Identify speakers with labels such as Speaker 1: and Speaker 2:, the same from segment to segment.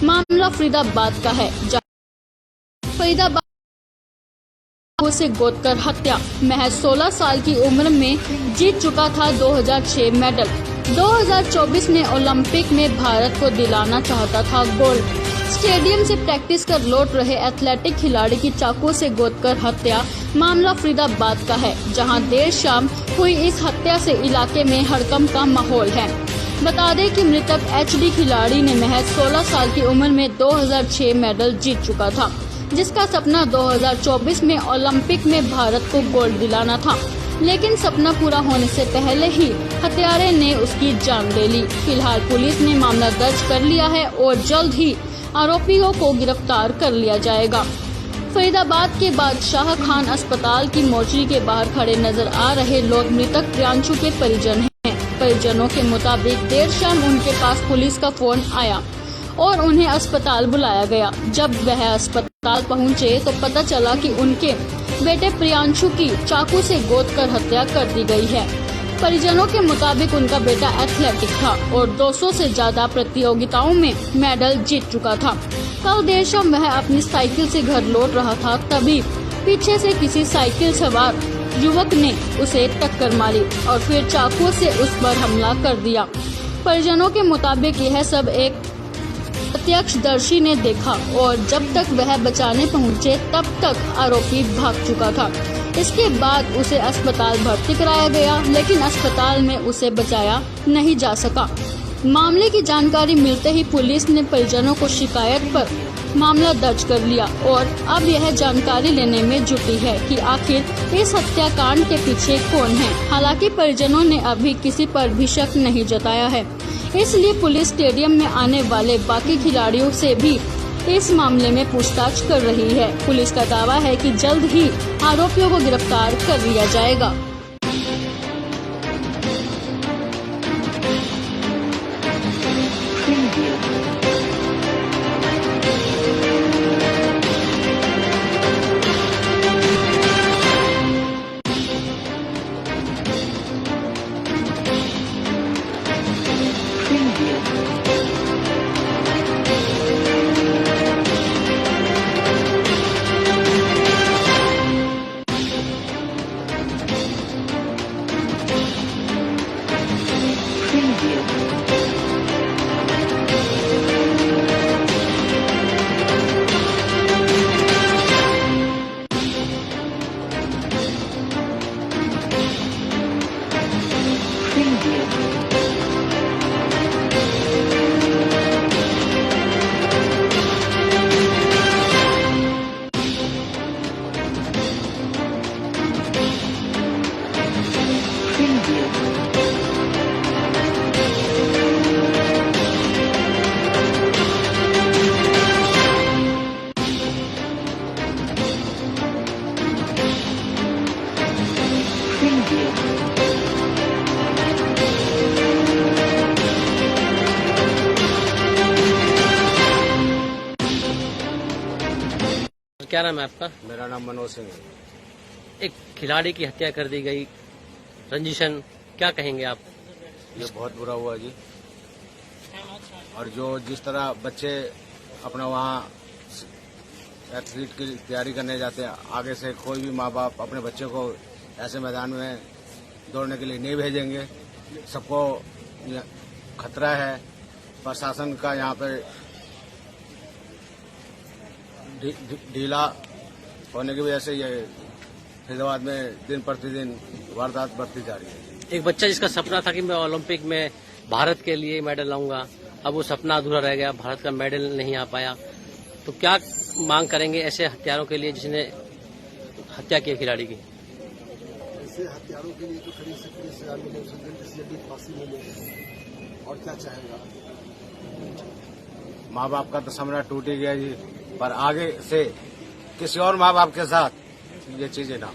Speaker 1: मामला फरीदाबाद का है। फरीदाबाद से गोदकर हत्या। महज 16 साल की उम्र में जीत चुका था 2006 मेडल। 2024 में ओलंपिक में भारत को दिलाना चाहता था गोल्ड। स्टेडियम से प्रैक्टिस कर लौट रहे एथलेटिक खिलाड़ी की चाकू से गोदकर हत्या। मामला फरीदाबाद का है, जहां देर शाम हुई इस हत्या से इलाके में हड़कंप का माहौल है। बता दें कि मृतक एचडी खिलाड़ी ने महज 16 साल की उम्र में 2006 मेडल जीत चुका था, जिसका सपना 2024 में ओलंपिक में भारत को गोल्ड दिलाना था। लेकिन सपना पूरा होने से पहले ही हत्यारे ने उसकी जान ले ली। फिलहाल पुलिस ने मामला दर्ज कर लिया है और जल्द ही आरोपियों को गिरफ्तार कर लिया जाएगा। फरीदाबाद के बादशाह खान अस्पताल की मोर्चरी के बाहर खड़े नजर आ रहे लोग मृतक प्रियांशु के परिजन हैं। परिजनों के मुताबिक देर शाम उनके पास पुलिस का फोन आया और उन्हें अस्पताल बुलाया गया। जब वह अस्पताल पहुंचे तो पता चला कि उनके बेटे प्रियांशु की चाकू से गोदकर हत्या कर दी गई है। परिजनों के मुताबिक उनका बेटा एथलेटिक था और 200 से ज्यादा प्रतियोगिताओं में मेडल जीत चुका था। कल देर शाम वह अपनी साइकिल से घर लौट रहा था, तभी पीछे से किसी साइकिल सवार युवक ने उसे टक्कर मारी और फिर चाकू से उस पर हमला कर दिया। परिजनों के मुताबिक यह सब एक प्रत्यक्षदर्शी ने देखा और जब तक वह बचाने पहुंचे तब तक आरोपी भाग चुका था। इसके बाद उसे अस्पताल भर्ती कराया गया, लेकिन अस्पताल में उसे बचाया नहीं जा सका। मामले की जानकारी मिलते ही पुलिस ने परिजनों को शिकायत पर मामला दर्ज कर लिया और अब यह जानकारी लेने में जुटी है कि आखिर इस हत्याकांड के पीछे कौन है। हालांकि परिजनों ने अभी किसी पर भी शक नहीं जताया है, इसलिए पुलिस स्टेडियम में आने वाले बाकी खिलाड़ियों से भी इस मामले में पूछताछ कर रही है। पुलिस का दावा है कि जल्द ही आरोपियों को गिरफ्तार कर लिया जाएगा।
Speaker 2: क्या नाम है आपका?
Speaker 3: मेरा नाम मनोज सिंह है।
Speaker 2: एक खिलाड़ी की हत्या कर दी गई, रंजिशन, क्या कहेंगे आप?
Speaker 3: ये बहुत बुरा हुआ जी। और जो जिस तरह बच्चे अपना वहाँ एथलीट की तैयारी करने जाते हैं, आगे से कोई भी माँ बाप अपने बच्चे को ऐसे मैदान में दौड़ने के लिए नहीं भेजेंगे। सबको खतरा है। प्रशासन का यहाँ पे ढीला होने की वजह से ये फरीदाबाद में दिन प्रतिदिन वारदात बढ़ती जा रही है।
Speaker 2: एक बच्चा जिसका सपना था कि मैं ओलंपिक में भारत के लिए मेडल लाऊंगा, अब वो सपना अधूरा रह गया, भारत का मेडल नहीं आ पाया। तो क्या मांग करेंगे ऐसे हत्यारों के लिए जिसने हत्या की खिलाड़ी की?
Speaker 4: ऐसे हत्यारों के लिए तो खड़ी से खड़ी सजा मिले, जल्दी फांसी मिले, और क्या चाहेगा।
Speaker 3: माँ बाप का तो सपना टूट ही गया जी, पर आगे से किसी और माँ बाप के साथ ये चीजें ना।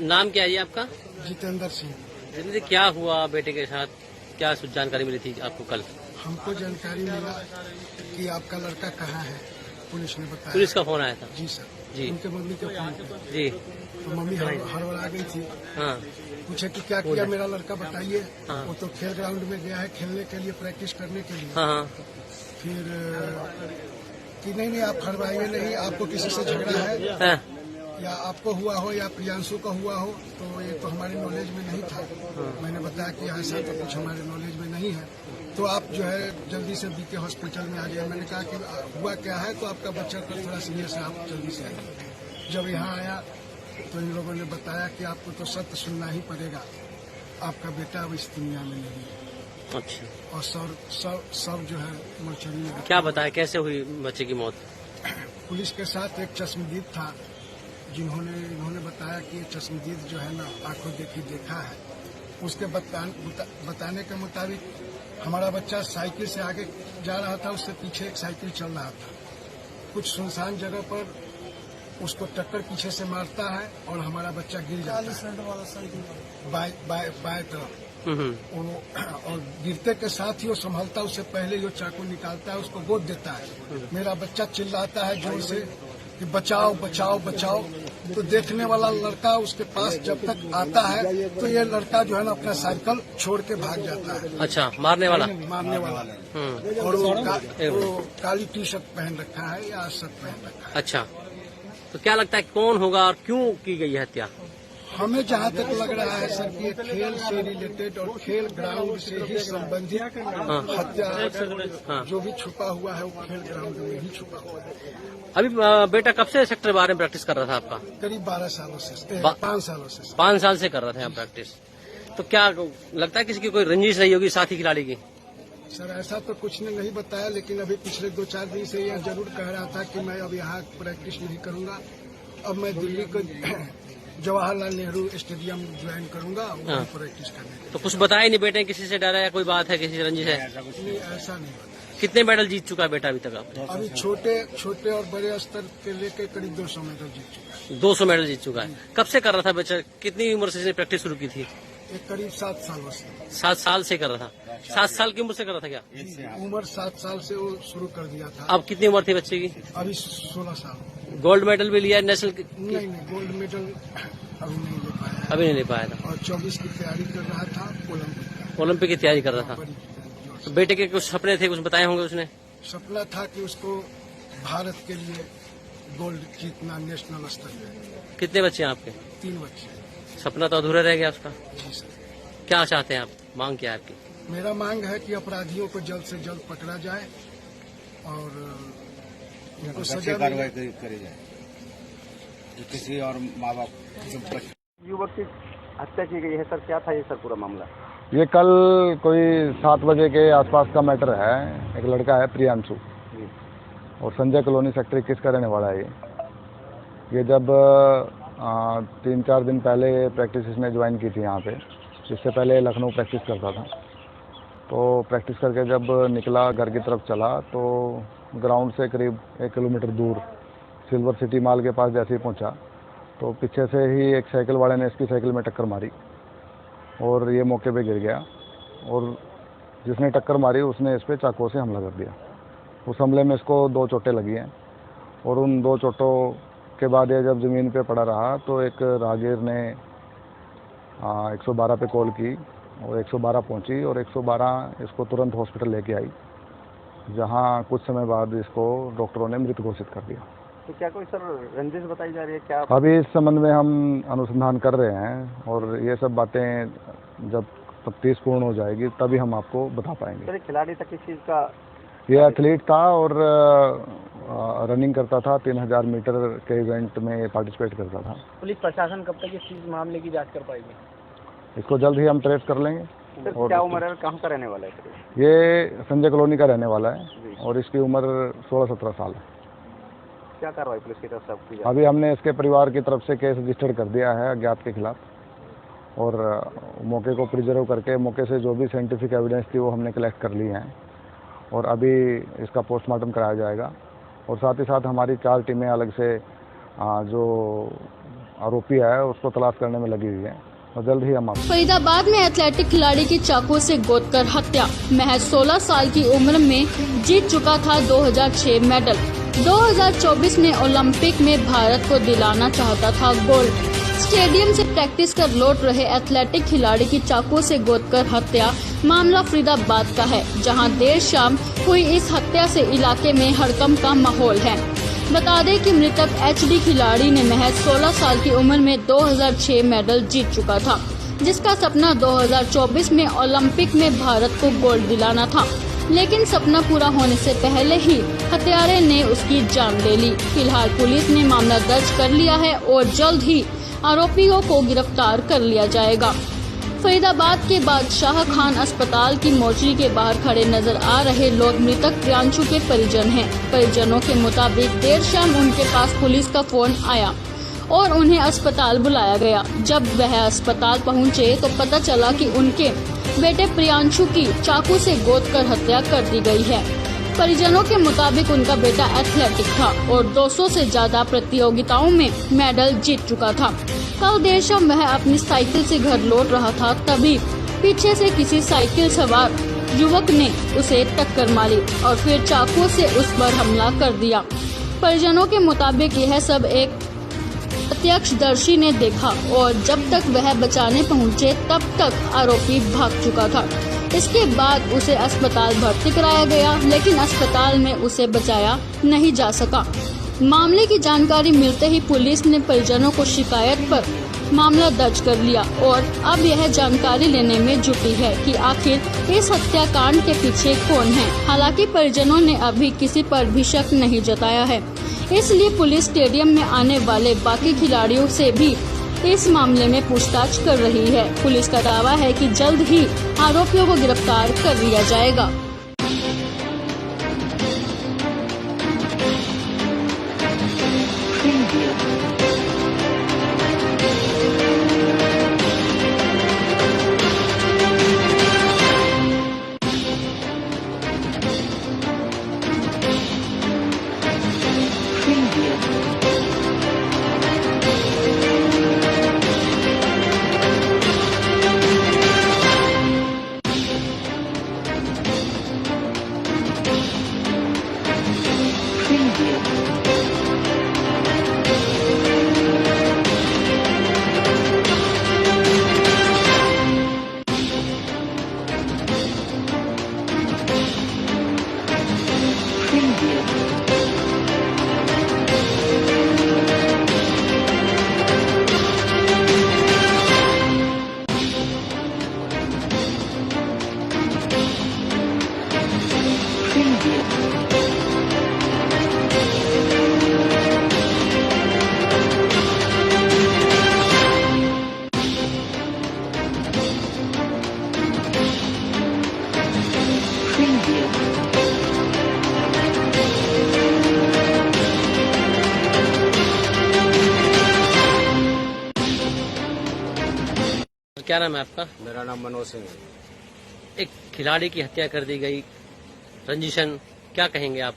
Speaker 2: नाम क्या है आपका?
Speaker 4: जितेंद्र सिंह।
Speaker 2: जितेंद्र, क्या हुआ बेटे के साथ? क्या जानकारी मिली थी आपको कल?
Speaker 4: हमको जानकारी मिला कि आपका लड़का कहाँ है, पुलिस ने बताया।
Speaker 2: पुलिस का फोन आया था?
Speaker 4: जी सर
Speaker 2: जी।
Speaker 4: उनके मम्मी के फोन पे।
Speaker 2: जी।
Speaker 4: तो मम्मी हड़बड़ा गई थी।
Speaker 2: हाँ।
Speaker 4: पूछे कि क्या किया मेरा लड़का, बताइए।
Speaker 2: हाँ।
Speaker 4: वो तो खेल ग्राउंड में गया है खेलने के लिए, प्रैक्टिस करने के लिए।
Speaker 2: हाँ।
Speaker 4: फिर कि नहीं आप हरवाइए नहीं, आपको किसी से झगड़ा है
Speaker 2: हाँ,
Speaker 4: या आपको हुआ हो या प्रियांशु का हुआ हो, तो ये तो हमारे नॉलेज में नहीं था। मैंने बताया कि ऐसा तो कुछ हमारे नॉलेज में नहीं है, तो आप जो है जल्दी से बीके हॉस्पिटल में आ जाइए। मैंने कहा कि हुआ क्या है, तो आपका बच्चा को थोड़ा सीरियस है, आप जल्दी से आइए। जब यहाँ आया तो इन लोगों ने बताया कि आपको तो सत्य सुनना ही पड़ेगा, आपका बेटा अब इस दुनिया में नहीं है।
Speaker 2: अच्छा,
Speaker 4: और सब जो है मोर्चरी में।
Speaker 2: क्या बताया कैसे हुई बच्चे की मौत?
Speaker 4: पुलिस के साथ एक चश्मदीद था, इन्होंने बताया कि ये चश्मदीद जो है ना आंखों देखी देखा है। उसके बताने के मुताबिक हमारा बच्चा साइकिल से आगे जा रहा था, उससे पीछे एक साइकिल चल रहा था। कुछ सुनसान जगह पर उसको टक्कर पीछे से मारता है और हमारा बच्चा गिर जाता है बाएं तरफ। और गिरते के साथ ही वो संभलता, उससे पहले जो चाकू निकालता है उसको गोद देता है। मेरा बच्चा चिल्लाता है जोर से कि बचाओ बचाओ बचाओ। तो देखने वाला लड़का उसके पास जब तक आता है तो ये लड़का जो है ना अपना साइकिल छोड़ के भाग जाता है।
Speaker 2: अच्छा, मारने वाला?
Speaker 4: और वो काली टी शर्ट पहन रखा है या शर्ट पहन रखा है।
Speaker 2: अच्छा, तो क्या लगता है कौन होगा और क्यों की गई है हत्या?
Speaker 4: हमें जहाँ तक लग रहा है सर कि ये खेल से रिलेटेड और खेल ग्राउंड से ही संबंधित हत्या जो भी छुपा हुआ है वो खेल ग्राउंड में ही छुपा हुआ है।
Speaker 2: अभी बेटा कब से सेक्टर 12 में प्रैक्टिस कर रहा था आपका?
Speaker 4: करीब 12 सालों से 5 सालों से।
Speaker 2: 5 साल से कर रहा था यहाँ प्रैक्टिस। तो क्या लगता है किसी की कोई रंजिश रही होगी साथी खिलाड़ी की?
Speaker 4: सर ऐसा तो कुछ ने नहीं बताया, लेकिन अभी पिछले 2-4 दिन से यह जरूर कह रहा था कि मैं अब यहाँ प्रैक्टिस नहीं करूंगा, अब मैं दिल्ली को जवाहरलाल नेहरू स्टेडियम ज्वाइन करूंगा वहाँ प्रैक्टिस करने।
Speaker 2: तो कुछ बताया नहीं बेटे, किसी से डरा है, कोई बात है, किसी से रंजिश है?
Speaker 4: नहीं, ऐसा नहीं बताया।
Speaker 2: कितने मेडल जीत चुका है बेटा अभी तक? आप
Speaker 4: अभी छोटे और बड़े स्तर के लेकर करीब 200 मेडल जीत चुका है।
Speaker 2: 200 मेडल जीत चुका है। कब से कर रहा था बच्चा? कितनी उम्र से इसने प्रैक्टिस शुरू की थी?
Speaker 4: एक करीब 7 सालों से।
Speaker 2: 7 साल से कर रहा था? 7 साल की उम्र से कर रहा था क्या?
Speaker 4: उम्र 7 साल से वो शुरू कर दिया था।
Speaker 2: अब कितनी उम्र थी बच्चे की?
Speaker 4: अभी 16 साल।
Speaker 2: गोल्ड मेडल भी लिया नेशनल?
Speaker 4: नहीं, गोल्ड मेडल अभी नहीं ले पाया।
Speaker 2: अभी नहीं ले पाया था।
Speaker 4: और 24 की तैयारी कर रहा था ओलंपिक।
Speaker 2: ओलंपिक की तैयारी कर रहा था। तो बेटे के कुछ सपने थे, कुछ बताए होंगे उसने?
Speaker 4: सपना था कि उसको भारत के लिए गोल्ड जीतना नेशनल स्तर पे।
Speaker 2: कितने बच्चे हैं आपके?
Speaker 4: 3 बच्चे।
Speaker 2: सपना तो अधूरा रह गया उसका।
Speaker 4: जी सर।
Speaker 2: क्या चाहते हैं आप? मांग क्या है आपकी?
Speaker 4: मेरा मांग है कि अपराधियों को जल्द से जल्द पकड़ा जाए और उनको सजा
Speaker 3: कार्रवाई करी जाए। किसी और माँ बाप
Speaker 5: युवक की हत्या की गई है सर, क्या था ये सर पूरा मामला?
Speaker 6: ये कल कोई 7 बजे के आसपास का मैटर है। एक लड़का है प्रियांशु और संजय कॉलोनी सेक्टर 21 का रहने वाला है। ये जब 3-4 दिन पहले प्रैक्टिस इसने ज्वाइन की थी यहाँ पे। इससे पहले लखनऊ प्रैक्टिस करता था। तो प्रैक्टिस करके जब निकला घर की तरफ चला तो ग्राउंड से करीब 1 किलोमीटर दूर सिल्वर सिटी मॉल के पास जैसे ही पहुँचा तो पीछे से ही एक साइकिल वाले ने इसकी साइकिल में टक्कर मारी और ये मौके पे गिर गया। और जिसने टक्कर मारी उसने इस पर चाकू से हमला कर दिया। उस हमले में इसको 2 चोटें लगी हैं और उन 2 चोटों के बाद ये जब ज़मीन पे पड़ा रहा तो एक राहगीर ने 112 पे कॉल की और 112 पहुंची और 112 इसको तुरंत हॉस्पिटल लेके आई, जहां कुछ समय बाद इसको डॉक्टरों ने मृत घोषित कर दिया।
Speaker 5: तो क्या कोई सर रंजिश बताई जा रही है क्या?
Speaker 6: अभी इस संबंध में हम अनुसंधान कर रहे हैं और ये सब बातें जब तफ्तीश पूर्ण हो जाएगी तभी हम आपको बता पाएंगे।
Speaker 5: सर खिलाड़ी तक किस चीज़ का?
Speaker 6: ये एथलीट था और रनिंग करता था, 3000 मीटर के इवेंट में पार्टिसिपेट करता था।
Speaker 5: पुलिस प्रशासन कब तक इस मामले की जाँच कर पाएगी?
Speaker 6: इसको जल्द ही हम ट्रेस कर लेंगे।
Speaker 5: सर क्या उम्र है, कहाँ का रहने वाला है?
Speaker 6: ये संजय कॉलोनी का रहने वाला है और इसकी उम्र 16-17 साल है।
Speaker 5: क्या कार्रवाई पुलिस की तरफ से की?
Speaker 6: अभी हमने इसके परिवार की तरफ से केस रजिस्टर्ड कर दिया है अज्ञात के खिलाफ और मौके को प्रिजर्व करके मौके से जो भी साइंटिफिक एविडेंस थी वो हमने कलेक्ट कर ली हैं और अभी इसका पोस्टमार्टम कराया जाएगा। और साथ ही साथ हमारी 4 टीमें अलग से जो आरोपी है उसको तलाश करने में लगी हुई है और जल्द ही हम
Speaker 1: फरीदाबाद में एथलेटिक खिलाड़ी की चाकू से गोदकर हत्या। महज 16 साल की उम्र में जीत चुका था 2006 मेडल। 2024 में ओलंपिक में भारत को दिलाना चाहता था गोल्ड। स्टेडियम से प्रैक्टिस कर लौट रहे एथलेटिक खिलाड़ी की चाकू से गोदकर हत्या। मामला फरीदाबाद का है, जहां देर शाम हुई इस हत्या से इलाके में हड़कंप का माहौल है। बता दें कि मृतक एचडी खिलाड़ी ने महज 16 साल की उम्र में 2006 मेडल जीत चुका था, जिसका सपना 2024 में ओलंपिक में भारत को गोल्ड दिलाना था। लेकिन सपना पूरा होने से पहले ही हत्यारे ने उसकी जान ले ली। फिलहाल पुलिस ने मामला दर्ज कर लिया है और जल्द ही आरोपियों को गिरफ्तार कर लिया जाएगा। फरीदाबाद के बादशाह खान अस्पताल की मोर्चरी के बाहर खड़े नजर आ रहे लोग मृतक प्रियांशु के परिजन हैं। परिजनों के मुताबिक देर शाम उनके पास पुलिस का फोन आया और उन्हें अस्पताल बुलाया गया। जब वह अस्पताल पहुंचे तो पता चला कि उनके बेटे प्रियांशु की चाकू से गोदकर हत्या कर दी गई है। परिजनों के मुताबिक उनका बेटा एथलेटिक था और 200 से ज्यादा प्रतियोगिताओं में मेडल जीत चुका था। कल देर शाम वह अपनी साइकिल से घर लौट रहा था, तभी पीछे से किसी साइकिल सवार युवक ने उसे टक्कर मारी और फिर चाकू से उस पर हमला कर दिया। परिजनों के मुताबिक यह सब एक प्रत्यक्षदर्शी ने देखा और जब तक वह बचाने पहुंचे तब तक आरोपी भाग चुका था। इसके बाद उसे अस्पताल भर्ती कराया गया, लेकिन अस्पताल में उसे बचाया नहीं जा सका। मामले की जानकारी मिलते ही पुलिस ने परिजनों को शिकायत पर मामला दर्ज कर लिया और अब यह जानकारी लेने में जुटी है कि आखिर इस हत्याकांड के पीछे कौन है। हालांकि परिजनों ने अभी किसी पर भी शक नहीं जताया है, इसलिए पुलिस स्टेडियम में आने वाले बाकी खिलाड़ियों से भी इस मामले में पूछताछ कर रही है। पुलिस का दावा है कि जल्द ही आरोपियों को गिरफ्तार कर लिया जाएगा।
Speaker 2: क्या नाम है आपका?
Speaker 3: मेरा नाम मनोज सिंह है।
Speaker 2: एक खिलाड़ी की हत्या कर दी गई, रंजिशन, क्या कहेंगे आप?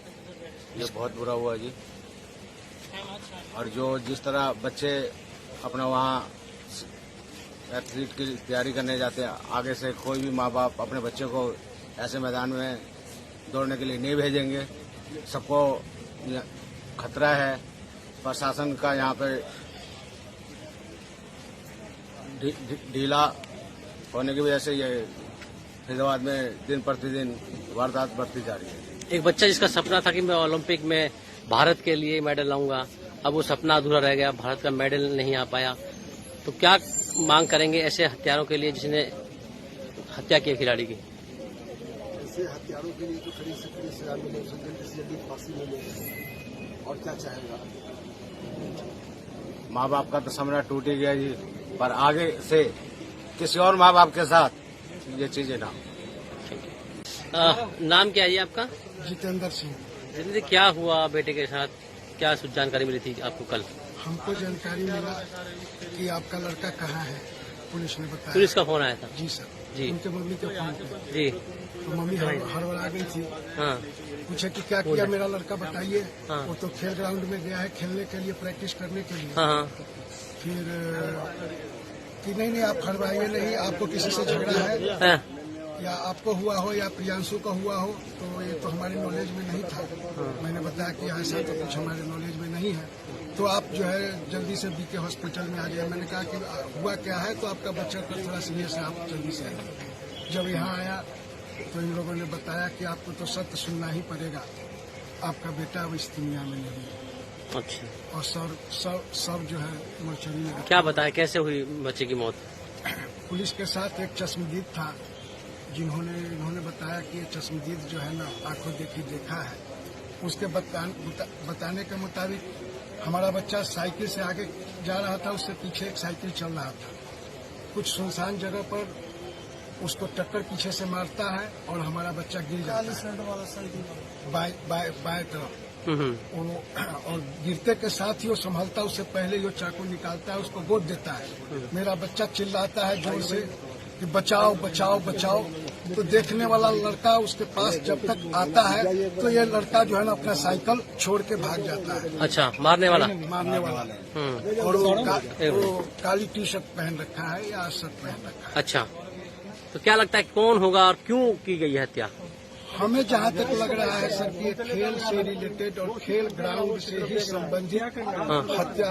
Speaker 3: ये बहुत बुरा हुआ जी। और जो जिस तरह बच्चे अपना वहाँ एथलीट की तैयारी करने जाते हैं, आगे से कोई भी माँ बाप अपने बच्चे को ऐसे मैदान में दौड़ने के लिए नहीं भेजेंगे। सबको खतरा है। प्रशासन का यहाँ पे ढीला होने की वजह से ये फरीदाबाद में दिन प्रतिदिन वारदात बढ़ती जा रही है।
Speaker 2: एक बच्चा जिसका सपना था कि मैं ओलंपिक में भारत के लिए मेडल लाऊंगा, अब वो सपना अधूरा रह गया, भारत का मेडल नहीं आ पाया। तो क्या मांग करेंगे ऐसे हत्यारों के लिए जिसने हत्या की खिलाड़ी की?
Speaker 4: ऐसे हत्यारों के लिए तो खड़ी से खड़ी सजा मिले, जल्दी से जल्दी फांसी मिले। और क्या चाहेगा?
Speaker 3: माँ बाप का तो सपना टूट ही गया जी, पर आगे से किसी और माँ बाप के साथ ये चीजें ना।
Speaker 2: नाम क्या है जी आपका?
Speaker 4: जितेंद्र सिंह।
Speaker 2: जितेंद्र, क्या हुआ बेटे के साथ? क्या जानकारी मिली थी आपको कल?
Speaker 4: हमको जानकारी मिला कि आपका लड़का कहाँ है, पुलिस ने बताया।
Speaker 2: पुलिस का फोन आया था?
Speaker 4: जी सर
Speaker 2: जी।
Speaker 4: उनके मम्मी के फोन पे।
Speaker 2: जी।
Speaker 4: तो मम्मी हड़बड़ा गई थी।
Speaker 2: हाँ।
Speaker 4: पूछे कि क्या किया मेरा लड़का, बताइए।
Speaker 2: हाँ।
Speaker 4: वो तो खेल ग्राउंड में गया है खेलने के लिए, प्रैक्टिस करने के लिए।
Speaker 2: हाँ।
Speaker 4: फिर कि नहीं आप हड़बड़ाइए नहीं, आपको किसी से झगड़ा है
Speaker 2: हाँ।
Speaker 4: या आपको हुआ हो या प्रियांशु का हुआ हो, तो ये तो हमारे नॉलेज में नहीं था। मैंने बताया कि ऐसा तो कुछ हमारे नॉलेज में नहीं है। तो आप जो है जल्दी से बीके हॉस्पिटल में आ जाए। मैंने कहा कि हुआ क्या है, तो आपका बच्चा तो थोड़ा सीरियस है, आप जल्दी से आइए। जब यहाँ आया तो इन लोगों ने बताया कि आपको तो सत्य सुनना ही पड़ेगा, आपका बेटा अब इस दुनिया में नहीं है।
Speaker 2: अच्छा,
Speaker 4: और सब जो है मोर्चरी में
Speaker 2: क्या बताया कैसे हुई बच्चे की मौत?
Speaker 4: पुलिस के साथ एक चश्मदीद था, इन्होंने बताया कि ये चश्मदीद जो है ना आंखों देखी देखा है। उसके बताने के मुताबिक हमारा बच्चा साइकिल से आगे जा रहा था, उससे पीछे एक साइकिल चल रहा था। कुछ सुनसान जगह पर उसको टक्कर पीछे से मारता है और हमारा बच्चा गिर जाता है बाएं तरफ। और गिरते के साथ ही वो संभलता, उससे पहले ही वो चाकू निकालता है, उसको गोद देता है। मेरा बच्चा चिल्लाता है जोर से कि बचाओ बचाओ बचाओ। तो देखने वाला लड़का उसके पास जब तक आता है तो ये लड़का जो है ना अपना साइकिल छोड़ के भाग जाता है।
Speaker 2: अच्छा, मारने वाला?
Speaker 4: और वो काली टी शर्ट पहन रखा है या शर्ट पहन रखा है।
Speaker 2: अच्छा, तो क्या लगता है कौन होगा और क्यों की गई है हत्या?
Speaker 4: हमें जहाँ तक लग रहा है सर कि खेल से रिलेटेड और खेल ग्राउंड से ही संबंधित हत्या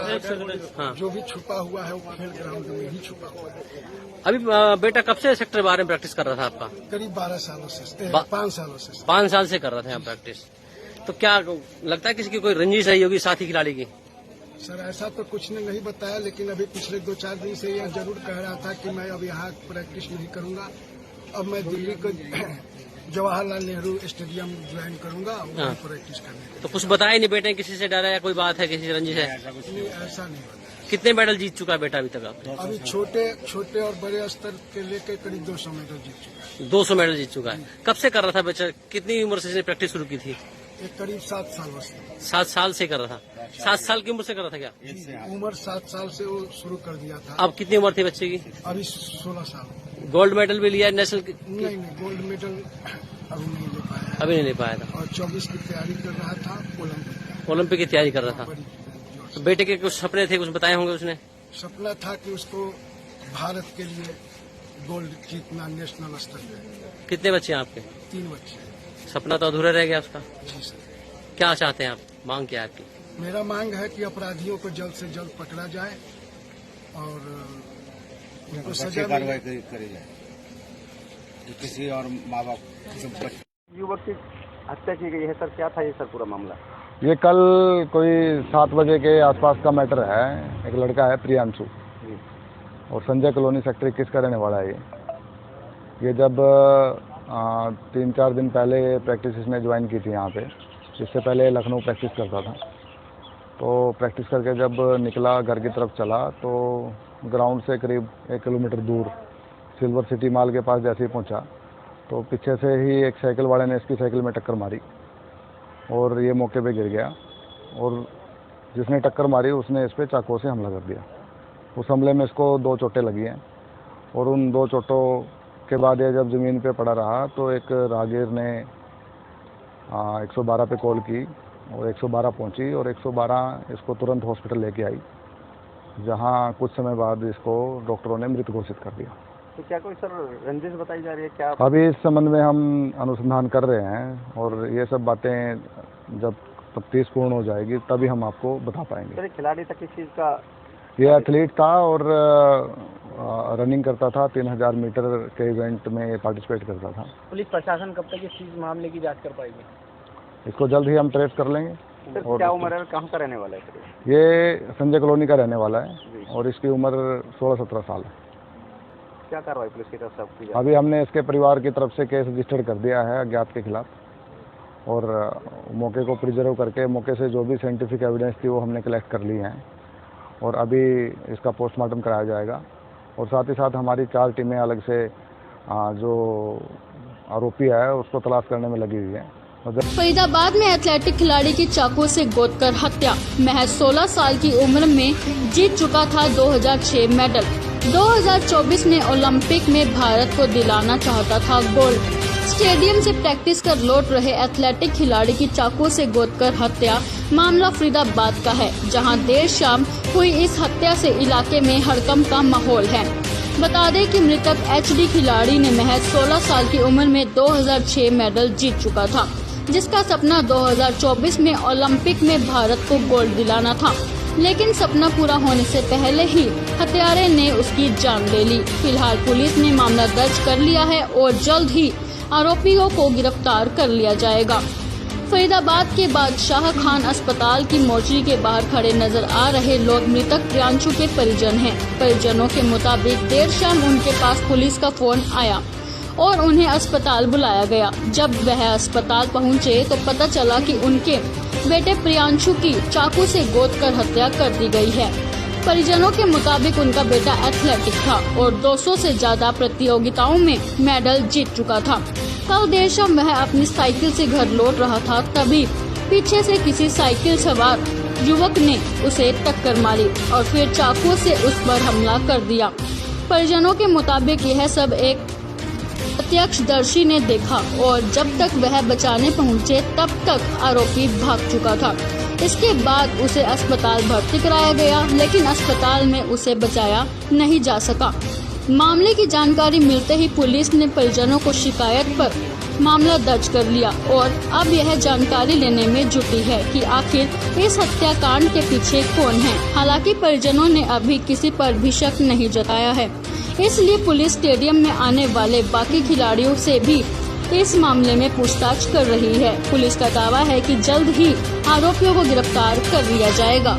Speaker 4: जो भी छुपा हुआ है वो खेल ग्राउंड में ही छुपा हुआ है।
Speaker 2: अभी बेटा कब से सेक्टर 12 में प्रैक्टिस कर रहा था आपका?
Speaker 4: करीब 12 सालों से 5 सालों से
Speaker 2: 5 साल से कर रहा था यहाँ प्रैक्टिस। तो क्या लगता है किसी की कोई रंजिश रही होगी साथी खिलाड़ी की?
Speaker 4: सर ऐसा तो कुछ ने नहीं बताया, लेकिन अभी पिछले 2-4 दिन से यह जरूर कह रहा था कि मैं अब यहाँ प्रैक्टिस नहीं करूंगा, अब मैं दिल्ली को जवाहरलाल नेहरू स्टेडियम ज्वाइन करूंगा वहाँ प्रैक्टिस करने।
Speaker 2: तो कुछ बताया नहीं बेटे, किसी से डरा या कोई बात है, किसी से रंजिश है?
Speaker 4: नहीं, ऐसा नहीं बताया।
Speaker 2: कितने मेडल जीत चुका है बेटा अभी तक आप?
Speaker 4: अभी छोटे और बड़े स्तर के लेकर करीब 200 मेडल जीत चुका है।
Speaker 2: 200 मेडल जीत चुका है। कब से कर रहा था बच्चा? कितनी उम्र से इसने प्रैक्टिस शुरू की थी?
Speaker 4: एक करीब 7 साल से।
Speaker 2: 7 साल से कर रहा था? 7 साल की उम्र से कर रहा था क्या?
Speaker 4: उम्र 7 साल से वो शुरू कर दिया था।
Speaker 2: अब कितनी उम्र थी बच्चे की?
Speaker 4: अभी 16 साल।
Speaker 2: गोल्ड मेडल भी लिया है नेशनल?
Speaker 4: नहीं, गोल्ड मेडल अभी नहीं ले पाया।
Speaker 2: अभी नहीं ले पाया था।
Speaker 4: और 24 की तैयारी कर रहा था,
Speaker 2: ओलंपिक की तैयारी कर रहा था। तो बेटे के कुछ सपने थे, कुछ बताए होंगे उसने?
Speaker 4: सपना था कि उसको भारत के लिए गोल्ड जीतना नेशनल स्तर पे।
Speaker 2: कितने बच्चे हैं आपके?
Speaker 4: 3 बच्चे।
Speaker 2: सपना तो अधूरा रह गया उसका।
Speaker 4: जी सर।
Speaker 2: क्या चाहते हैं आप? मांग क्या है आपकी?
Speaker 4: मेरा मांग है कि अपराधियों को जल्द से जल्द पकड़ा जाए और उनको सजा
Speaker 3: कार्रवाई करी जाए। किसी और माँ बाप
Speaker 5: युवक की हत्या की गई है सर, क्या था ये सर पूरा मामला?
Speaker 6: ये कल कोई 7 बजे के आसपास का मैटर है। एक लड़का है प्रियांशु और संजय कॉलोनी सेक्टर 21 का रहने वाला है। ये जब 3-4 दिन पहले प्रैक्टिस इसने ज्वाइन की थी यहाँ पे। इससे पहले लखनऊ प्रैक्टिस करता था। तो प्रैक्टिस करके जब निकला घर की तरफ चला तो ग्राउंड से करीब 1 किलोमीटर दूर सिल्वर सिटी मॉल के पास जैसे ही पहुँचा तो पीछे से ही एक साइकिल वाले ने इसकी साइकिल में टक्कर मारी और ये मौके पे गिर गया। और जिसने टक्कर मारी उसने इस पर चाकू से हमला कर दिया। उस हमले में इसको 2 चोटें लगी हैं और उन 2 चोटों के बाद ये जब ज़मीन पे पड़ा रहा तो एक राहगीर ने 112 पे कॉल की और 112 पहुंची और 112 इसको तुरंत हॉस्पिटल लेके आई, जहां कुछ समय बाद इसको डॉक्टरों ने मृत घोषित कर दिया।
Speaker 5: तो क्या कोई सर रंजिश बताई जा रही है क्या?
Speaker 6: अभी इस संबंध में हम अनुसंधान कर रहे हैं और ये सब बातें जब तफ्तीश पूर्ण हो जाएगी तभी हम आपको बता पाएंगे।
Speaker 5: सर खिलाड़ी तक किस चीज़ का?
Speaker 6: ये एथलीट था और रनिंग करता था, 3000 मीटर के इवेंट में पार्टिसिपेट करता था।
Speaker 5: पुलिस प्रशासन कब तक इस चीज मामले की जांच कर पाएगी?
Speaker 6: इसको जल्द ही हम ट्रेस कर लेंगे।
Speaker 5: सर
Speaker 6: और
Speaker 5: क्या उम्र है, कहाँ का रहने वाला है सर?
Speaker 6: ये संजय कॉलोनी का रहने वाला है और इसकी उम्र 16-17 साल है।
Speaker 5: क्या कार्रवाई पुलिस की तरफ से आपकी?
Speaker 6: अभी हमने इसके परिवार की तरफ से केस रजिस्टर्ड कर दिया है अज्ञात के खिलाफ और मौके को प्रिजर्व करके मौके से जो भी साइंटिफिक एविडेंस थी वो हमने कलेक्ट कर ली हैं और अभी इसका पोस्टमार्टम कराया जाएगा। और साथ ही साथ हमारी 4 टीमें अलग से जो आरोपी है उसको तलाश करने में लगी हुई है।
Speaker 1: फरीदाबाद में एथलेटिक खिलाड़ी की चाकू से गोदकर हत्या। महज 16 साल की उम्र में जीत चुका था 2006 मेडल। 2024 में ओलंपिक में भारत को दिलाना चाहता था गोल्ड। स्टेडियम से प्रैक्टिस कर लौट रहे एथलेटिक खिलाड़ी की चाकू से गोदकर हत्या मामला फरीदाबाद का है, जहां देर शाम हुई इस हत्या से इलाके में हड़कंप का माहौल है। बता दें कि मृतक एचडी खिलाड़ी ने महज 16 साल की उम्र में 2006 मेडल जीत चुका था, जिसका सपना 2024 में ओलंपिक में भारत को गोल्ड दिलाना था। लेकिन सपना पूरा होने से पहले ही हत्यारे ने उसकी जान ले ली। फिलहाल पुलिस ने मामला दर्ज कर लिया है और जल्द ही आरोपियों को गिरफ्तार कर लिया जाएगा। फरीदाबाद के बादशाह खान अस्पताल की मोर्चरी के बाहर खड़े नजर आ रहे लोग मृतक प्रियांशु के परिजन हैं। परिजनों के मुताबिक देर शाम उनके पास पुलिस का फोन आया और उन्हें अस्पताल बुलाया गया। जब वह अस्पताल पहुंचे तो पता चला कि उनके बेटे प्रियांशु की चाकू से गोद कर हत्या कर दी गई है। परिजनों के मुताबिक उनका बेटा एथलेटिक था और 200 से ज्यादा प्रतियोगिताओं में मेडल जीत चुका था। कल देर शाम वह अपनी साइकिल से घर लौट रहा था, तभी पीछे से किसी साइकिल सवार युवक ने उसे टक्कर मारी और फिर चाकू से उस पर हमला कर दिया। परिजनों के मुताबिक यह सब एक प्रत्यक्षदर्शी ने देखा और जब तक वह बचाने पहुंचे तब तक आरोपी भाग चुका था। इसके बाद उसे अस्पताल भर्ती कराया गया, लेकिन अस्पताल में उसे बचाया नहीं जा सका। मामले की जानकारी मिलते ही पुलिस ने परिजनों को शिकायत पर मामला दर्ज कर लिया और अब यह जानकारी लेने में जुटी है कि आखिर इस हत्याकांड के पीछे कौन है। हालांकि परिजनों ने अभी किसी पर भी शक नहीं जताया है, इसलिए पुलिस स्टेडियम में आने वाले बाकी खिलाड़ियों से भी इस मामले में पूछताछ कर रही है। पुलिस का दावा है कि जल्द ही आरोपियों को गिरफ्तार कर लिया जाएगा।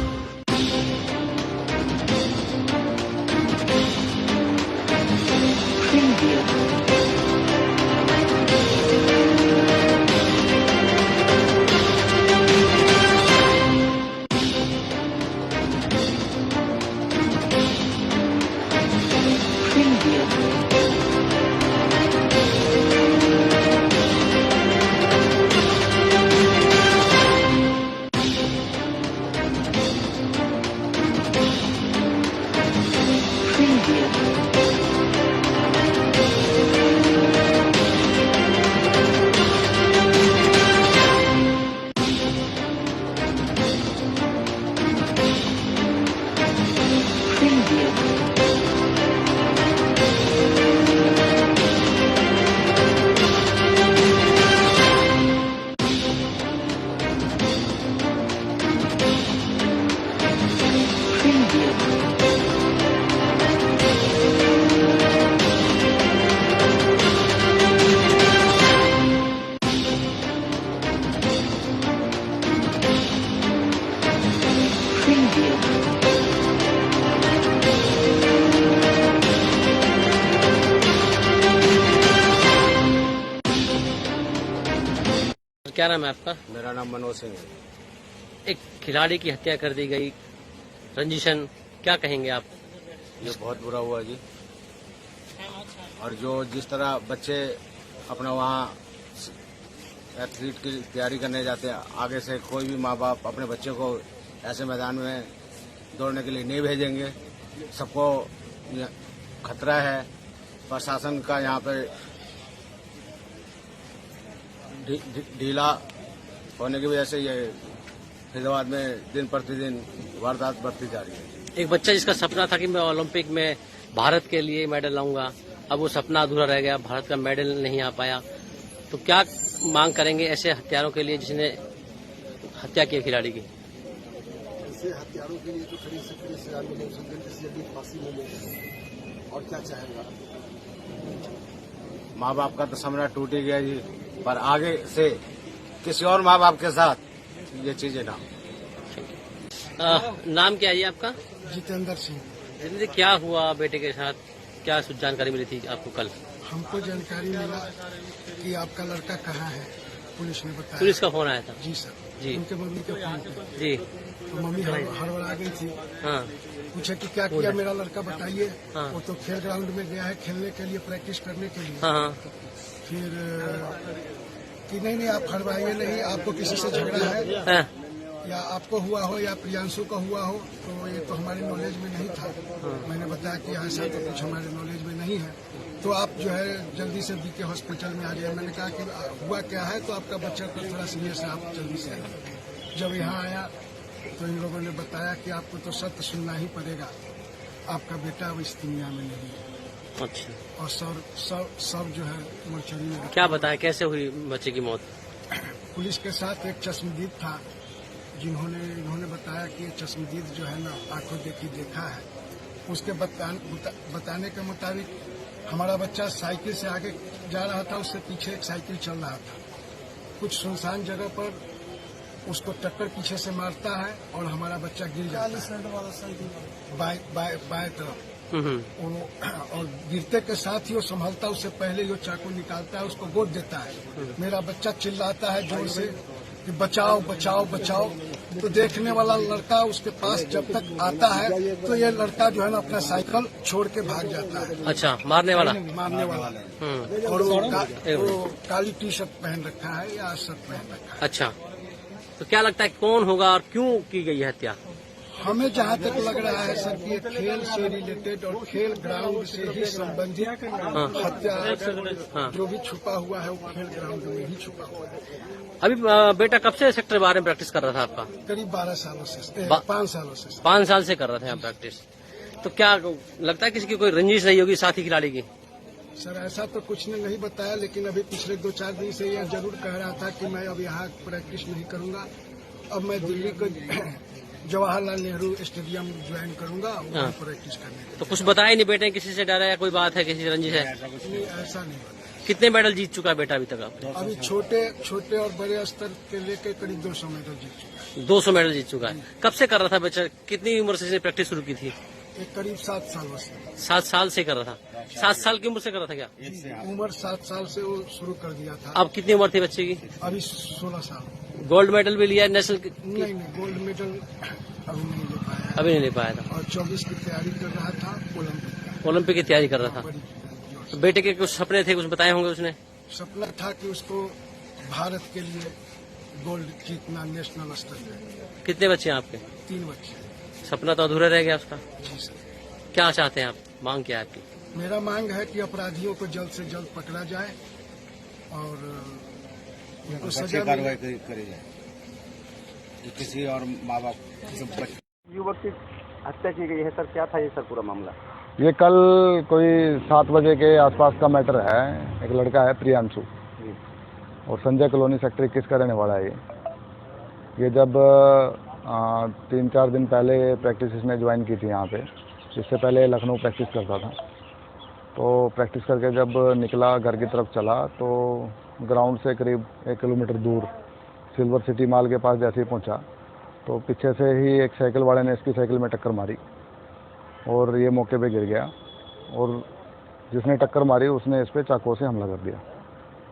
Speaker 2: क्या नाम है आपका?
Speaker 3: मेरा नाम मनोज सिंह है।
Speaker 2: एक खिलाड़ी की हत्या कर दी गई, रंजिशन, क्या कहेंगे आप?
Speaker 3: ये बहुत बुरा हुआ जी। और जो जिस तरह बच्चे अपना वहाँ एथलीट की तैयारी करने जाते हैं, आगे से कोई भी माँ बाप अपने बच्चे को ऐसे मैदान में दौड़ने के लिए नहीं भेजेंगे। सबको खतरा है। प्रशासन का यहाँ पे ढीला होने की वजह से ये फरीदाबाद में दिन प्रतिदिन वारदात बढ़ती जा रही है।
Speaker 2: एक बच्चा जिसका सपना था कि मैं ओलंपिक में भारत के लिए मेडल लाऊंगा, अब वो सपना अधूरा रह गया, भारत का मेडल नहीं आ पाया। तो क्या मांग करेंगे ऐसे हत्यारों के लिए जिसने हत्या की खिलाड़ी की?
Speaker 4: ऐसे हत्यारों के लिए तो खड़ी से सजा मिले, जल्दी फांसी मिले, और क्या चाहेगा?
Speaker 3: माँ बाप का तो सपना टूट ही गया जी, पर आगे से किसी और माँ बाप के साथ ये चीजें ना।
Speaker 2: नाम क्या है जी आपका?
Speaker 4: जितेंद्र सिंह।
Speaker 2: जितेंद्र, क्या हुआ बेटे के साथ? क्या जानकारी मिली थी आपको कल?
Speaker 4: हमको जानकारी मिला कि आपका लड़का कहाँ है, पुलिस ने बताया।
Speaker 2: पुलिस का फोन आया था?
Speaker 4: जी सर
Speaker 2: जी।
Speaker 4: उनके मम्मी के फोन पे।
Speaker 2: जी।
Speaker 4: तो मम्मी हड़बड़ा गई थी।
Speaker 2: हाँ।
Speaker 4: पूछे कि क्या किया मेरा लड़का, बताइए।
Speaker 2: हाँ।
Speaker 4: वो तो खेल ग्राउंड में गया है खेलने के लिए, प्रैक्टिस करने के लिए।
Speaker 2: हाँ।
Speaker 4: फिर कि नहीं आप हड़बड़ाइए नहीं, आपको किसी से झगड़ा है
Speaker 2: हाँ।
Speaker 4: या आपको हुआ हो या प्रियांशु को हुआ हो, तो ये तो हमारे नॉलेज में नहीं था। मैंने बताया कि ऐसा तो कुछ हमारे नॉलेज में नहीं है, तो आप जो है जल्दी से बीके हॉस्पिटल में आ जाइए। मैंने कहा कि हुआ क्या है, तो आपका बच्चा तो थोड़ा सीरियस है, आप जल्दी से आइए। जब यहाँ आया तो इन लोगों ने बताया कि आपको तो सत्य सुनना ही पड़ेगा, आपका बेटा अब इस दुनिया में नहीं है।
Speaker 2: अच्छा।
Speaker 4: और सब जो है मोर्चरी में।
Speaker 2: क्या बताया, कैसे हुई बच्चे की मौत?
Speaker 4: पुलिस के साथ एक चश्मदीद था इन्होंने बताया कि ये चश्मदीद जो है ना आंखों देखी देखा है। उसके बताने के मुताबिक हमारा बच्चा साइकिल से आगे जा रहा था, उससे पीछे एक साइकिल चल रहा था। कुछ सुनसान जगह पर उसको टक्कर पीछे से मारता है और हमारा बच्चा गिर जाता है बाएं तरफ। और गिरते के साथ ही वो संभलता, उससे पहले वो चाकू निकालता है, उसको गोद देता है। मेरा बच्चा चिल्लाता है जोर से कि बचाओ बचाओ बचाओ। तो देखने वाला लड़का उसके पास जब तक आता है तो ये लड़का जो है ना अपना साइकिल छोड़ के भाग जाता है।
Speaker 2: अच्छा, मारने वाला
Speaker 4: और वो काली टी शर्ट पहन रखा है या शर्ट पहन रखा है।
Speaker 2: अच्छा, तो क्या लगता है कौन होगा और क्यों की गई है हत्या?
Speaker 4: हमें जहाँ तक लग रहा है सर कि खेल से रिलेटेड और खेल ग्राउंड से ही संबंधित हत्या जो भी छुपा हुआ है वो खेल ग्राउंड में ही छुपा हुआ है।
Speaker 2: अभी बेटा कब से सेक्टर बारे में प्रैक्टिस कर रहा था आपका?
Speaker 4: करीब 12 सालों से 5 सालों से
Speaker 2: 5 साल से कर रहे थे आप प्रैक्टिस। तो क्या लगता है किसी की कोई रंजिश रही होगी साथी खिलाड़ी की?
Speaker 4: सर ऐसा तो कुछ ने नहीं बताया, लेकिन अभी पिछले 2-4 दिन से यह जरूर कह रहा था कि मैं अब यहाँ प्रैक्टिस नहीं करूंगा, अब मैं दिल्ली को जवाहरलाल नेहरू स्टेडियम ज्वाइन करूंगा वहाँ प्रैक्टिस करने के।
Speaker 2: तो कुछ बताया नहीं बेटे, किसी से डरा है, कोई बात है, किसी से रंजिश है?
Speaker 4: नहीं, ऐसा नहीं बताया।
Speaker 2: कितने मेडल जीत चुका है बेटा अभी तक आप?
Speaker 4: अभी छोटे और बड़े स्तर के लेके करीब 200 मेडल जीत चुका है।
Speaker 2: 200 मेडल जीत चुका है। कब से कर रहा था बच्चा? कितनी उम्र से प्रैक्टिस शुरू की थी?
Speaker 4: करीब 7 सालों से।
Speaker 2: 7 साल से कर रहा था? 7 साल की उम्र से कर रहा था क्या?
Speaker 4: उम्र 7 साल से वो शुरू कर दिया था।
Speaker 2: अब कितनी उम्र थी बच्चे की?
Speaker 4: अभी 16 साल।
Speaker 2: गोल्ड मेडल भी लिया नेशनल?
Speaker 4: नहीं, गोल्ड मेडल अभी नहीं ले पाया।
Speaker 2: अभी नहीं ले पाया था।
Speaker 4: और 24 की तैयारी कर रहा था,
Speaker 2: ओलंपिक की तैयारी कर रहा था। तो बेटे के कुछ सपने थे, कुछ बताए होंगे उसने?
Speaker 4: सपना था कि उसको भारत के लिए गोल्ड जीतना नेशनल स्तर पे।
Speaker 2: कितने बच्चे हैं आपके?
Speaker 4: 3 बच्चे।
Speaker 2: सपना तो अधूरा रह गया उसका।
Speaker 4: जी सर।
Speaker 2: क्या चाहते हैं आप? मांग क्या है आपकी?
Speaker 4: मेरा मांग है कि अपराधियों को जल्द से जल्द पकड़ा जाए और उनको सजा
Speaker 3: कार्रवाई करी जाए। किसी और माँ बाप
Speaker 5: युवक की हत्या की गई है सर, क्या था ये सर पूरा मामला?
Speaker 6: ये कल कोई 7 बजे के आसपास का मैटर है। एक लड़का है प्रियांशु और संजय कॉलोनी सेक्टर 21 का रहने वाला है। ये जब 3-4 दिन पहले प्रैक्टिस इसने ज्वाइन की थी यहाँ पे। इससे पहले लखनऊ प्रैक्टिस करता था। तो प्रैक्टिस करके जब निकला घर की तरफ चला तो ग्राउंड से करीब 1 किलोमीटर दूर सिल्वर सिटी मॉल के पास जैसे ही पहुँचा तो पीछे से ही एक साइकिल वाले ने इसकी साइकिल में टक्कर मारी और ये मौके पे गिर गया। और जिसने टक्कर मारी उसने इस पर चाकू से हमला कर दिया।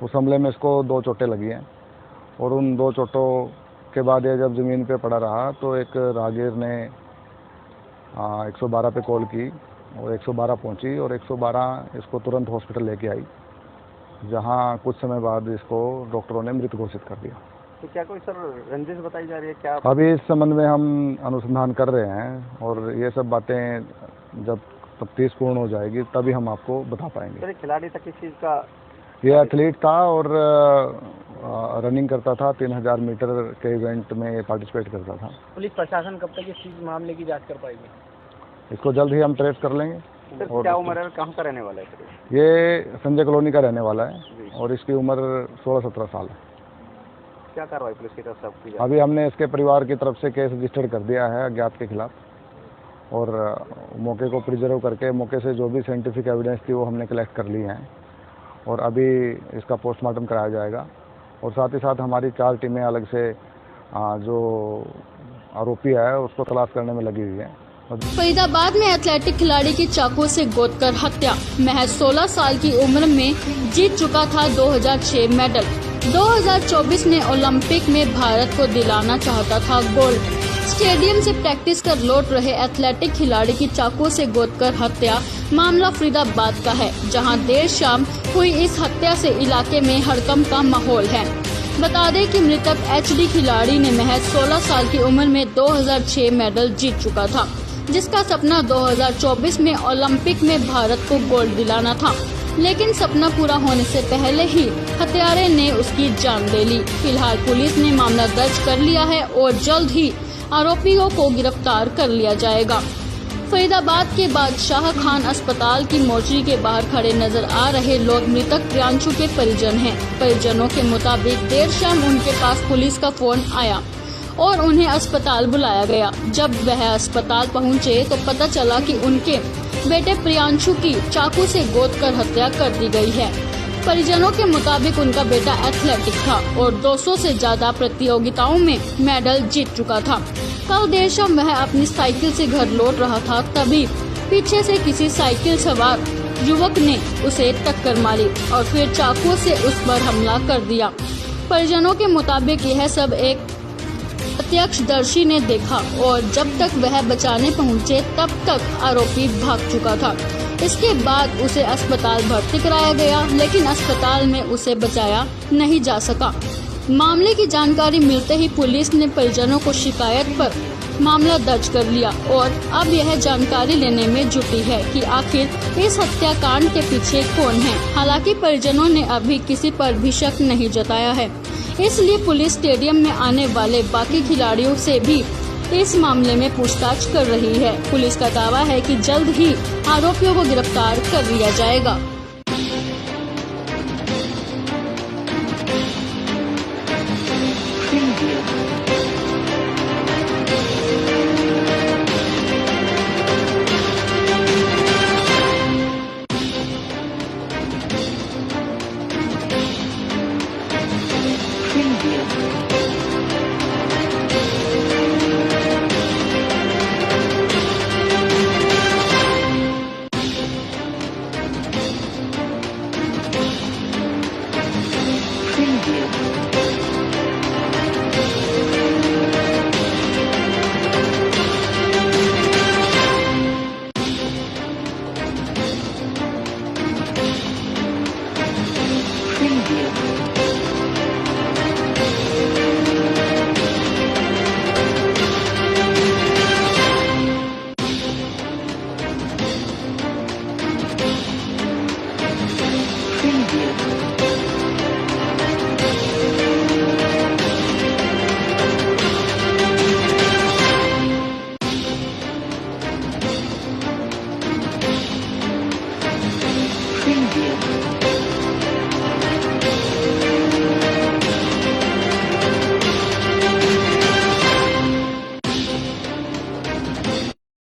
Speaker 6: उस हमले में इसको 2 चोटें लगी हैं और उन 2 चोटों के बाद ये जब ज़मीन पे पड़ा रहा तो एक राहगीर ने 112 पे कॉल की और 112 पहुंची और 112 इसको तुरंत हॉस्पिटल लेके आई, जहां कुछ समय बाद इसको डॉक्टरों ने मृत घोषित कर दिया।
Speaker 5: तो क्या कोई सर रंजिश बताई जा रही है क्या?
Speaker 6: अभी इस संबंध में हम अनुसंधान कर रहे हैं और ये सब बातें जब तफ्तीश पूर्ण हो जाएगी तभी हम आपको बता पाएंगे।
Speaker 5: सर खिलाड़ी था किस चीज़ का?
Speaker 6: ये एथलीट था और रनिंग करता था। 3000 मीटर के इवेंट में पार्टिसिपेट करता था।
Speaker 7: पुलिस प्रशासन कब तक इस चीज मामले की जांच कर पाएगी?
Speaker 6: इसको जल्द ही हम ट्रेस कर लेंगे।
Speaker 5: सर
Speaker 6: और
Speaker 5: क्या उम्र है, कहाँ का रहने वाला है सर?
Speaker 6: ये संजय कॉलोनी का रहने वाला है और इसकी उम्र 16-17 साल है।
Speaker 5: क्या कार्रवाई पुलिस की तरफ से की?
Speaker 6: अभी हमने इसके परिवार की तरफ से केस रजिस्टर कर दिया है अज्ञात के खिलाफ और मौके को प्रिजर्व करके मौके से जो भी साइंटिफिक एविडेंस थी वो हमने कलेक्ट कर ली हैं और अभी इसका पोस्टमार्टम कराया जाएगा। और साथ ही साथ हमारी 4 टीमें अलग से जो आरोपी है उसको तलाश करने में लगी हुई है।
Speaker 1: फरीदाबाद में एथलेटिक खिलाड़ी की चाकू से गोदकर हत्या। महज 16 साल की उम्र में जीत चुका था 2006 मेडल। 2024 में ओलंपिक में भारत को दिलाना चाहता था गोल्ड। स्टेडियम से प्रैक्टिस कर लौट रहे एथलेटिक खिलाड़ी की चाकू से गोदकर हत्या मामला फरीदाबाद का है, जहां देर शाम हुई इस हत्या से इलाके में हड़कंप का माहौल है। बता दें कि मृतक एचडी खिलाड़ी ने महज 16 साल की उम्र में 2006 मेडल जीत चुका था, जिसका सपना 2024 में ओलंपिक में भारत को गोल्ड दिलाना था। लेकिन सपना पूरा होने से पहले ही हत्यारे ने उसकी जान ले ली। फिलहाल पुलिस ने मामला दर्ज कर लिया है और जल्द ही आरोपियों को गिरफ्तार कर लिया जाएगा। फरीदाबाद के बादशाह खान अस्पताल की मोर्चरी के बाहर खड़े नजर आ रहे लोग मृतक प्रियांशु के परिजन हैं। परिजनों के मुताबिक देर शाम उनके पास पुलिस का फोन आया और उन्हें अस्पताल बुलाया गया। जब वह अस्पताल पहुंचे तो पता चला कि उनके बेटे प्रियांशु की चाकू से गोद कर हत्या कर दी गई है। परिजनों के मुताबिक उनका बेटा एथलेटिक था और 200 से ज्यादा प्रतियोगिताओं में मेडल जीत चुका था। कल देर शाम वह अपनी साइकिल से घर लौट रहा था, तभी पीछे से किसी साइकिल सवार युवक ने उसे टक्कर मारी और फिर चाकू से उस पर हमला कर दिया। परिजनों के मुताबिक यह सब एक प्रत्यक्षदर्शी ने देखा और जब तक वह बचाने पहुंचे तब तक आरोपी भाग चुका था। इसके बाद उसे अस्पताल भर्ती कराया गया, लेकिन अस्पताल में उसे बचाया नहीं जा सका। मामले की जानकारी मिलते ही पुलिस ने परिजनों को शिकायत पर मामला दर्ज कर लिया और अब यह जानकारी लेने में जुटी है कि आखिर इस हत्याकांड के पीछे कौन है। हालांकि परिजनों ने अभी किसी पर भी शक नहीं जताया है, इसलिए पुलिस स्टेडियम में आने वाले बाकी खिलाड़ियों से भी इस मामले में पूछताछ कर रही है। पुलिस का दावा है कि जल्द ही आरोपियों को गिरफ्तार कर लिया जाएगा।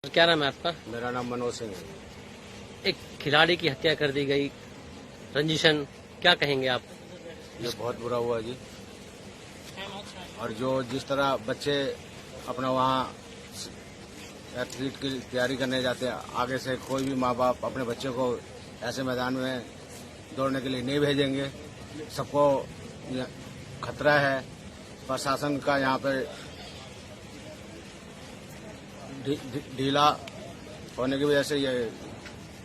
Speaker 2: क्या नाम है आपका?
Speaker 3: मेरा नाम मनोज सिंह है।
Speaker 2: एक खिलाड़ी की हत्या कर दी गई, रंजिशन, क्या कहेंगे आप?
Speaker 3: ये बहुत बुरा हुआ जी। और जो जिस तरह बच्चे अपना वहाँ एथलीट की तैयारी करने जाते हैं, आगे से कोई भी माँ बाप अपने बच्चे को ऐसे मैदान में दौड़ने के लिए नहीं भेजेंगे। सबको खतरा है। प्रशासन का यहाँ पे ढीला होने की वजह से ये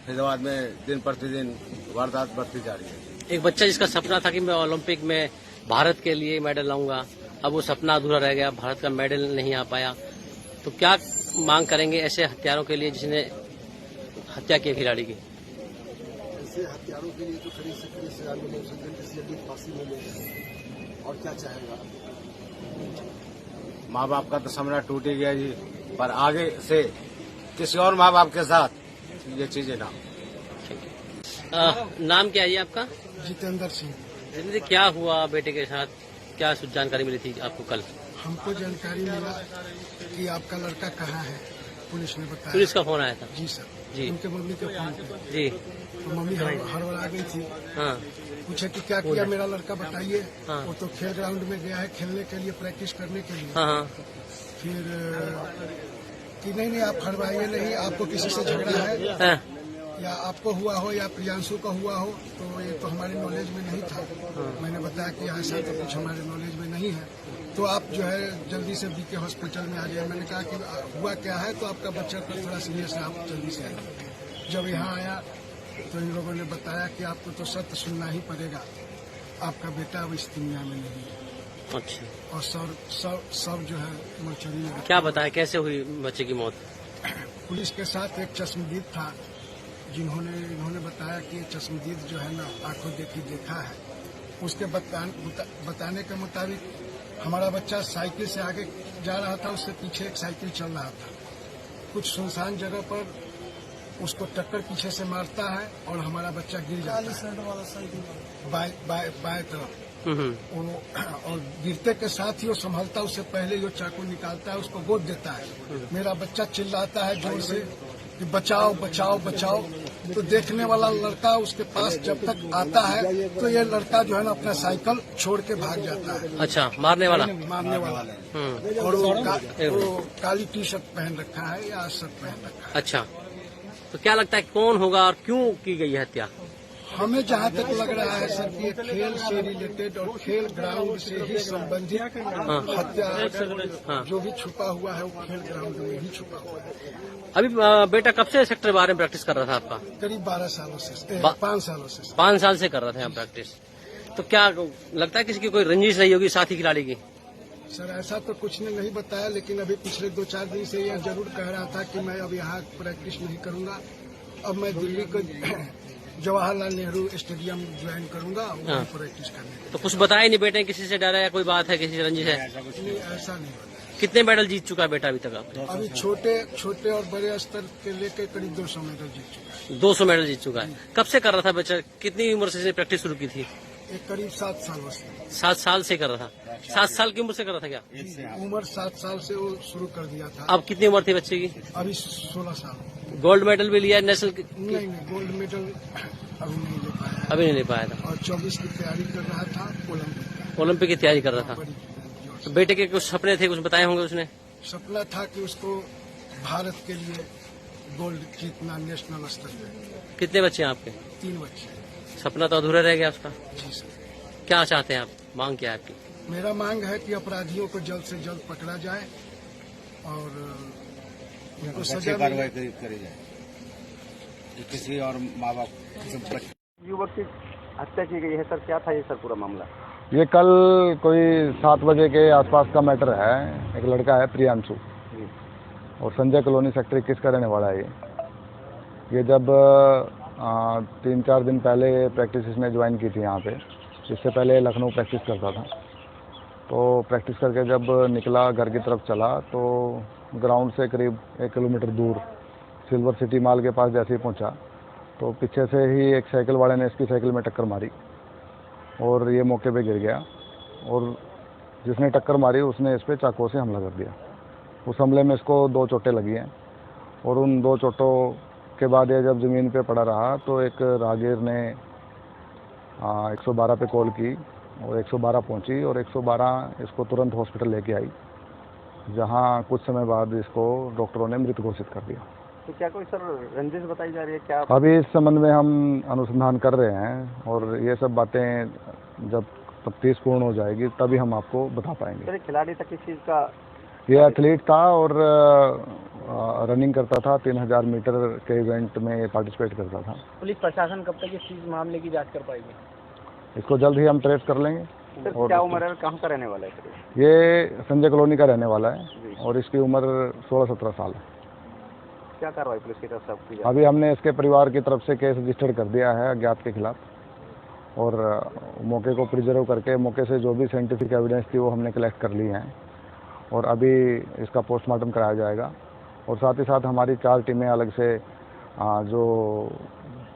Speaker 3: फैजाबाद में दिन प्रतिदिन वारदात बढ़ती जा रही है।
Speaker 2: एक बच्चा जिसका सपना था कि मैं ओलंपिक में भारत के लिए मेडल लाऊंगा, अब वो सपना अधूरा रह गया, भारत का मेडल नहीं आ पाया। तो क्या मांग करेंगे ऐसे हत्यारों के लिए जिसने हत्या की खिलाड़ी की?
Speaker 4: ऐसे हत्यारों के लिए तो कड़ी से कड़ी सजा मिले, उसे जल्दी से जल्दी फांसी मिले। और क्या चाहेगा?
Speaker 3: माँ बाप का तो सपना टूट ही गया जी, पर आगे से किसी और माँ बाप के साथ ये चीजें ना।
Speaker 2: नाम क्या है जी आपका?
Speaker 4: जितेंद्र सिंह।
Speaker 2: जितेंद्र, क्या हुआ बेटे के साथ? क्या जानकारी मिली थी आपको कल?
Speaker 4: हमको जानकारी मिला कि आपका लड़का कहाँ है, पुलिस ने बताया।
Speaker 2: पुलिस का फोन आया था?
Speaker 4: जी सर
Speaker 2: जी।
Speaker 4: उनके मम्मी के फोन पे।
Speaker 2: जी।
Speaker 4: तो मम्मी हड़बड़ा गई थी।
Speaker 2: हाँ।
Speaker 4: पूछे कि क्या किया मेरा लड़का, बताइए।
Speaker 2: हाँ।
Speaker 4: वो तो खेल ग्राउंड में गया है खेलने के लिए, प्रैक्टिस करने के लिए।
Speaker 2: हाँ हाँ।
Speaker 4: फिर कि नहीं आप हड़बड़ाइए नहीं, आपको किसी से झगड़ा है
Speaker 2: हाँ।
Speaker 4: या आपको हुआ हो या प्रियांशु का हुआ हो, तो ये तो हमारे नॉलेज में नहीं था। मैंने बताया कि ऐसा तो कुछ हमारे नॉलेज में नहीं है, तो आप जो है जल्दी से बीके हॉस्पिटल में आ जाए। मैंने कहा कि हुआ क्या है, तो आपका बच्चा तो थोड़ा सीरियस है, आप जल्दी से आइए। जब यहाँ आया तो इन लोगों ने बताया कि आपको तो सत्य सुनना ही पड़ेगा, आपका बेटा अब इस दुनिया में नहीं है।
Speaker 2: अच्छा।
Speaker 4: और सब जो है मोर्चरी में।
Speaker 2: क्या बताया, कैसे हुई बच्चे की मौत?
Speaker 4: पुलिस के साथ एक चश्मदीद था, इन्होंने बताया कि ये चश्मदीद जो है ना आंखों देखी देखा है। उसके बताने के मुताबिक हमारा बच्चा साइकिल से आगे जा रहा था, उससे पीछे एक साइकिल चल रहा था। कुछ सुनसान जगह पर उसको टक्कर पीछे से मारता है और हमारा बच्चा गिर जाता है बाएं तरफ। और गिरते के साथ ही वो संभलता, उससे पहले वो चाकू निकालता है, उसको गोद देता है। मेरा बच्चा चिल्लाता है जोर से कि बचाओ बचाओ बचाओ। तो देखने वाला लड़का उसके पास जब तक आता है तो ये लड़का जो है ना अपना साइकिल छोड़ के भाग जाता है।
Speaker 2: अच्छा, मारने वाला
Speaker 4: और वो काली टी शर्ट पहन रखा है या शर्ट पहन रखा है।
Speaker 2: अच्छा, तो क्या लगता है कौन होगा और क्यों की गई है हत्या?
Speaker 4: हमें जहाँ तक लग रहा है सर कि खेल से रिलेटेड और खेल ग्राउंड से ही संबंधित हत्या जो भी छुपा हुआ है वो खेल ग्राउंड में ही छुपा हुआ है।
Speaker 2: अभी बेटा कब से सेक्टर बारे में प्रैक्टिस कर रहा था आपका?
Speaker 4: करीब 12 सालों से 5 सालों से
Speaker 2: 5 साल से कर रहा था यहाँ प्रैक्टिस। तो क्या लगता है किसी की कोई रंजिश रही होगी साथी खिलाड़ी की?
Speaker 4: सर ऐसा तो कुछ ने नहीं बताया, लेकिन अभी पिछले 2-4 दिन से यह जरूर कह रहा था कि मैं अब यहाँ प्रैक्टिस नहीं करूंगा, अब मैं दिल्ली को जवाहरलाल नेहरू स्टेडियम ज्वाइन करूंगा वहाँ प्रैक्टिस करने।
Speaker 2: तो कुछ बताया नहीं बेटे, किसी से डरा या कोई बात है, किसी से रंजिश है?
Speaker 4: नहीं, ऐसा नहीं होता।
Speaker 2: कितने मेडल जीत चुका है बेटा अभी तक?
Speaker 4: अभी छोटे और बड़े स्तर के लेकर करीब 200 मेडल जीत चुका है।
Speaker 2: 200 मेडल जीत चुका है। कब से कर रहा था बच्चा? कितनी उम्र से प्रैक्टिस शुरू की थी?
Speaker 4: एक करीब 7 सालों से।
Speaker 2: 7 साल से कर रहा था? 7 साल की उम्र से कर रहा था क्या?
Speaker 4: उम्र 7 साल से वो शुरू कर दिया था।
Speaker 2: अब कितनी उम्र थी बच्चे की?
Speaker 4: अभी 16 साल।
Speaker 2: गोल्ड मेडल भी लिया नेशनल?
Speaker 4: नहीं, गोल्ड मेडल अभी नहीं ले पाया।
Speaker 2: अभी नहीं ले पाया था।
Speaker 4: और 24 की तैयारी कर रहा था
Speaker 2: ओलंपिक की तैयारी कर रहा था। तो बेटे के कुछ सपने थे, कुछ बताए होंगे उसने?
Speaker 4: सपना था कि उसको भारत के लिए गोल्ड जीतना नेशनल स्तर पे।
Speaker 2: कितने बच्चे हैं आपके?
Speaker 4: 3 बच्चे।
Speaker 2: सपना तो अधूरा रह गया उसका।
Speaker 4: जी सर।
Speaker 2: क्या चाहते हैं आप? मांग क्या है आपकी?
Speaker 4: मेरा मांग है कि अपराधियों को जल्द से जल्द पकड़ा जाए और उनको सजा
Speaker 3: कार्रवाई करी जाए। किसी और माँ बाप
Speaker 5: युवक की हत्या की गई है सर, क्या था ये सर पूरा मामला?
Speaker 6: ये कल कोई 7 बजे के आसपास का मैटर है। एक लड़का है प्रियांशु और संजय कॉलोनी सेक्टर 21 का रहने वाला है। ये जब 3-4 दिन पहले प्रैक्टिस इसने ज्वाइन की थी यहाँ पे। इससे पहले लखनऊ प्रैक्टिस करता था। तो प्रैक्टिस करके जब निकला घर की तरफ चला तो ग्राउंड से करीब 1 किलोमीटर दूर सिल्वर सिटी मॉल के पास जैसे ही पहुँचा तो पीछे से ही एक साइकिल वाले ने इसकी साइकिल में टक्कर मारी और ये मौके पे गिर गया। और जिसने टक्कर मारी उसने इस पर चाकू से हमला कर दिया। उस हमले में इसको 2 चोटें लगी हैं और उन 2 चोटों के बाद ये जब ज़मीन पे पड़ा रहा तो एक राहगीर ने 112 पे कॉल की और 112 पहुंची और 112 इसको तुरंत हॉस्पिटल लेके आई, जहां कुछ समय बाद इसको डॉक्टरों ने मृत घोषित कर दिया।
Speaker 5: तो क्या कोई सर रंजिश बताई जा रही है क्या?
Speaker 6: अभी इस संबंध में हम अनुसंधान कर रहे हैं और ये सब बातें जब तफ्तीश पूर्ण हो जाएगी तभी हम आपको बता पाएंगे।
Speaker 5: सर खिलाड़ी तक किस चीज़ का?
Speaker 6: ये एथलीट था और रनिंग करता था। 3000 मीटर के इवेंट में पार्टिसिपेट करता था।
Speaker 7: पुलिस प्रशासन कब तक इस चीज मामले की जांच कर पाएगी?
Speaker 6: इसको जल्द ही हम ट्रेस कर लेंगे।
Speaker 5: सर
Speaker 6: और
Speaker 5: क्या उम्र है, कहाँ का रहने वाला है सर?
Speaker 6: ये संजय कॉलोनी का रहने वाला है और इसकी उम्र 16-17 साल है।
Speaker 5: क्या कार्रवाई पुलिस की तरफ से की जाए?
Speaker 6: अभी हमने इसके परिवार की तरफ से केस रजिस्टर्ड कर दिया है अज्ञात के खिलाफ और मौके को प्रिजर्व करके मौके से जो भी साइंटिफिक एविडेंस थी वो हमने कलेक्ट कर ली हैं और अभी इसका पोस्टमार्टम कराया जाएगा। और साथ ही साथ हमारी 4 टीमें अलग से जो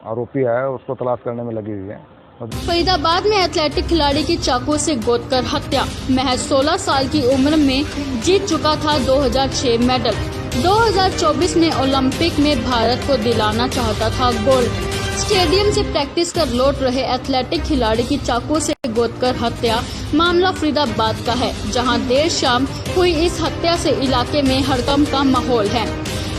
Speaker 6: आरोपी है उसको तलाश करने में लगी हुई है।
Speaker 1: फरीदाबाद में एथलेटिक खिलाड़ी की चाकू से गोदकर हत्या। महज 16 साल की उम्र में जीत चुका था 2006 मेडल। 2024 में ओलंपिक में भारत को दिलाना चाहता था गोल्ड। स्टेडियम से प्रैक्टिस कर लौट रहे एथलेटिक खिलाड़ी की चाकू से गोदकर हत्या मामला फरीदाबाद का है, जहां देर शाम हुई इस हत्या से इलाके में हड़कंप का माहौल है।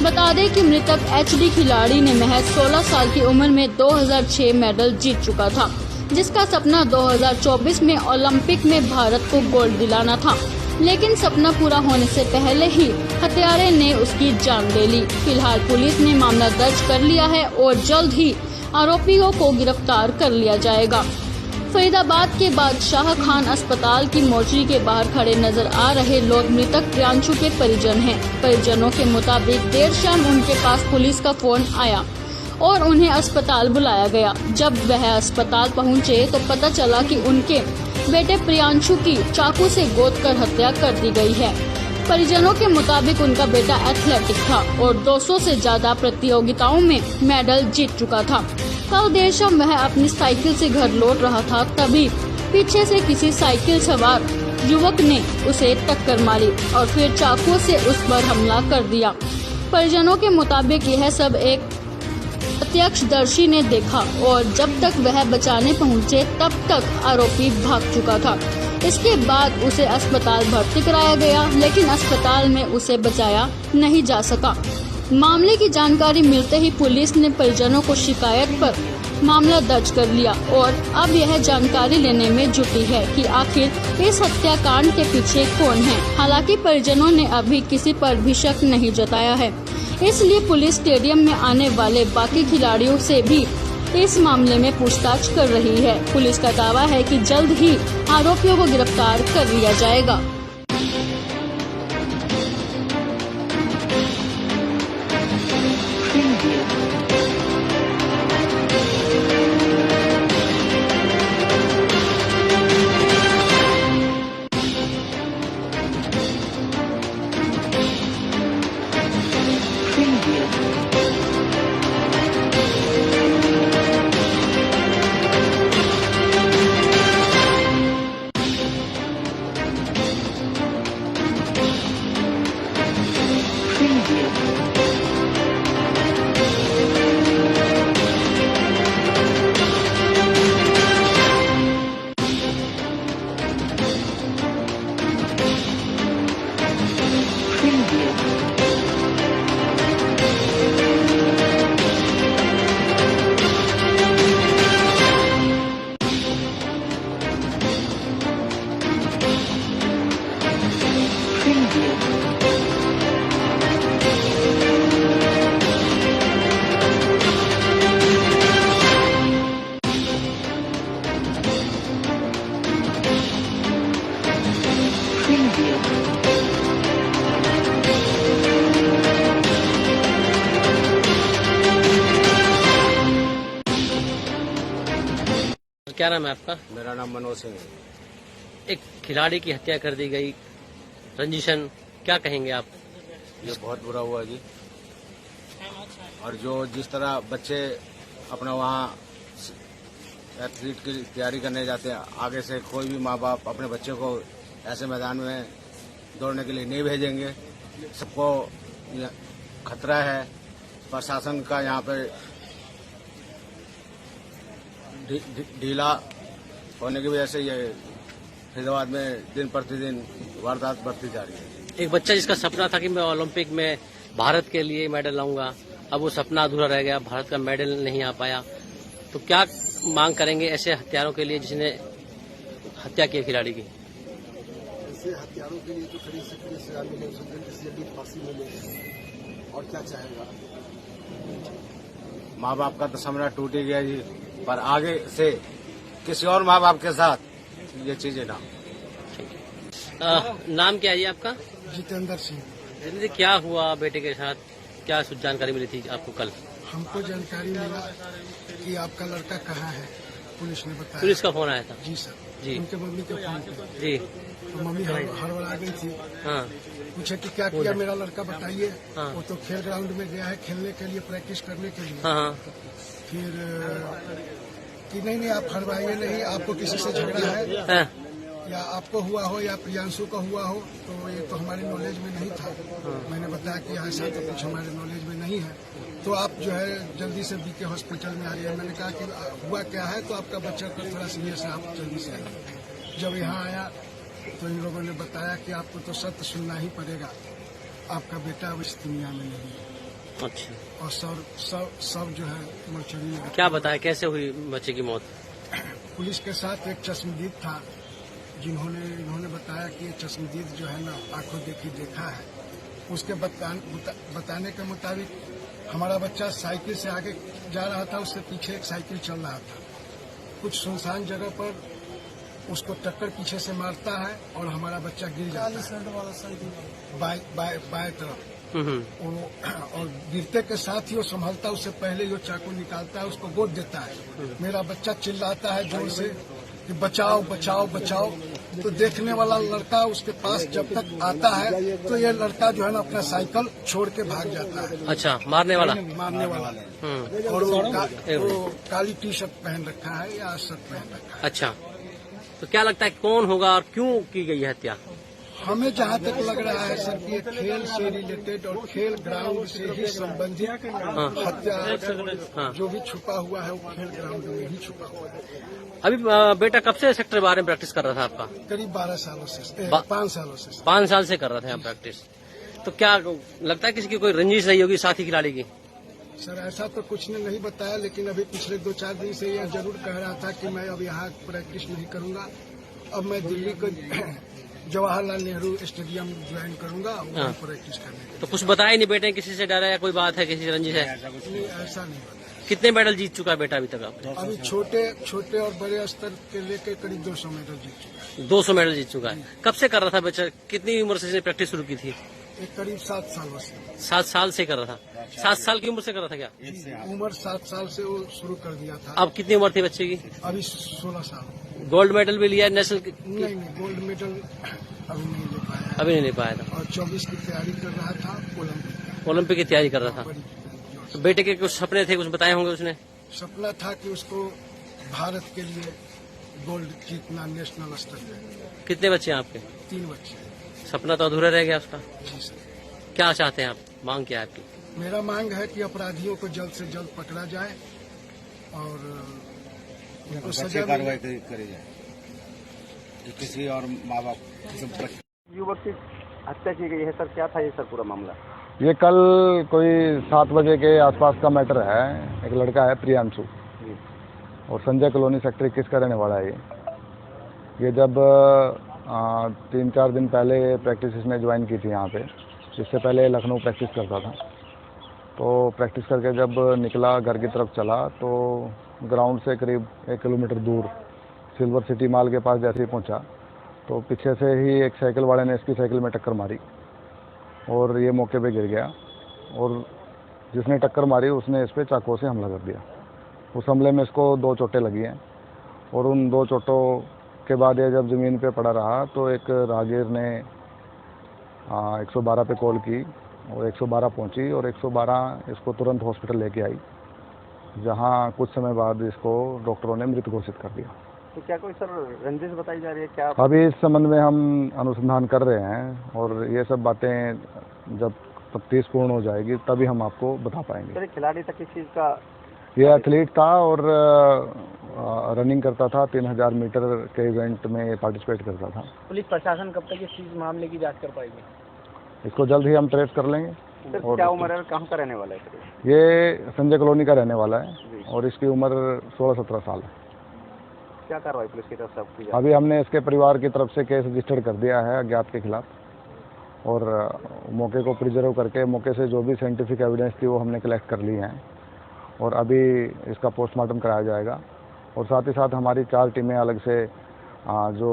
Speaker 1: बता दें कि मृतक एचडी खिलाड़ी ने महज 16 साल की उम्र में 2006 मेडल जीत चुका था, जिसका सपना 2024 में ओलंपिक में भारत को गोल्ड दिलाना था। लेकिन सपना पूरा होने से पहले ही हत्यारे ने उसकी जान ले ली। फिलहाल पुलिस ने मामला दर्ज कर लिया है और जल्द ही आरोपियों को गिरफ्तार कर लिया जाएगा। फरीदाबाद के बादशाह खान अस्पताल की मोर्चरी के बाहर खड़े नजर आ रहे लोग मृतक प्रियांशु के परिजन हैं। परिजनों के मुताबिक देर शाम उनके पास पुलिस का फोन आया और उन्हें अस्पताल बुलाया गया। जब वह अस्पताल पहुंचे तो पता चला कि उनके बेटे प्रियांशु की चाकू से गोदकर हत्या कर दी गई है। परिजनों के मुताबिक उनका बेटा एथलेटिक था और 200 से ज्यादा प्रतियोगिताओं में मेडल जीत चुका था। कल देर शाम वह अपनी साइकिल से घर लौट रहा था, तभी पीछे से किसी साइकिल सवार युवक ने उसे टक्कर मारी और फिर चाकू से उस पर हमला कर दिया। परिजनों के मुताबिक यह सब एक प्रत्यक्षदर्शी ने देखा और जब तक वह बचाने पहुंचे तब तक आरोपी भाग चुका था। इसके बाद उसे अस्पताल भर्ती कराया गया, लेकिन अस्पताल में उसे बचाया नहीं जा सका। मामले की जानकारी मिलते ही पुलिस ने परिजनों को शिकायत पर मामला दर्ज कर लिया और अब यह जानकारी लेने में जुटी है कि आखिर इस हत्याकांड के पीछे कौन है। हालांकि परिजनों ने अभी किसी पर भी शक नहीं जताया है, इसलिए पुलिस स्टेडियम में आने वाले बाकी खिलाड़ियों से भी इस मामले में पूछताछ कर रही है। पुलिस का दावा है कि जल्द ही आरोपियों को गिरफ्तार कर लिया जाएगा।
Speaker 2: क्या नाम है आपका?
Speaker 3: मेरा नाम मनोज सिंह है।
Speaker 2: एक खिलाड़ी की हत्या कर दी गई, रंजीशन, क्या कहेंगे आप?
Speaker 3: ये बहुत बुरा हुआ जी। और जो जिस तरह बच्चे अपना वहाँ एथलीट की तैयारी करने जाते हैं, आगे से कोई भी माँ बाप अपने बच्चे को ऐसे मैदान में दौड़ने के लिए नहीं भेजेंगे। सबको खतरा है। प्रशासन का यहाँ पे ढीला होने की वजह से ये फरीदाबाद में दिन प्रतिदिन वारदात बढ़ती जा रही है।
Speaker 2: एक बच्चा जिसका सपना था कि मैं ओलंपिक में भारत के लिए मेडल लाऊंगा, अब वो सपना अधूरा रह गया, भारत का मेडल नहीं आ पाया। तो क्या मांग करेंगे ऐसे हत्यारों के लिए जिसने हत्या की खिलाड़ी की?
Speaker 4: ऐसे हत्यारों के लिए तो कड़ी से कड़ी सजा मिले, जल्दी फांसी मिले। और क्या चाहेगा?
Speaker 3: माँ बाप का तो सपना टूट ही गया जी, पर आगे से किसी और माँ बाप के साथ ये चीजें ना।
Speaker 2: नाम क्या है जी आपका?
Speaker 4: जितेंद्र सिंह।
Speaker 2: जितेंद्र, क्या हुआ बेटे के साथ? क्या जानकारी मिली थी आपको कल?
Speaker 4: हमको जानकारी मिला कि आपका लड़का कहाँ है, पुलिस ने बताया।
Speaker 2: पुलिस का फोन आया था?
Speaker 4: जी सर
Speaker 2: जी।
Speaker 4: उनके मम्मी के फोन पे।
Speaker 2: जी।
Speaker 4: तो मम्मी हड़बड़ा गई थी।
Speaker 2: हाँ।
Speaker 4: पूछे कि क्या किया मेरा लड़का, बताइए।
Speaker 2: हाँ।
Speaker 4: वो तो खेल ग्राउंड में गया है खेलने के लिए, प्रैक्टिस करने के लिए।
Speaker 2: हाँ।
Speaker 4: फिर कि नहीं आप हड़बड़ाइए नहीं, आपको किसी से झगड़ा है
Speaker 2: हाँ।
Speaker 4: या आपको हुआ हो या प्रियांशु का हुआ हो, तो ये तो हमारे नॉलेज में नहीं था। मैंने बताया कि ऐसा तो कुछ हमारे नॉलेज में नहीं है, तो आप जो है जल्दी से बीके हॉस्पिटल में आ रही है। मैंने कहा कि हुआ क्या है, तो आपका बच्चा को थोड़ा सीरियस है, आप जल्दी से आइए। जब यहाँ आया तो इन लोगों ने बताया कि आपको तो सत्य सुनना ही पड़ेगा, आपका बेटा अब इस दुनिया में नहीं है।
Speaker 2: अच्छा।
Speaker 4: और सब जो है मोर्चरी में।
Speaker 2: क्या बताया, कैसे हुई बच्चे की मौत?
Speaker 4: पुलिस के साथ एक चश्मदीद था, इन्होंने बताया कि ये चश्मदीद जो है ना आंखों देखी देखा है। उसके बताने के मुताबिक हमारा बच्चा साइकिल से आगे जा रहा था, उसके पीछे एक साइकिल चल रहा था। कुछ सुनसान जगह पर उसको टक्कर पीछे से मारता है और हमारा बच्चा गिर जाता है बाएं तरफ। और गिरते के साथ ही वो संभलता, उससे पहले ही वो चाकू निकालता है, उसको गोद देता है। मेरा बच्चा चिल्लाता है जोर से कि बचाओ बचाओ बचाओ। तो देखने वाला लड़का उसके पास जब तक आता है तो ये लड़का जो है ना अपना साइकिल छोड़ के भाग जाता है।
Speaker 2: अच्छा, मारने वाला?
Speaker 4: और वो काली टी शर्ट पहन रखा है या शर्ट पहन रखा है।
Speaker 2: अच्छा। तो क्या लगता है कौन होगा और क्यों की गई है हत्या?
Speaker 4: हमें जहाँ तक लग रहा है सर कि ये खेल से रिलेटेड और खेल ग्राउंड से ही संबंधित हत्या जो भी छुपा हुआ है वो खेल ग्राउंड में ही छुपा हुआ है।
Speaker 2: अभी बेटा कब से सेक्टर 12 में प्रैक्टिस कर रहा था आपका?
Speaker 4: करीब 12 सालों से 5 सालों से
Speaker 2: 5 साल से कर रहा था यहाँ प्रैक्टिस। तो क्या लगता है किसी की कोई रंजिश रही होगी साथी खिलाड़ी की?
Speaker 4: सर ऐसा तो कुछ ने नहीं बताया, लेकिन अभी पिछले 2-4 दिन से यह जरूर कह रहा था कि मैं अब यहाँ प्रैक्टिस नहीं करूंगा, अब मैं दिल्ली को जवाहरलाल नेहरू स्टेडियम ज्वाइन करूंगा वहाँ प्रैक्टिस करने।
Speaker 2: तो कुछ बताया नहीं बेटे, किसी से डरा है, कोई बात है, किसी से रंजिश है?
Speaker 4: ऐसा नहीं बताया।
Speaker 2: कितने मेडल जीत चुका है बेटा अभी तक? आप
Speaker 4: अभी छोटे और बड़े स्तर के लेके करीब 200 मेडल जीत चुका है।
Speaker 2: 200 मेडल जीत चुका है। कब से कर रहा था बच्चा? कितनी उम्र से इसने प्रैक्टिस शुरू की थी?
Speaker 4: एक करीब 7 सालों से।
Speaker 2: 7 साल से कर रहा था? 7 साल की उम्र से कर रहा था क्या?
Speaker 4: उम्र 7 साल से वो शुरू कर दिया था।
Speaker 2: अब कितनी उम्र थी बच्चे की?
Speaker 4: अभी 16 साल।
Speaker 2: गोल्ड मेडल भी लिया है नेशनल?
Speaker 4: नहीं, गोल्ड मेडल अभी नहीं ले पाया।
Speaker 2: अभी नहीं ले पाया था।
Speaker 4: और 24 की तैयारी कर रहा था
Speaker 2: ओलंपिक की तैयारी कर रहा था। तो बेटे के कुछ सपने थे, कुछ बताए होंगे उसने?
Speaker 4: सपना था कि उसको भारत के लिए गोल्ड जीतना नेशनल स्तर पे।
Speaker 2: कितने बच्चे हैं आपके?
Speaker 4: 3 बच्चे।
Speaker 2: सपना तो अधूरा रह गया उसका।
Speaker 4: जी सर।
Speaker 2: क्या चाहते हैं आप? मांग क्या है आपकी?
Speaker 4: मेरा मांग है कि अपराधियों को जल्द से जल्द पकड़ा जाए और उनको सजा
Speaker 3: कार्रवाई करी जाए। किसी और माँ बाप
Speaker 5: युवक की हत्या की गई है सर, क्या था ये सर पूरा मामला?
Speaker 6: ये कल कोई 7 बजे के आसपास का मैटर है। एक लड़का है प्रियांशु और संजय कॉलोनी सेक्टर 21 का रहने वाला है। ये जब 3-4 दिन पहले प्रैक्टिस इसने ज्वाइन की थी यहाँ पे। इससे पहले लखनऊ प्रैक्टिस करता था। तो प्रैक्टिस करके जब निकला घर की तरफ चला तो ग्राउंड से करीब 1 किलोमीटर दूर सिल्वर सिटी मॉल के पास जैसे ही पहुँचा तो पीछे से ही एक साइकिल वाले ने इसकी साइकिल में टक्कर मारी और ये मौके पे गिर गया और जिसने टक्कर मारी उसने इस पर चाकू से हमला कर दिया। उस हमले में इसको 2 चोटें लगी हैं और उन 2 चोटों के बाद ये जब ज़मीन पे पड़ा रहा तो एक राहगीर ने 112 पे कॉल की और 112 पहुंची और 112 इसको तुरंत हॉस्पिटल लेके आई, जहां कुछ समय बाद इसको डॉक्टरों ने मृत घोषित कर दिया।
Speaker 5: तो क्या कोई सर रंजिश बताई जा रही है क्या?
Speaker 6: अभी इस संबंध में हम अनुसंधान कर रहे हैं और ये सब बातें जब तफ्तीश पूर्ण हो जाएगी तभी हम आपको बता पाएंगे।
Speaker 5: सर खिलाड़ी तक किस चीज़ का?
Speaker 6: ये एथलीट था और रनिंग करता था। 3000 मीटर के इवेंट में पार्टिसिपेट करता था।
Speaker 7: पुलिस प्रशासन कब तक इस चीज मामले की जांच कर पाएगी?
Speaker 6: इसको जल्द ही हम ट्रेस कर लेंगे।
Speaker 5: सर
Speaker 6: और
Speaker 5: क्या उम्र है, कहाँ का रहने वाला है सर?
Speaker 6: ये संजय कॉलोनी का रहने वाला है और इसकी उम्र 16-17 साल है।
Speaker 5: क्या कार्रवाई पुलिस की तरफ से आपकी?
Speaker 6: अभी हमने इसके परिवार की तरफ से केस रजिस्टर्ड कर दिया है अज्ञात के खिलाफ और मौके को प्रिजर्व करके मौके से जो भी साइंटिफिक एविडेंस थी वो हमने कलेक्ट कर ली हैं और अभी इसका पोस्टमार्टम कराया जाएगा। और साथ ही साथ हमारी 4 टीमें अलग से जो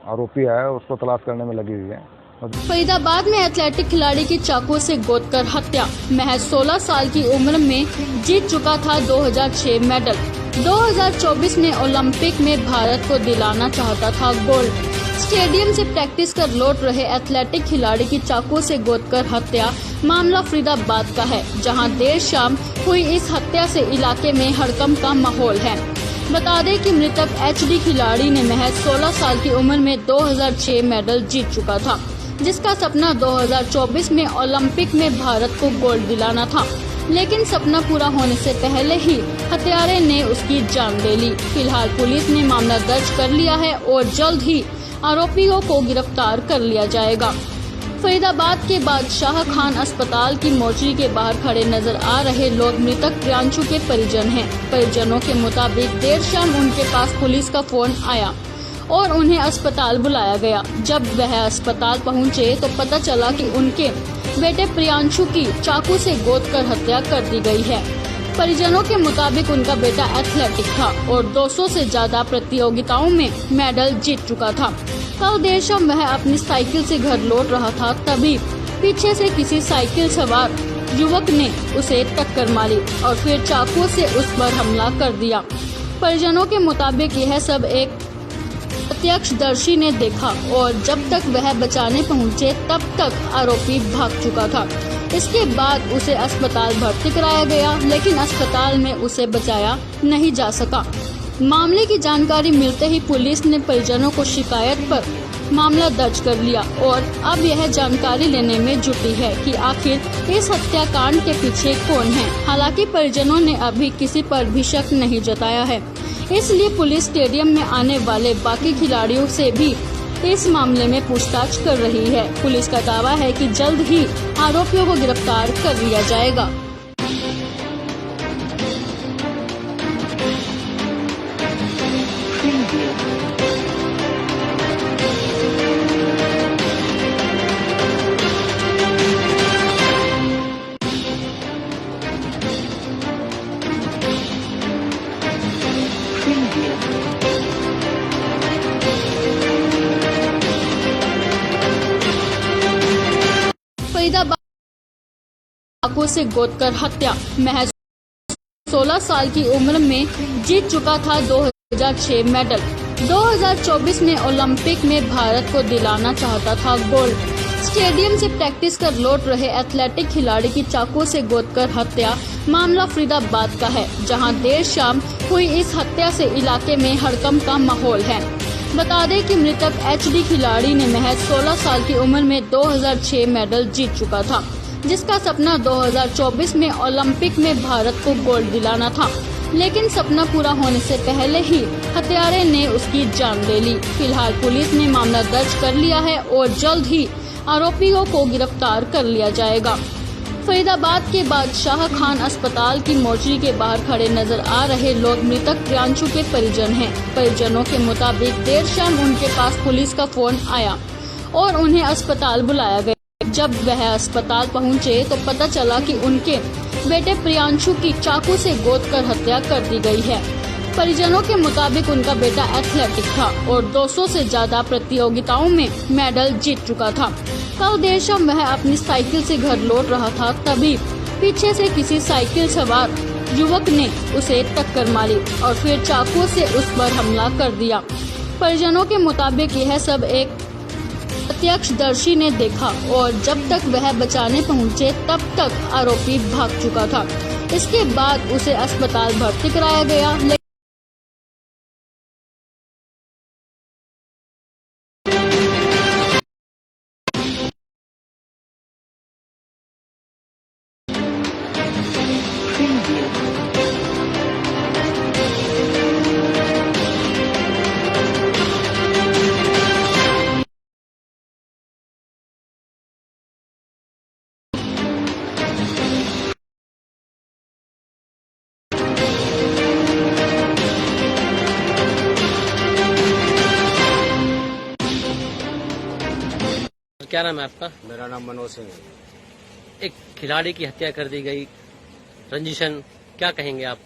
Speaker 6: आरोपी है उसको तलाश करने में लगी हुई है।
Speaker 1: फरीदाबाद में एथलेटिक खिलाड़ी की चाकू से गोदकर हत्या। महज 16 साल की उम्र में जीत चुका था 2006 मेडल। 2024 में ओलंपिक में भारत को दिलाना चाहता था गोल्ड। स्टेडियम से प्रैक्टिस कर लौट रहे एथलेटिक खिलाड़ी की चाकू से गोदकर हत्या मामला फरीदाबाद का है, जहां देर शाम हुई इस हत्या से इलाके में हड़कंप का माहौल है। बता दें कि मृतक एचडी खिलाड़ी ने महज 16 साल की उम्र में 2006 मेडल जीत चुका था, जिसका सपना 2024 में ओलंपिक में भारत को गोल्ड दिलाना था। लेकिन सपना पूरा होने से पहले ही हत्यारे ने उसकी जान ले ली। फिलहाल पुलिस ने मामला दर्ज कर लिया है और जल्द ही आरोपियों को गिरफ्तार कर लिया जाएगा। फरीदाबाद के बादशाह खान अस्पताल की मोर्चरी के बाहर खड़े नजर आ रहे लोग मृतक प्रियांशु के परिजन हैं। परिजनों के मुताबिक देर शाम उनके पास पुलिस का फोन आया और उन्हें अस्पताल बुलाया गया। जब वह अस्पताल पहुंचे तो पता चला कि उनके बेटे प्रियांशु की चाकू से गोदकर हत्या कर दी गई है। परिजनों के मुताबिक उनका बेटा एथलेटिक था और 200 से ज्यादा प्रतियोगिताओं में मेडल जीत चुका था। कल देर शाम वह अपनी साइकिल से घर लौट रहा था, तभी पीछे से किसी साइकिल सवार युवक ने उसे टक्कर मारी और फिर चाकू से उस पर हमला कर दिया। परिजनों के मुताबिक यह सब एक प्रत्यक्षदर्शी ने देखा और जब तक वह बचाने पहुंचे तब तक आरोपी भाग चुका था। इसके बाद उसे अस्पताल भर्ती कराया गया, लेकिन अस्पताल में उसे बचाया नहीं जा सका। मामले की जानकारी मिलते ही पुलिस ने परिजनों को शिकायत पर मामला दर्ज कर लिया और अब यह जानकारी लेने में जुटी है कि आखिर इस हत्याकांड के पीछे कौन है। हालांकि परिजनों ने अभी किसी पर भी शक नहीं जताया है, इसलिए पुलिस स्टेडियम में आने वाले बाकी खिलाड़ियों से भी इस मामले में पूछताछ कर रही है। पुलिस का दावा है कि जल्द ही आरोपियों को गिरफ्तार कर लिया जाएगा। फरीदाबाद चाकू से गोदकर हत्या। महज 16 साल की उम्र में जीत चुका था 2006 मेडल। 2024 में ओलंपिक में भारत को दिलाना चाहता था गोल्ड। स्टेडियम से प्रैक्टिस कर लौट रहे एथलेटिक खिलाड़ी की चाकू से गोदकर हत्या मामला फरीदाबाद का है, जहां देर शाम हुई इस हत्या से इलाके में हड़कंप का माहौल है। बता दें कि मृतक एचडी खिलाड़ी ने महज 16 साल की उम्र में 2006 मेडल जीत चुका था, जिसका सपना 2024 में ओलंपिक में भारत को गोल्ड दिलाना था। लेकिन सपना पूरा होने से पहले ही हत्यारे ने उसकी जान ले ली। फिलहाल पुलिस ने मामला दर्ज कर लिया है और जल्द ही आरोपियों को गिरफ्तार कर लिया जाएगा। फरीदाबाद के बादशाह खान अस्पताल की मोर्चरी के बाहर खड़े नजर आ रहे लोग मृतक प्रियांशु के परिजन हैं। परिजनों के मुताबिक देर शाम उनके पास पुलिस का फोन आया और उन्हें अस्पताल बुलाया गया। जब वह अस्पताल पहुंचे तो पता चला कि उनके बेटे प्रियांशु की चाकू से गोदकर हत्या कर दी गई है। परिजनों के मुताबिक उनका बेटा एथलेटिक था और 200 से ज्यादा प्रतियोगिताओं में मेडल जीत चुका था। कल देर शाम वह अपनी साइकिल से घर लौट रहा था, तभी पीछे से किसी साइकिल सवार युवक ने उसे टक्कर मारी और फिर चाकू से उस पर हमला कर दिया। परिजनों के मुताबिक यह सब एक प्रत्यक्षदर्शी ने देखा और जब तक वह बचाने पहुंचे तब तक आरोपी भाग चुका था। इसके बाद उसे अस्पताल भर्ती कराया गया।
Speaker 2: क्या नाम है आपका?
Speaker 3: मेरा नाम मनोज सिंह है।
Speaker 2: एक खिलाड़ी की हत्या कर दी गई, रंजिशन, क्या कहेंगे आप?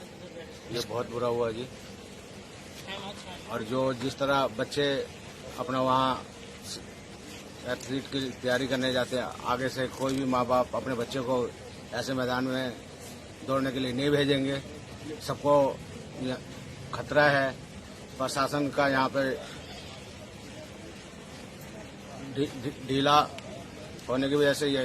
Speaker 3: ये बहुत बुरा हुआ जी। और जो जिस तरह बच्चे अपना वहाँ एथलीट की तैयारी करने जाते हैं, आगे से कोई भी माँ बाप अपने बच्चे को ऐसे मैदान में दौड़ने के लिए नहीं भेजेंगे। सबको खतरा है। प्रशासन का यहाँ पे ढीला होने की वजह से ये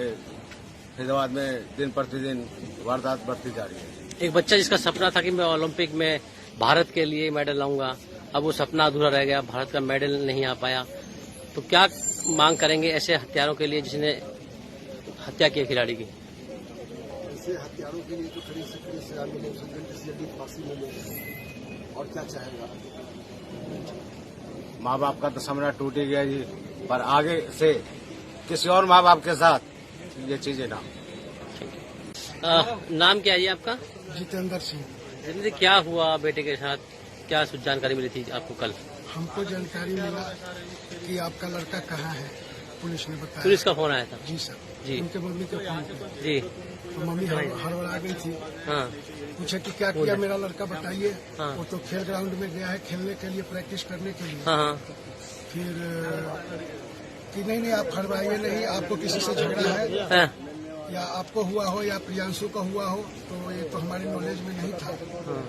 Speaker 3: फरीदाबाद में दिन प्रतिदिन वारदात बढ़ती जा रही है।
Speaker 2: एक बच्चा जिसका सपना था कि मैं ओलंपिक में भारत के लिए मेडल लाऊंगा, अब वो सपना अधूरा रह गया, भारत का मेडल नहीं आ पाया। तो क्या मांग करेंगे ऐसे हत्यारों के लिए जिसने हत्या की खिलाड़ी की?
Speaker 4: ऐसे हत्यारों के लिए जो कड़ी से कड़ी सजा मिले, जल्दी फांसी मिले, और क्या चाहेगा?
Speaker 3: माँ बाप का तो सपना टूट ही गया जी, पर आगे से किसी और माँ बाप के साथ ये चीजें ना।
Speaker 2: नाम क्या है जी आपका?
Speaker 4: जितेंद्र सिंह।
Speaker 2: जितेंद्र, क्या हुआ बेटे के साथ? क्या जानकारी मिली थी आपको कल?
Speaker 4: हमको जानकारी मिला कि आपका लड़का कहाँ है, पुलिस ने बताया।
Speaker 2: पुलिस का फोन आया था?
Speaker 4: जी सर
Speaker 2: जी।
Speaker 4: उनके मम्मी के फोन पे।
Speaker 2: जी।
Speaker 4: तो मम्मी हड़बड़ा गई थी।
Speaker 2: हाँ।
Speaker 4: पूछे कि क्या किया मेरा लड़का, बताइए।
Speaker 2: हाँ।
Speaker 4: वो तो खेल ग्राउंड में गया है खेलने के लिए, प्रैक्टिस करने के लिए।
Speaker 2: हाँ।
Speaker 4: फिर कि नहीं आप हड़बड़ाइए नहीं, आपको किसी से झगड़ा है
Speaker 2: हाँ।
Speaker 4: या आपको हुआ हो या प्रियांशु का हुआ हो, तो ये तो हमारे नॉलेज में नहीं था।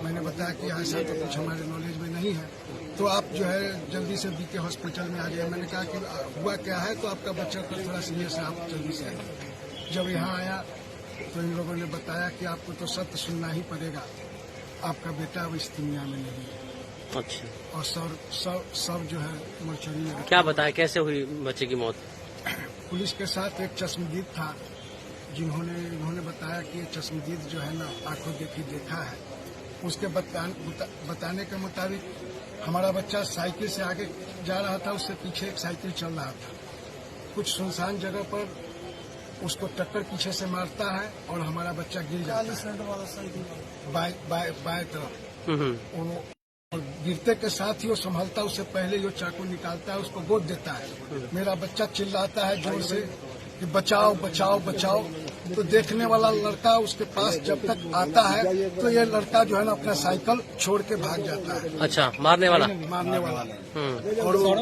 Speaker 4: मैंने बताया कि ऐसा तो कुछ हमारे नॉलेज में नहीं है, तो आप जो है जल्दी से बीके हॉस्पिटल में आ जाइए। मैंने कहा कि हुआ क्या है, तो आपका बच्चा को थोड़ा सीरियस है, आप जल्दी से आइए। जब यहाँ आया तो इन लोगों ने बताया कि आपको तो सत्य सुनना ही पड़ेगा, आपका बेटा अब इस दुनिया में नहीं है।
Speaker 2: अच्छा,
Speaker 4: और सब जो है मोर्चरी में रखे।
Speaker 2: क्या बताया कैसे हुई बच्चे की मौत?
Speaker 4: पुलिस के साथ एक चश्मदीद था, इन्होंने बताया कि ये चश्मदीद जो है ना आंखों देखी देखा है। उसके बताने के मुताबिक हमारा बच्चा साइकिल से आगे जा रहा था, उससे पीछे एक साइकिल चल रहा था। कुछ सुनसान जगह पर उसको टक्कर पीछे से मारता है और हमारा बच्चा गिर जाता है बाएं तरफ। और गिरते के साथ ही वो संभलता, उससे पहले जो चाकू निकालता है उसको गोद देता है। मेरा बच्चा चिल्लाता है जोर से कि बचाओ बचाओ बचाओ। तो देखने वाला लड़का उसके पास जब तक आता है तो ये लड़का जो है ना अपना साइकिल छोड़ के भाग जाता है।
Speaker 2: अच्छा, मारने वाला?
Speaker 4: और वो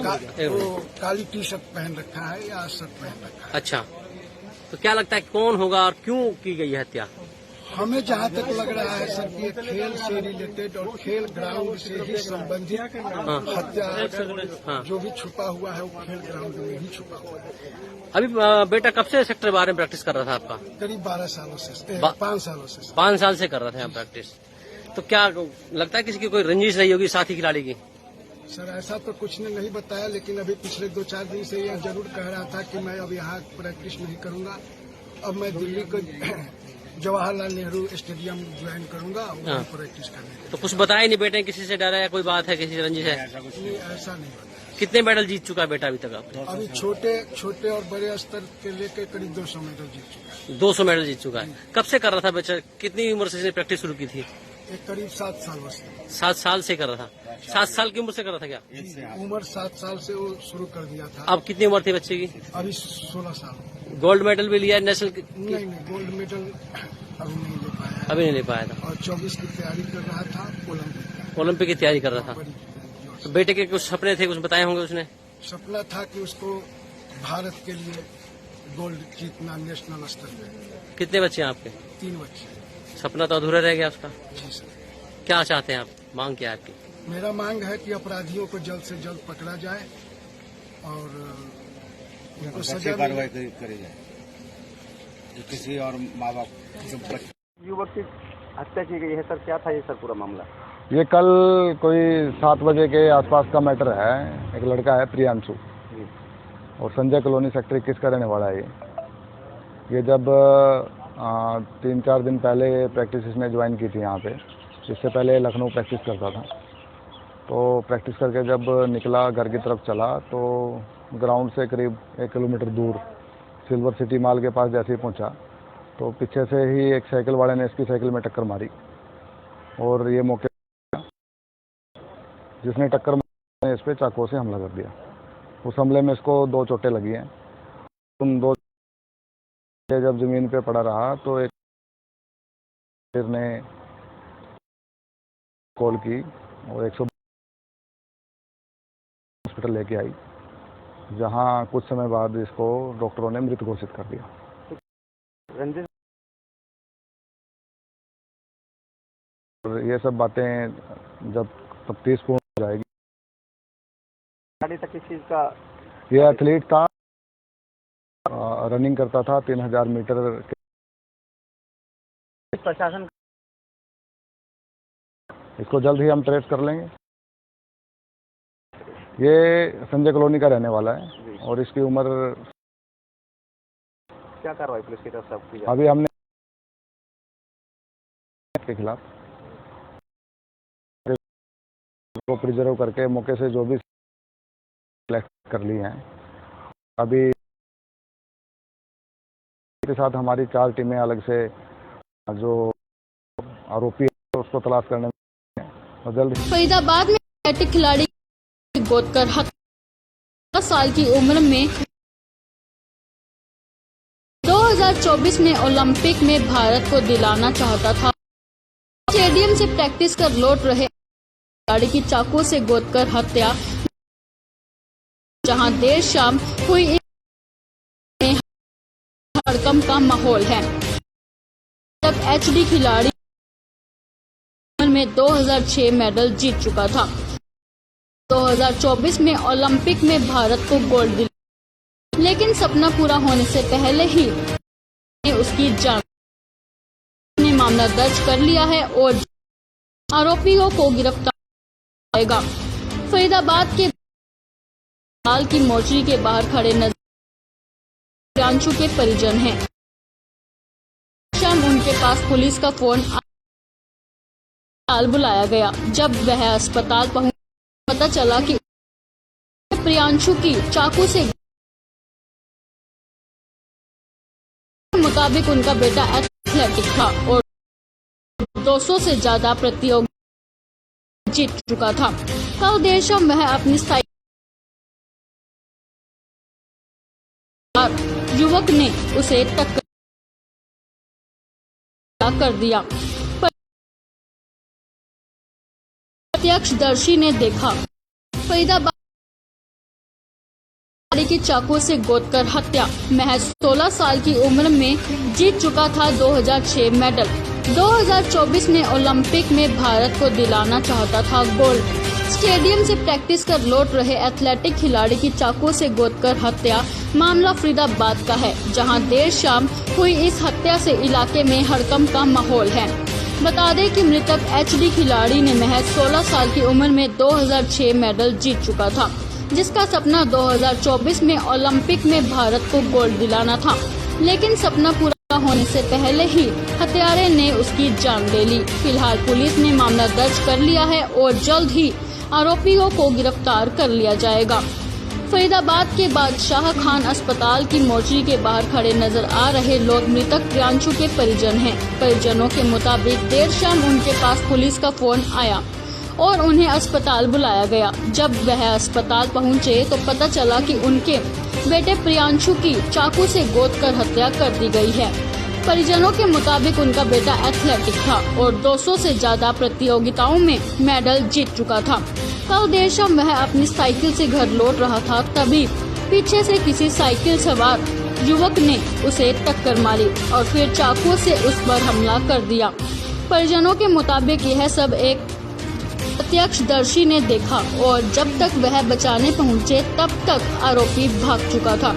Speaker 4: काली टी शर्ट पहन रखा है या शर्ट पहन रखा है।
Speaker 2: अच्छा, तो क्या लगता है कौन होगा और क्यों की गई हत्या?
Speaker 4: हमें जहाँ तक लग रहा है सर कि खेल से रिलेटेड और खेल ग्राउंड से ही संबंधित हत्या जो भी छुपा हुआ है वो खेल ग्राउंड में ही छुपा हुआ है।
Speaker 2: अभी बेटा कब से सेक्टर 12 में प्रैक्टिस कर रहा था आपका?
Speaker 4: करीब 12 सालों से 5 सालों से।
Speaker 2: 5 साल से कर रहा था यहाँ प्रैक्टिस। तो क्या लगता है किसी की कोई रंजिश रही होगी साथी खिलाड़ी की?
Speaker 4: सर ऐसा तो कुछ ने नहीं बताया, लेकिन अभी पिछले 2-4 दिन से यह जरूर कह रहा था कि मैं अब यहाँ प्रैक्टिस नहीं करूंगा, अब मैं दिल्ली को जवाहरलाल नेहरू स्टेडियम ज्वाइन करूंगा वहाँ प्रैक्टिस करने।
Speaker 2: तो कुछ बताया नहीं बेटे, किसी से डरा है, कोई बात है, किसी रंजिश है?
Speaker 4: नहीं, ऐसा नहीं बताया।
Speaker 2: कितने मेडल जीत चुका है बेटा अभी तक आप?
Speaker 4: अभी छोटे और बड़े स्तर के लेकर करीब 200 मेडल जीत चुका है।
Speaker 2: 200 मेडल जीत चुका है। कब से कर रहा था बच्चा? कितनी उम्र से इसने प्रैक्टिस शुरू की थी?
Speaker 4: एक करीब 7 सालों से।
Speaker 2: 7 साल से कर रहा था? 7 साल की उम्र से कर रहा था क्या?
Speaker 4: उम्र 7 साल से वो शुरू कर दिया था।
Speaker 2: अब कितनी उम्र थी बच्चे की?
Speaker 4: अभी 16 साल।
Speaker 2: गोल्ड मेडल भी लिया नेशनल?
Speaker 4: नहीं, गोल्ड मेडल अभी नहीं ले पाया।
Speaker 2: अभी नहीं ले पाया था।
Speaker 4: और 24 की तैयारी कर रहा था,
Speaker 2: ओलंपिक की तैयारी कर रहा था। तो बेटे के कुछ सपने थे, कुछ बताए होंगे उसने?
Speaker 4: सपना था कि उसको भारत के लिए गोल्ड जीतना नेशनल स्तर पे।
Speaker 2: कितने बच्चे हैं आपके?
Speaker 4: 3 बच्चे।
Speaker 2: सपना तो अधूरा रह गया उसका।
Speaker 4: जी सर।
Speaker 2: क्या चाहते हैं आप? मांग क्या है आपकी?
Speaker 4: मेरा मांग है कि अपराधियों को जल्द से जल्द पकड़ा जाए और उनको सजा
Speaker 3: कार्रवाई करी जाए। किसी और माँ बाप
Speaker 5: युवक की हत्या की गई है सर, क्या था ये सर पूरा मामला?
Speaker 6: ये कल कोई 7 बजे के आसपास का मैटर है। एक लड़का है प्रियांशु और संजय कॉलोनी सेक्टर 21 का रहने वाला है। ये जब 3-4 दिन पहले प्रैक्टिस इसने ज्वाइन की थी यहाँ पे। इससे पहले लखनऊ प्रैक्टिस करता था। तो प्रैक्टिस करके जब निकला घर की तरफ चला तो ग्राउंड से करीब 1 किलोमीटर दूर सिल्वर सिटी मॉल के पास जैसे ही पहुँचा तो पीछे से ही एक साइकिल वाले ने इसकी साइकिल में टक्कर मारी और ये मौके जिसने टक्कर मारी इस पे चाकू से हमला कर दिया। उस हमले में इसको 2 चोटें लगी हैं। उन 2 जब जमीन पे पड़ा रहा तो एक फिर ने कॉल की और 100 हॉस्पिटल लेके आई, जहां कुछ समय बाद इसको डॉक्टरों ने मृत घोषित कर दिया।
Speaker 5: रंजिश
Speaker 6: ये सब बातें जब तफ्तीश पूर्ण हो जाएगी।
Speaker 5: तक किस चीज का?
Speaker 6: ये एथलीट था, रनिंग करता था 3000 मीटर।
Speaker 7: प्रशासन
Speaker 6: इसको जल्द ही हम ट्रेस कर लेंगे। ये संजय कॉलोनी का रहने वाला है और इसकी उम्र
Speaker 5: क्या कार्रवाई पुलिस की तरफ से की जाए?
Speaker 6: अभी हमने के खिलाफ को प्रिजर्व करके मौके से जो भी कलेक्ट कर ली हैं। अभी के साथ हमारी 4 टीमें अलग से जो आरोपी है उसको तलाश करने में और जल्द।
Speaker 1: फरीदाबाद में एथलेटिक खिलाड़ी गोद कर हत्या 7 साल की उम्र में 2024 में ओलंपिक में भारत को दिलाना चाहता था। स्टेडियम से प्रैक्टिस कर लौट रहे खिलाड़ी की चाकू से गोद कर हत्या, जहां देर शाम हुई हड़कंप का माहौल है। तक एचडी खिलाड़ी में 2006 मेडल जीत चुका था। 2024 में ओलंपिक में भारत को गोल्ड दिला, लेकिन सपना पूरा होने से पहले ही उसकी जान ने मामला दर्ज कर लिया है और आरोपियों को गिरफ्तार जाएगा। फरीदाबाद के अस्पताल की मोर्चरी के बाहर खड़े नजर प्रियांशु के परिजन हैं। शाम उनके पास पुलिस का फोन बुलाया गया। जब वह अस्पताल पहुंचे पता चला कि प्रियांशु की चाकू से मुताबिक उनका बेटा एथलेटिक था और 200 से ज्यादा प्रतियोगिता जीत चुका था। कल देर शाम वह अपनी साइकिल युवक ने उसे टक्कर कर दिया। प्रत्यक्षदर्शी ने देखा फरीदाबाद की चाकू से गोदकर हत्या। महज 16 साल की उम्र में जीत चुका था 2006 मेडल। 2024 में ओलंपिक में भारत को दिलाना चाहता था गोल्ड। स्टेडियम से प्रैक्टिस कर लौट रहे एथलेटिक खिलाड़ी की चाकू से गोदकर हत्या मामला फरीदाबाद का है, जहां देर शाम हुई इस हत्या से इलाके में हड़कंप का माहौल है। बता दें कि मृतक एचडी खिलाड़ी ने महज 16 साल की उम्र में 2006 मेडल जीत चुका था, जिसका सपना 2024 में ओलंपिक में भारत को गोल्ड दिलाना था। लेकिन सपना पूरा होने से पहले ही हत्यारे ने उसकी जान ले ली। फिलहाल पुलिस ने मामला दर्ज कर लिया है और जल्द ही आरोपियों को गिरफ्तार कर लिया जाएगा। फरीदाबाद के बादशाह खान अस्पताल की मोर्चरी के बाहर खड़े नजर आ रहे लोग मृतक प्रियांशु के परिजन हैं। परिजनों के मुताबिक देर शाम उनके पास पुलिस का फोन आया और उन्हें अस्पताल बुलाया गया। जब वह अस्पताल पहुंचे तो पता चला कि उनके बेटे प्रियांशु की चाकू से गोदकर हत्या कर दी गई है। परिजनों के मुताबिक उनका बेटा एथलेटिक था और 200 से ज्यादा प्रतियोगिताओं में मेडल जीत चुका था। कल देर शाम वह अपनी साइकिल से घर लौट रहा था, तभी पीछे से किसी साइकिल सवार युवक ने उसे टक्कर मारी और फिर चाकू से उस पर हमला कर दिया। परिजनों के मुताबिक यह सब एक प्रत्यक्षदर्शी ने देखा और जब तक वह बचाने पहुंचे तब तक आरोपी भाग चुका था।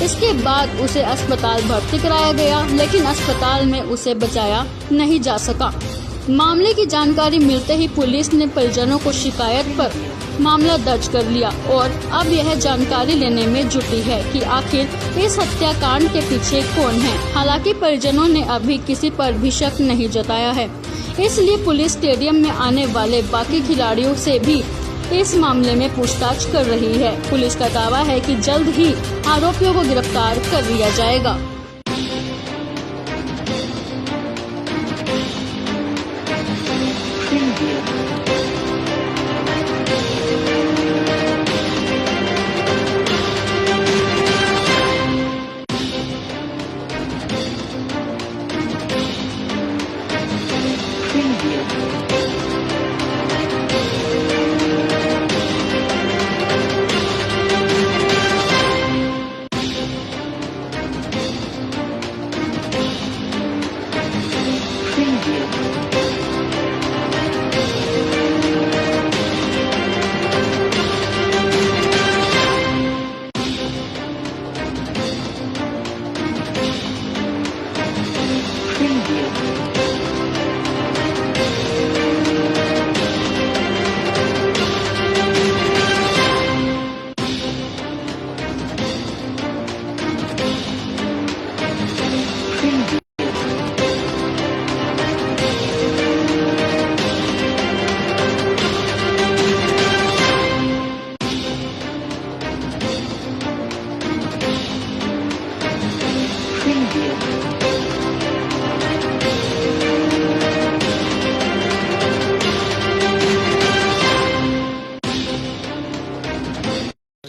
Speaker 1: इसके बाद उसे अस्पताल भर्ती कराया गया, लेकिन अस्पताल में उसे बचाया नहीं जा सका। मामले की जानकारी मिलते ही पुलिस ने परिजनों को शिकायत पर मामला दर्ज कर लिया और अब यह जानकारी लेने में जुटी है कि आखिर इस हत्याकांड के पीछे कौन है। हालांकि परिजनों ने अभी किसी पर भी शक नहीं जताया है, इसलिए पुलिस स्टेडियम में आने वाले बाकी खिलाड़ियों से भी इस मामले में पूछताछ कर रही है। पुलिस का दावा है कि जल्द ही आरोपियों को गिरफ्तार कर लिया जाएगा।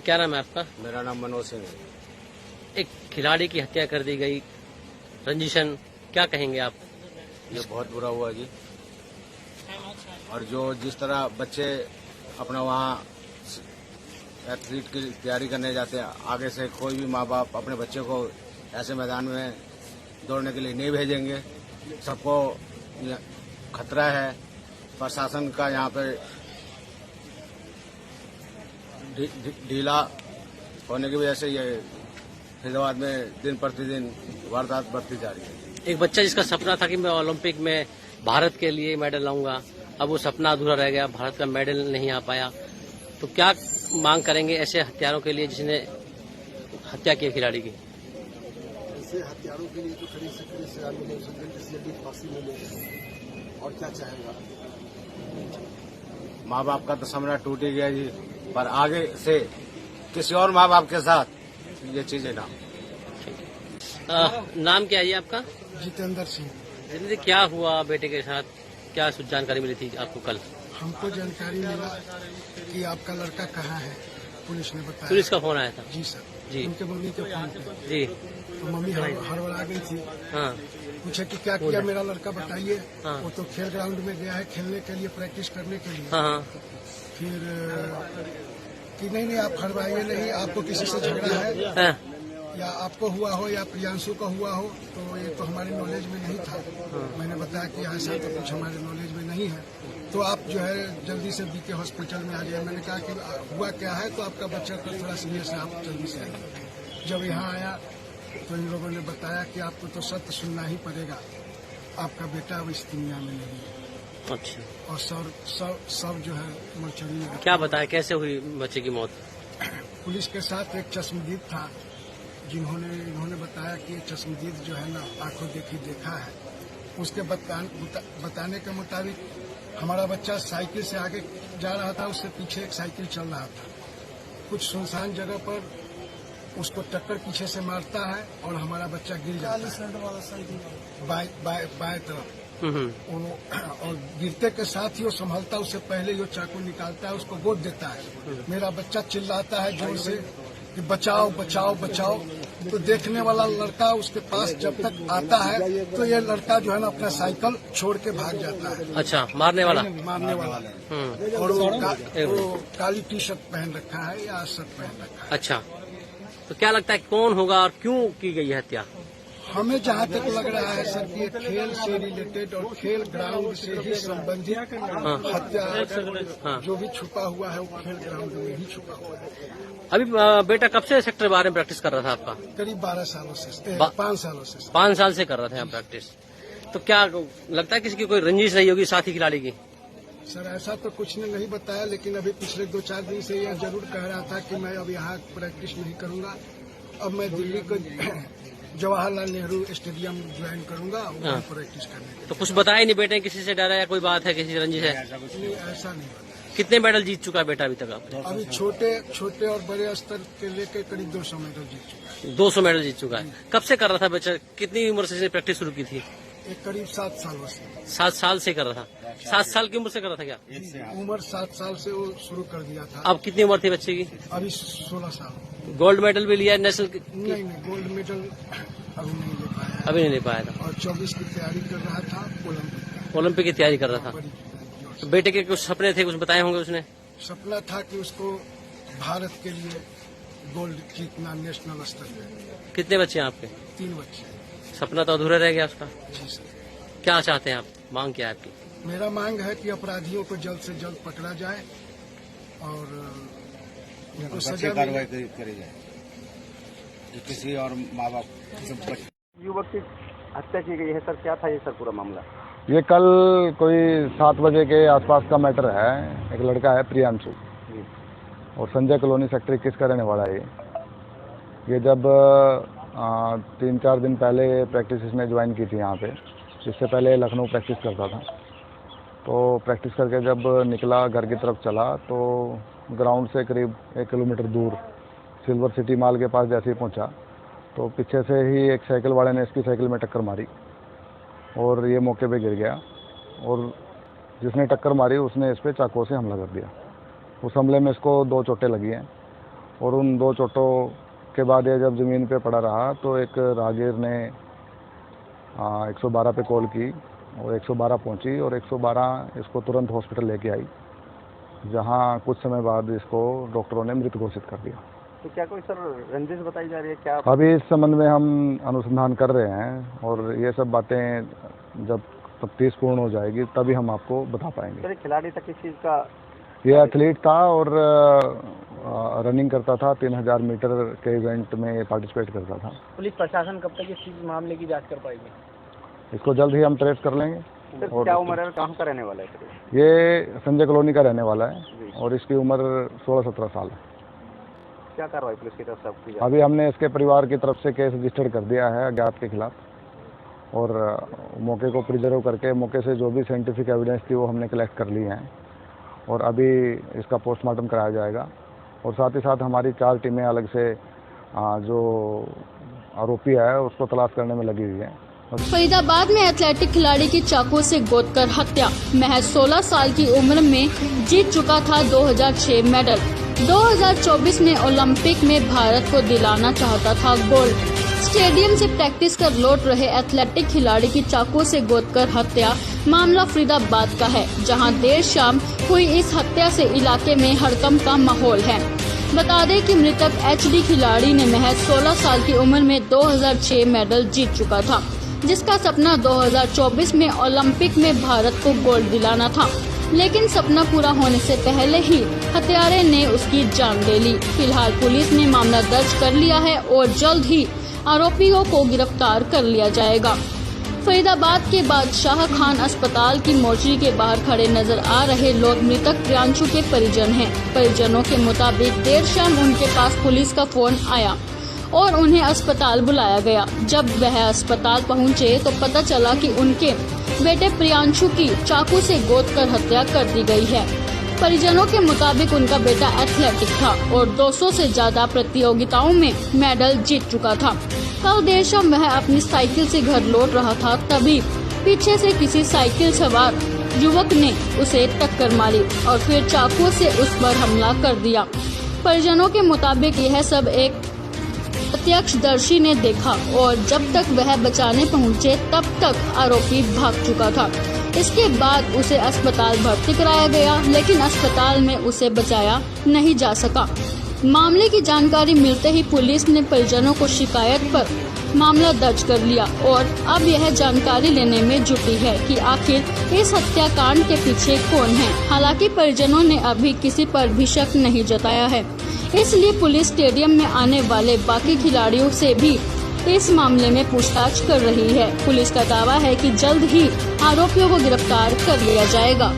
Speaker 2: क्या नाम है आपका?
Speaker 3: मेरा नाम मनोज सिंह है।
Speaker 2: एक खिलाड़ी की हत्या कर दी गई, रंजिशन, क्या कहेंगे आप?
Speaker 3: ये बहुत बुरा हुआ जी। और जो जिस तरह बच्चे अपना वहाँ एथलीट की तैयारी करने जाते हैं, आगे से कोई भी माँ बाप अपने बच्चे को ऐसे मैदान में दौड़ने के लिए नहीं भेजेंगे। सबको खतरा है। प्रशासन का यहाँ पे ढीला होने की वजह से ये फरीदाबाद में दिन प्रतिदिन वारदात बढ़ती जा रही है।
Speaker 2: एक बच्चा जिसका सपना था कि मैं ओलंपिक में भारत के लिए मेडल लाऊंगा, अब वो सपना अधूरा रह गया, भारत का मेडल नहीं आ पाया। तो क्या मांग करेंगे ऐसे हत्यारों के लिए जिसने हत्या की खिलाड़ी की?
Speaker 4: ऐसे हथियारों के लिए तो कड़ी से कड़ी सजा मिले, उसे जल्दी से जल्दी फांसी मिले। और क्या चाहेगा?
Speaker 3: माँ बाप का तो सपना टूट ही गया जी, पर आगे से किसी और माँ बाप के साथ ये चीजें ना।
Speaker 2: नाम क्या है ये आपका?
Speaker 4: जितेंद्र सिंह।
Speaker 2: जिंदगी क्या हुआ बेटे के साथ, क्या जानकारी मिली थी आपको कल?
Speaker 4: हमको जानकारी मिला कि आपका लड़का कहाँ है, पुलिस ने बताया।
Speaker 2: पुलिस का फोन आया था?
Speaker 4: जी सर
Speaker 2: जी।
Speaker 4: उनके मम्मी के फोन पे।
Speaker 2: जी।
Speaker 4: तो मम्मी हड़बड़ा गई थी,
Speaker 2: हाँ
Speaker 4: पूछे कि क्या किया मेरा लड़का, बताइए।
Speaker 2: हाँ।
Speaker 4: वो तो खेल ग्राउंड में गया है खेलने के लिए, प्रैक्टिस करने के लिए।
Speaker 2: हाँ हाँ।
Speaker 4: फिर कि नहीं आप हड़बड़ाइए नहीं, आपको किसी से झगड़ा है
Speaker 2: हाँ।
Speaker 4: या आपको हुआ हो या प्रियांशु का हुआ हो, तो ये तो हमारे नॉलेज में नहीं था। मैंने बताया कि ऐसा तो कुछ हमारे नॉलेज में नहीं है, तो आप जो है जल्दी से बीके हॉस्पिटल में आ जाइए। मैंने कहा कि हुआ क्या है, तो आपका बच्चा तो थोड़ा सीरियस है, आप जल्दी से आइए। जब यहाँ आया तो इन लोगों ने बताया कि आपको तो सत्य सुनना ही पड़ेगा, आपका बेटा अब इस दुनिया में नहीं है।
Speaker 2: अच्छा,
Speaker 4: और सब जो है मोर्चरी में।
Speaker 2: क्या बताया कैसे हुई बच्चे की मौत?
Speaker 4: पुलिस के साथ एक चश्मदीद था, इन्होंने बताया कि ये चश्मदीद जो है ना आंखों देखी देखा है। उसके बताने के मुताबिक हमारा बच्चा साइकिल से आगे जा रहा था, उससे पीछे एक साइकिल चल रहा था। कुछ सुनसान जगह पर उसको टक्कर पीछे से मारता है और हमारा बच्चा गिर जाता है बाएं तरफ। और गिरते के साथ ही वो संभलता, उससे पहले ही वो चाकू निकालता है, उसको गोद देता है। मेरा बच्चा चिल्लाता है जोर से कि बचाओ बचाओ बचाओ। तो देखने वाला लड़का उसके पास जब तक आता है तो ये लड़का जो है ना अपना साइकिल छोड़ के भाग जाता है।
Speaker 2: अच्छा, मारने वाला?
Speaker 4: और वो काली टी शर्ट पहन रखा है या शर्ट पहन रखा है।
Speaker 2: अच्छा, तो क्या लगता है कौन होगा और क्यों की गई है हत्या?
Speaker 4: हमें जहाँ तक लग रहा है सर कि ये खेल से रिलेटेड और खेल ग्राउंड से ही संबंधित हत्या जो भी छुपा हुआ है वो खेल ग्राउंड में ही छुपा हुआ है।
Speaker 2: अभी बेटा कब से सेक्टर 12 में प्रैक्टिस कर रहा था आपका?
Speaker 4: करीब 12 सालों से 5 सालों से।
Speaker 2: 5 साल से कर रहा था यहाँ प्रैक्टिस। तो क्या लगता है किसी की कोई रंजिश रही होगी साथी खिलाड़ी की?
Speaker 4: सर ऐसा तो कुछ ने नहीं बताया, लेकिन अभी पिछले 2-4 दिन से यह जरूर कह रहा था कि मैं अब यहाँ प्रैक्टिस नहीं करूंगा, अब मैं दिल्ली को जवाहरलाल नेहरू स्टेडियम ज्वाइन करूंगा वहाँ प्रैक्टिस करने।
Speaker 2: तो कुछ बताया नहीं बेटे, किसी से डरा है, कोई बात है, किसी रंजिश है?
Speaker 4: ऐसा नहीं बताया।
Speaker 2: कितने मेडल जीत चुका है बेटा अभी तक आप?
Speaker 4: अभी छोटे और बड़े स्तर के लेकर करीब 200 मेडल जीत चुका है।
Speaker 2: 200 मेडल जीत चुका है। कब से कर रहा था बच्चा, कितनी उम्र से प्रैक्टिस शुरू की थी?
Speaker 4: एक करीब 7 सालों से।
Speaker 2: 7 साल से कर रहा था? 7 साल की उम्र से कर रहा था क्या?
Speaker 4: उम्र 7 साल से वो शुरू कर दिया था।
Speaker 2: अब कितनी उम्र थी बच्चे की?
Speaker 4: अभी 16 साल।
Speaker 2: गोल्ड मेडल भी लिया नेशनल?
Speaker 4: नहीं, गोल्ड मेडल अभी नहीं ले पाया।
Speaker 2: अभी नहीं ले पाया था।
Speaker 4: और 24 की तैयारी कर रहा था,
Speaker 2: ओलंपिक की तैयारी कर रहा था। तो बेटे के कुछ सपने थे, कुछ बताए होंगे उसने?
Speaker 4: सपना था कि उसको भारत के लिए गोल्ड जीतना नेशनल स्तर पे।
Speaker 2: कितने बच्चे हैं आपके?
Speaker 4: 3 बच्चे।
Speaker 2: सपना तो अधूरा रह गया उसका।
Speaker 4: जी सर।
Speaker 2: क्या चाहते हैं आप, मांग क्या है आपकी?
Speaker 4: मेरा मांग है कि अपराधियों को जल्द से जल्द पकड़ा जाए और उनको सजा
Speaker 3: कार्रवाई करी जाए, किसी और माँ बाप।
Speaker 5: युवक की हत्या की गई है सर, क्या था ये सर पूरा मामला?
Speaker 6: ये कल कोई 7 बजे के आसपास का मैटर है। एक लड़का है प्रियांशु और संजय कॉलोनी सेक्टर 21 का रहने वाला है। ये जब 3-4 दिन पहले प्रैक्टिस इसने ज्वाइन की थी यहाँ पे, इससे पहले लखनऊ प्रैक्टिस करता था। तो प्रैक्टिस करके जब निकला घर की तरफ चला तो ग्राउंड से करीब 1 किलोमीटर दूर सिल्वर सिटी मॉल के पास जैसे ही पहुँचा तो पीछे से ही एक साइकिल वाले ने इसकी साइकिल में टक्कर मारी और ये मौके पे गिर गया। और जिसने टक्कर मारी उसने इस पर चाकू से हमला कर दिया। उस हमले में इसको 2 चोटें लगी हैं और उन 2 चोटों के बाद ये जब ज़मीन पे पड़ा रहा तो एक राहगीर ने 112 पे कॉल की और 112 पहुंची और 112 इसको तुरंत हॉस्पिटल लेके आई, जहां कुछ समय बाद इसको डॉक्टरों ने मृत घोषित कर दिया।
Speaker 5: तो क्या कोई सर रंजिश बताई जा रही है क्या?
Speaker 6: अभी इस संबंध में हम अनुसंधान कर रहे हैं और ये सब बातें जब तफ्तीश पूर्ण हो जाएगी तभी हम आपको बता पाएंगे।
Speaker 5: सर खिलाड़ी तक किस चीज़ का?
Speaker 6: ये एथलीट था और रनिंग करता था, 3000 मीटर के इवेंट में पार्टिसिपेट करता था।
Speaker 7: पुलिस प्रशासन कब तक इस मामले की जांच कर पाएगी?
Speaker 6: इसको जल्द ही हम ट्रेस कर लेंगे।
Speaker 5: सर
Speaker 6: और
Speaker 5: क्या उम्र है, कहाँ का रहने वाला है सर?
Speaker 6: ये संजय कॉलोनी का रहने वाला है और इसकी उम्र 16-17 साल है।
Speaker 5: क्या कार्रवाई पुलिस की तरफ से आपकी?
Speaker 6: अभी हमने इसके परिवार की तरफ से केस रजिस्टर्ड कर दिया है अज्ञात के खिलाफ और मौके को प्रिजर्व करके मौके से जो भी साइंटिफिक एविडेंस थी वो हमने कलेक्ट कर ली हैं और अभी इसका पोस्टमार्टम कराया जाएगा। और साथ ही साथ हमारी 4 टीमें अलग से जो आरोपी है उसको तलाश करने में लगी हुई है।
Speaker 1: फरीदाबाद में एथलेटिक खिलाड़ी की चाकू से गोदकर हत्या। महज 16 साल की उम्र में जीत चुका था 2006 मेडल। 2024 में ओलंपिक में भारत को दिलाना चाहता था गोल्ड। स्टेडियम से प्रैक्टिस कर लौट रहे एथलेटिक खिलाड़ी की चाकू से गोदकर हत्या मामला फरीदाबाद का है, जहां देर शाम हुई इस हत्या से इलाके में हड़कंप का माहौल है। बता दें कि मृतक एचडी खिलाड़ी ने महज 16 साल की उम्र में 2006 मेडल जीत चुका था, जिसका सपना 2024 में ओलंपिक में भारत को गोल्ड दिलाना था। लेकिन सपना पूरा होने से पहले ही हत्यारे ने उसकी जान ले ली। फिलहाल पुलिस ने मामला दर्ज कर लिया है और जल्द ही आरोपियों को गिरफ्तार कर लिया जाएगा। फरीदाबाद के बादशाह खान अस्पताल की मोर्चरी के बाहर खड़े नजर आ रहे लोग मृतक प्रियांशु के परिजन हैं। परिजनों के मुताबिक देर शाम उनके पास पुलिस का फोन आया और उन्हें अस्पताल बुलाया गया। जब वह अस्पताल पहुंचे तो पता चला कि उनके बेटे प्रियांशु की चाकू से गोदकर हत्या कर दी गई है। परिजनों के मुताबिक उनका बेटा एथलेटिक था और 200 से ज्यादा प्रतियोगिताओं में मेडल जीत चुका था। कल देर शाम वह अपनी साइकिल से घर लौट रहा था, तभी पीछे से किसी साइकिल सवार युवक ने उसे टक्कर मारी और फिर चाकू से उस पर हमला कर दिया। परिजनों के मुताबिक यह सब एक प्रत्यक्षदर्शी ने देखा और जब तक वह बचाने पहुंचे तब तक आरोपी भाग चुका था। इसके बाद उसे अस्पताल भर्ती कराया गया, लेकिन अस्पताल में उसे बचाया नहीं जा सका। मामले की जानकारी मिलते ही पुलिस ने परिजनों को शिकायत पर मामला दर्ज कर लिया और अब यह जानकारी लेने में जुटी है कि आखिर इस हत्याकांड के पीछे कौन है। हालांकि परिजनों ने अभी किसी पर भी शक नहीं जताया है, इसलिए पुलिस स्टेडियम में आने वाले बाकी खिलाड़ियों से भी इस मामले में पूछताछ कर रही है। पुलिस का दावा है कि जल्द ही आरोपियों को गिरफ्तार कर लिया जाएगा।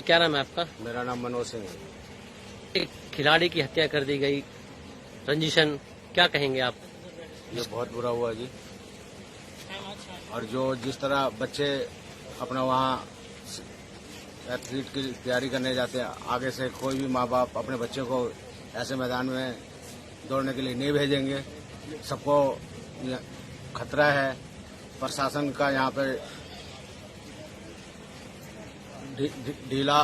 Speaker 2: क्या नाम है आपका?
Speaker 3: मेरा नाम मनोज सिंह है।
Speaker 2: एक खिलाड़ी की हत्या कर दी गई, रंजिशन, क्या कहेंगे आप?
Speaker 3: ये बहुत बुरा हुआ जी। और जो जिस तरह बच्चे अपना वहाँ एथलीट की तैयारी करने जाते हैं, आगे से कोई भी माँ बाप अपने बच्चे को ऐसे मैदान में दौड़ने के लिए नहीं भेजेंगे। सबको खतरा है। प्रशासन का यहाँ पे ढीला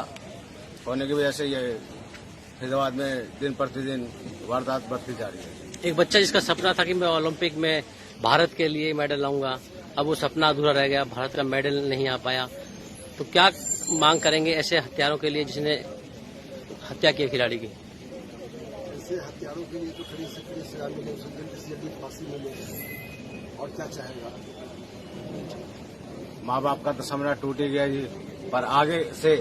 Speaker 3: होने की वजह से ये फरीदाबाद में दिन प्रतिदिन वारदात बढ़ती जा रही है।
Speaker 2: एक बच्चा जिसका सपना था कि मैं ओलंपिक में भारत के लिए मेडल लाऊंगा, अब वो सपना अधूरा रह गया, भारत का मेडल नहीं आ पाया। तो क्या मांग करेंगे ऐसे हत्यारों के लिए जिसने हत्या की खिलाड़ी की?
Speaker 4: ऐसे हत्यारों के लिए तो खड़ी से खड़ी सजा मिले, उसे जल्द से जल्द फांसी मिले। और क्या चाहेगा?
Speaker 3: माँ बाप का तो सपना टूट ही गया जी, पर आगे से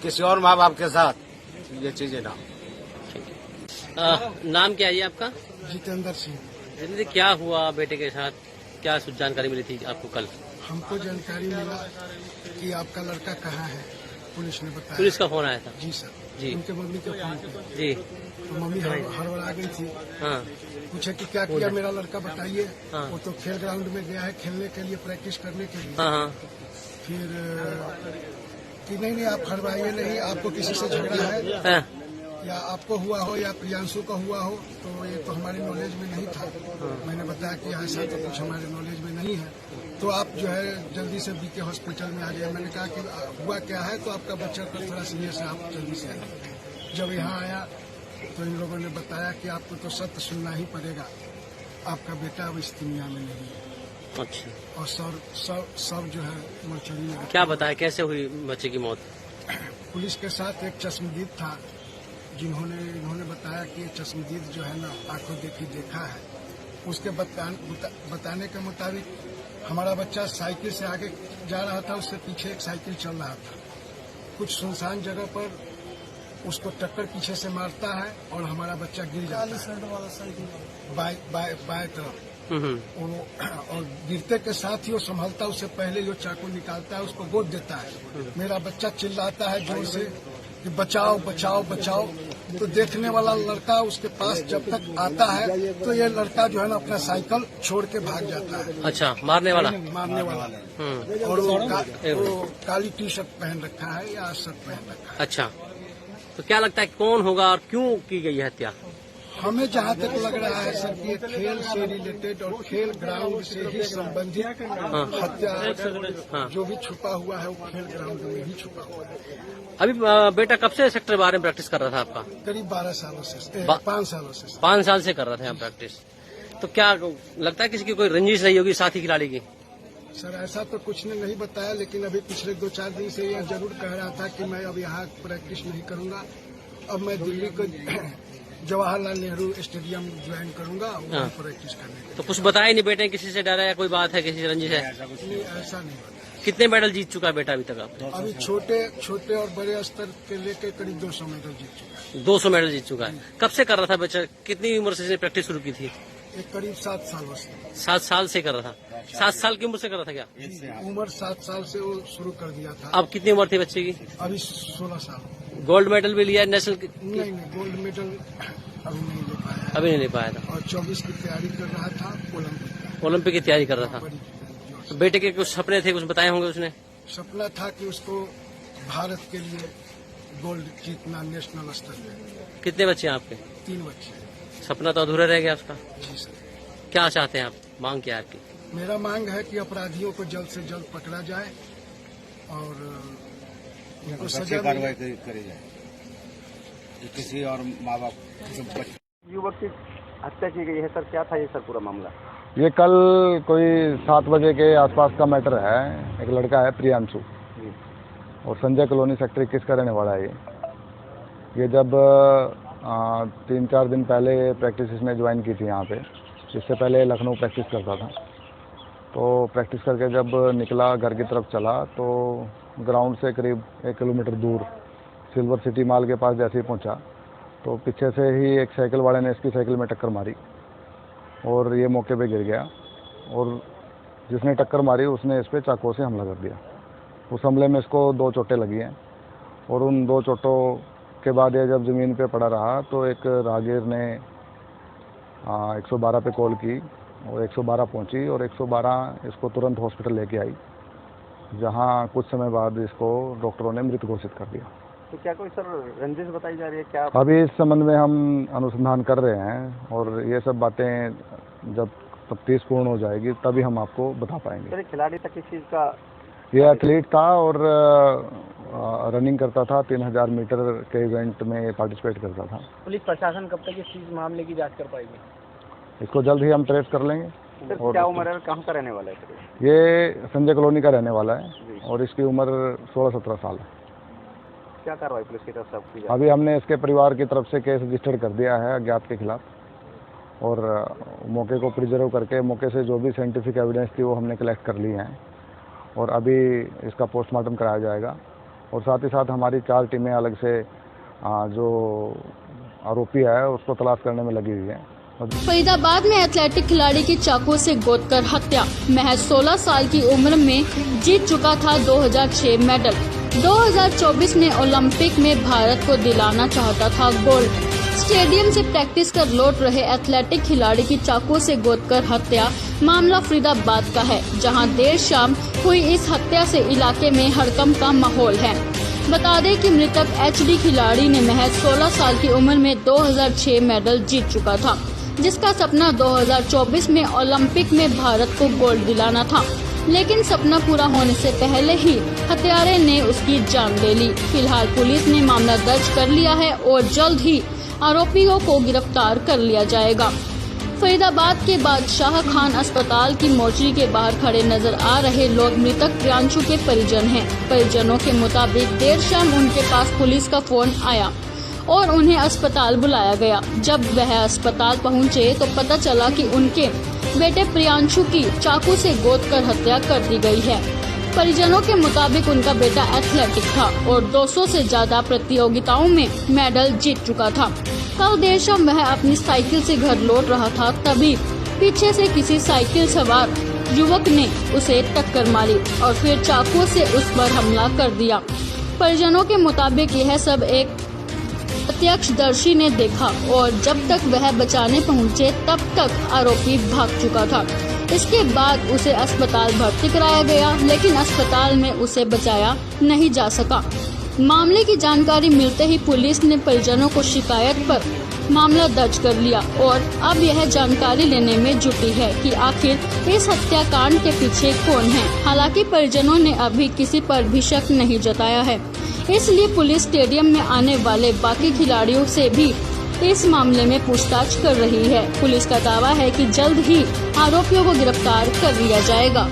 Speaker 3: किसी और माँ बाप के साथ ये चीजें ना हो।
Speaker 2: नाम क्या है ये आपका?
Speaker 4: जितेंद्र सिंह।
Speaker 2: जिंदगी क्या हुआ बेटे के साथ, क्या जानकारी मिली थी आपको कल?
Speaker 4: हमको जानकारी मिला कि आपका लड़का कहाँ है, पुलिस ने बताया।
Speaker 2: पुलिस का फोन आया था?
Speaker 4: जी सर।
Speaker 2: जी।
Speaker 4: उनके मम्मी के फोन पे।
Speaker 2: जी।
Speaker 4: तो मम्मी हड़बड़ा गई थी।
Speaker 2: हाँ।
Speaker 4: पूछे कि क्या किया मेरा लड़का, बताइए।
Speaker 2: हाँ।
Speaker 4: वो तो खेल ग्राउंड में गया है खेलने के लिए, प्रैक्टिस करने के लिए।
Speaker 2: हाँ हाँ।
Speaker 4: फिर कि नहीं आप हड़बड़ाइए नहीं, आपको किसी से झगड़ा है
Speaker 2: हाँ।
Speaker 4: या आपको हुआ हो या प्रियांशु को हुआ हो, तो ये तो हमारे नॉलेज में नहीं था। मैंने बताया कि ऐसा तो कुछ हमारे नॉलेज में नहीं है, तो आप जो है जल्दी से बीके हॉस्पिटल में आ जाइए। मैंने कहा कि हुआ क्या है, तो आपका बच्चा तो थोड़ा सीरियस है, आप जल्दी से आइए। जब यहाँ आया तो इन लोगों ने बताया कि आपको तो सत्य सुनना ही पड़ेगा, आपका बेटा अब इस दुनिया में नहीं है।
Speaker 2: अच्छा।
Speaker 4: और सब जो है मरचरी में।
Speaker 2: क्या बताया, कैसे हुई बच्चे की मौत?
Speaker 4: पुलिस के साथ एक चश्मदीद था, इन्होंने बताया कि ये चश्मदीद जो है ना आंखों देखी देखा है। उसके बताने के मुताबिक हमारा बच्चा साइकिल से आगे जा रहा था, उससे पीछे एक साइकिल चल रहा था। कुछ सुनसान जगह पर उसको टक्कर पीछे से मारता है और हमारा बच्चा गिर जाता है बाएं तरफ। और गिरते के साथ ही वो संभलता, उससे पहले जो चाकू निकालता है उसको गोद देता है। मेरा बच्चा चिल्लाता है जोर से कि बचाओ बचाओ बचाओ। तो देखने वाला लड़का उसके पास जब तक आता है तो ये लड़का जो है ना अपना साइकिल छोड़ के भाग जाता है।
Speaker 2: अच्छा, मारने वाला?
Speaker 4: और वो काली टी शर्ट पहन रखा है या शर्ट पहन रखा है।
Speaker 2: अच्छा, तो क्या लगता है कौन होगा और क्यों की गई है हत्या?
Speaker 4: हमें जहाँ तक लग रहा है सर कि खेल से रिलेटेड और खेल ग्राउंड से ही संबंधित हत्या जो भी छुपा हुआ है वो खेल ग्राउंड में ही छुपा हुआ है।
Speaker 2: अभी बेटा कब से सेक्टर 12 में प्रैक्टिस कर रहा था आपका?
Speaker 4: करीब 12 सालों से 5 सालों से।
Speaker 2: 5 साल से कर रहा था यहाँ प्रैक्टिस। तो क्या लगता है किसी की कोई रंजिश रही होगी साथी खिलाड़ी की?
Speaker 4: सर ऐसा तो कुछ ने नहीं बताया, लेकिन अभी पिछले 2-4 दिन से यह जरूर कह रहा था कि मैं अब यहाँ प्रैक्टिस नहीं करूंगा, अब मैं दिल्ली को जवाहरलाल नेहरू स्टेडियम ज्वाइन करूंगा वहाँ प्रैक्टिस करने के।
Speaker 2: तो कुछ बताया नहीं बेटे, किसी से डरा या कोई बात है, किसी से रंजिश है?
Speaker 4: नहीं, ऐसा नहीं बताया।
Speaker 2: कितने मेडल जीत चुका है बेटा अभी तक आप?
Speaker 4: अभी छोटे और बड़े स्तर के लेके करीब 200 मेडल जीत चुका है।
Speaker 2: 200 मेडल जीत चुका है। कब से कर रहा था बच्चा, कितनी उम्र से इसने प्रैक्टिस शुरू की थी?
Speaker 4: एक करीब 7 सालों से।
Speaker 2: 7 साल से कर रहा था? 7 साल की उम्र से कर रहा था क्या?
Speaker 4: उम्र 7 साल से वो शुरू कर दिया था।
Speaker 2: अब कितनी उम्र थी बच्चे की?
Speaker 4: अभी 16 साल।
Speaker 2: गोल्ड मेडल भी लिया नेशनल?
Speaker 4: नहीं, गोल्ड मेडल अभी नहीं ले पाया।
Speaker 2: अभी नहीं ले पाया था।
Speaker 4: और 24 की तैयारी कर रहा था,
Speaker 2: ओलंपिक की तैयारी कर रहा था। तो बेटे के कुछ सपने थे, कुछ बताए होंगे उसने?
Speaker 4: सपना था कि उसको भारत के लिए गोल्ड जीतना नेशनल स्तर पे।
Speaker 2: कितने बच्चे हैं आपके?
Speaker 4: 3 बच्चे।
Speaker 2: सपना तो अधूरा रह गया उसका।
Speaker 4: जी सर।
Speaker 2: क्या चाहते हैं आप, मांग क्या है आपकी?
Speaker 4: मेरा मांग है कि अपराधियों को जल्द से जल्द पकड़ा जाए और उनको सजा
Speaker 3: कार्रवाई करी जाए, किसी और माँ बाप।
Speaker 5: युवक की हत्या की गई है सर, क्या था ये सर पूरा मामला?
Speaker 6: ये कल कोई 7 बजे के आसपास का मैटर है। एक लड़का है प्रियांशु और संजय कॉलोनी सेक्टर 21 का रहने वाला है। ये जब 3-4 दिन पहले प्रैक्टिस इसने ज्वाइन की थी यहाँ पे। इससे पहले लखनऊ प्रैक्टिस करता था। तो प्रैक्टिस करके जब निकला घर की तरफ चला तो ग्राउंड से करीब 1 किलोमीटर दूर सिल्वर सिटी मॉल के पास जैसे ही पहुँचा तो पीछे से ही एक साइकिल वाले ने इसकी साइकिल में टक्कर मारी और ये मौके पे गिर गया। और जिसने टक्कर मारी उसने इस पर चाकू से हमला कर दिया। उस हमले में इसको 2 चोटें लगी हैं और उन 2 चोटों के बाद ये जब ज़मीन पे पड़ा रहा तो एक राहगीर ने 112 पे कॉल की और 112 पहुंची और 112 इसको तुरंत हॉस्पिटल लेके आई, जहां कुछ समय बाद इसको डॉक्टरों ने मृत घोषित कर दिया।
Speaker 5: तो क्या कोई सर रंजिश बताई जा रही है क्या?
Speaker 6: अभी इस संबंध में हम अनुसंधान कर रहे हैं और ये सब बातें जब तफ्तीश पूर्ण हो जाएगी तभी हम आपको बता पाएंगे।
Speaker 5: सर खिलाड़ी था किस चीज़ का?
Speaker 6: ये एथलीट था और रनिंग करता था, 3000 मीटर के इवेंट में पार्टिसिपेट करता था।
Speaker 7: पुलिस प्रशासन कब तक इस चीज मामले की जांच कर पाएगी?
Speaker 6: इसको जल्द ही हम ट्रेस कर लेंगे।
Speaker 5: सर
Speaker 6: और
Speaker 5: क्या उम्र है, कहाँ का रहने वाला है सर?
Speaker 6: ये संजय कॉलोनी का रहने वाला है और इसकी उम्र 16-17 साल है।
Speaker 5: क्या कार्रवाई पुलिस की तरफ से आपकी?
Speaker 6: अभी हमने इसके परिवार की तरफ से केस रजिस्टर कर दिया है अज्ञात के खिलाफ और मौके को प्रिजर्व करके मौके से जो भी साइंटिफिक एविडेंस थी वो हमने कलेक्ट कर ली हैं और अभी इसका पोस्टमार्टम कराया जाएगा। और साथ ही साथ हमारी 4 टीमें अलग से जो आरोपी है उसको तलाश करने में लगी हुई है।
Speaker 1: फरीदाबाद में एथलेटिक खिलाड़ी की चाकू से गोदकर हत्या। महज 16 साल की उम्र में जीत चुका था 2006 मेडल। 2024 में ओलंपिक में भारत को दिलाना चाहता था गोल्ड। स्टेडियम से प्रैक्टिस कर लौट रहे एथलेटिक खिलाड़ी की चाकू से गोदकर हत्या मामला फरीदाबाद का है, जहां देर शाम हुई इस हत्या से इलाके में हड़कंप का माहौल है। बता दें कि मृतक एचडी खिलाड़ी ने महज 16 साल की उम्र में 2006 मेडल जीत चुका था, जिसका सपना 2024 में ओलंपिक में भारत को गोल्ड दिलाना था। लेकिन सपना पूरा होने से पहले ही हत्यारे ने उसकी जान ले ली। फिलहाल पुलिस ने मामला दर्ज कर लिया है और जल्द ही आरोपियों को गिरफ्तार कर लिया जाएगा। फरीदाबाद के बादशाह खान अस्पताल की मोर्चरी के बाहर खड़े नजर आ रहे लोग मृतक प्रियांशु के परिजन हैं। परिजनों के मुताबिक देर शाम उनके पास पुलिस का फोन आया और उन्हें अस्पताल बुलाया गया। जब वह अस्पताल पहुंचे तो पता चला कि उनके बेटे प्रियांशु की चाकू से गोदकर हत्या कर दी गई है। परिजनों के मुताबिक उनका बेटा एथलेटिक था और 200 से ज्यादा प्रतियोगिताओं में मेडल जीत चुका था। कल देर शाम वह अपनी साइकिल से घर लौट रहा था, तभी पीछे से किसी साइकिल सवार युवक ने उसे टक्कर मारी और फिर चाकू से उस पर हमला कर दिया। परिजनों के मुताबिक यह सब एक प्रत्यक्षदर्शी ने देखा और जब तक वह बचाने पहुंचे तब तक आरोपी भाग चुका था। इसके बाद उसे अस्पताल भर्ती कराया गया, लेकिन अस्पताल में उसे बचाया नहीं जा सका। मामले की जानकारी मिलते ही पुलिस ने परिजनों को शिकायत पर मामला दर्ज कर लिया और अब यह जानकारी लेने में जुटी है कि आखिर इस हत्याकांड के पीछे कौन है। हालांकि परिजनों ने अभी किसी पर भी शक नहीं जताया है, इसलिए पुलिस स्टेडियम में आने वाले बाकी खिलाड़ियों से भी इस मामले में पूछताछ कर रही है। पुलिस का दावा है कि जल्द ही आरोपियों को गिरफ्तार कर लिया जाएगा।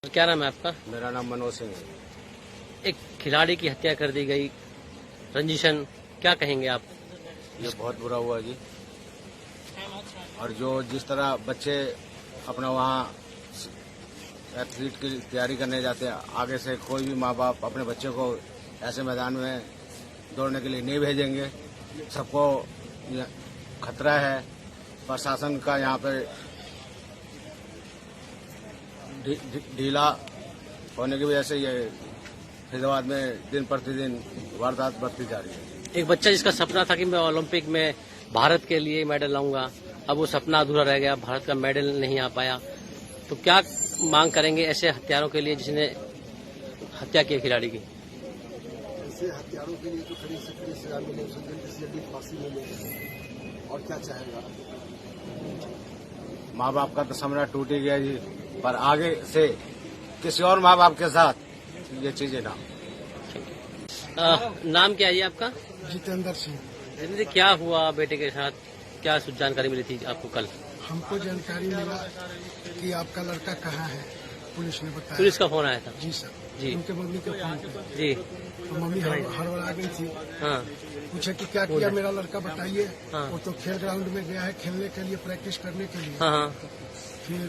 Speaker 2: क्या नाम है आपका?
Speaker 3: मेरा नाम मनोज सिंह है।
Speaker 2: एक खिलाड़ी की हत्या कर दी गई, रंजिशन, क्या कहेंगे आप?
Speaker 3: ये बहुत बुरा हुआ जी। और जो जिस तरह बच्चे अपना वहाँ एथलीट की तैयारी करने जाते हैं, आगे से कोई भी माँ बाप अपने बच्चे को ऐसे मैदान में दौड़ने के लिए नहीं भेजेंगे। सबको खतरा है। प्रशासन का यहाँ पे ढीला होने की वजह से ये फरीदाबाद में दिन प्रतिदिन वारदात बढ़ती जा रही है।
Speaker 2: एक बच्चा जिसका सपना था कि मैं ओलंपिक में भारत के लिए मेडल लाऊंगा, अब वो सपना अधूरा रह गया, भारत का मेडल नहीं आ पाया। तो क्या मांग करेंगे ऐसे हत्यारों के लिए जिसने हत्या की खिलाड़ी की?
Speaker 4: ऐसे हत्यारों के लिए तो कड़ी से कड़ी सजा मिले, उसे जल्दी से जल्दी फांसी मिले, और क्या चाहेगा।
Speaker 3: माँ बाप का तो सपना टूट ही गया जी, पर आगे से किसी और माँ बाप के साथ ये चीजें ना।
Speaker 2: नाम क्या है जी आपका?
Speaker 4: जितेंद्र सिंह।
Speaker 2: जितेंद्र, क्या हुआ बेटे के साथ? क्या जानकारी मिली थी आपको कल?
Speaker 4: हमको जानकारी मिला कि आपका लड़का कहाँ है, पुलिस ने बताया।
Speaker 2: पुलिस का फोन आया था?
Speaker 4: जी सर।
Speaker 2: जी।
Speaker 4: उनके मम्मी के फोन पे।
Speaker 2: जी।
Speaker 4: तो मम्मी हड़बड़ा गई थी,
Speaker 2: हाँ
Speaker 4: पूछे कि क्या किया मेरा लड़का बताइए।
Speaker 2: हाँ।
Speaker 4: वो तो खेल ग्राउंड में गया है खेलने के लिए, प्रैक्टिस करने के लिए।
Speaker 2: हाँ हाँ
Speaker 4: फिर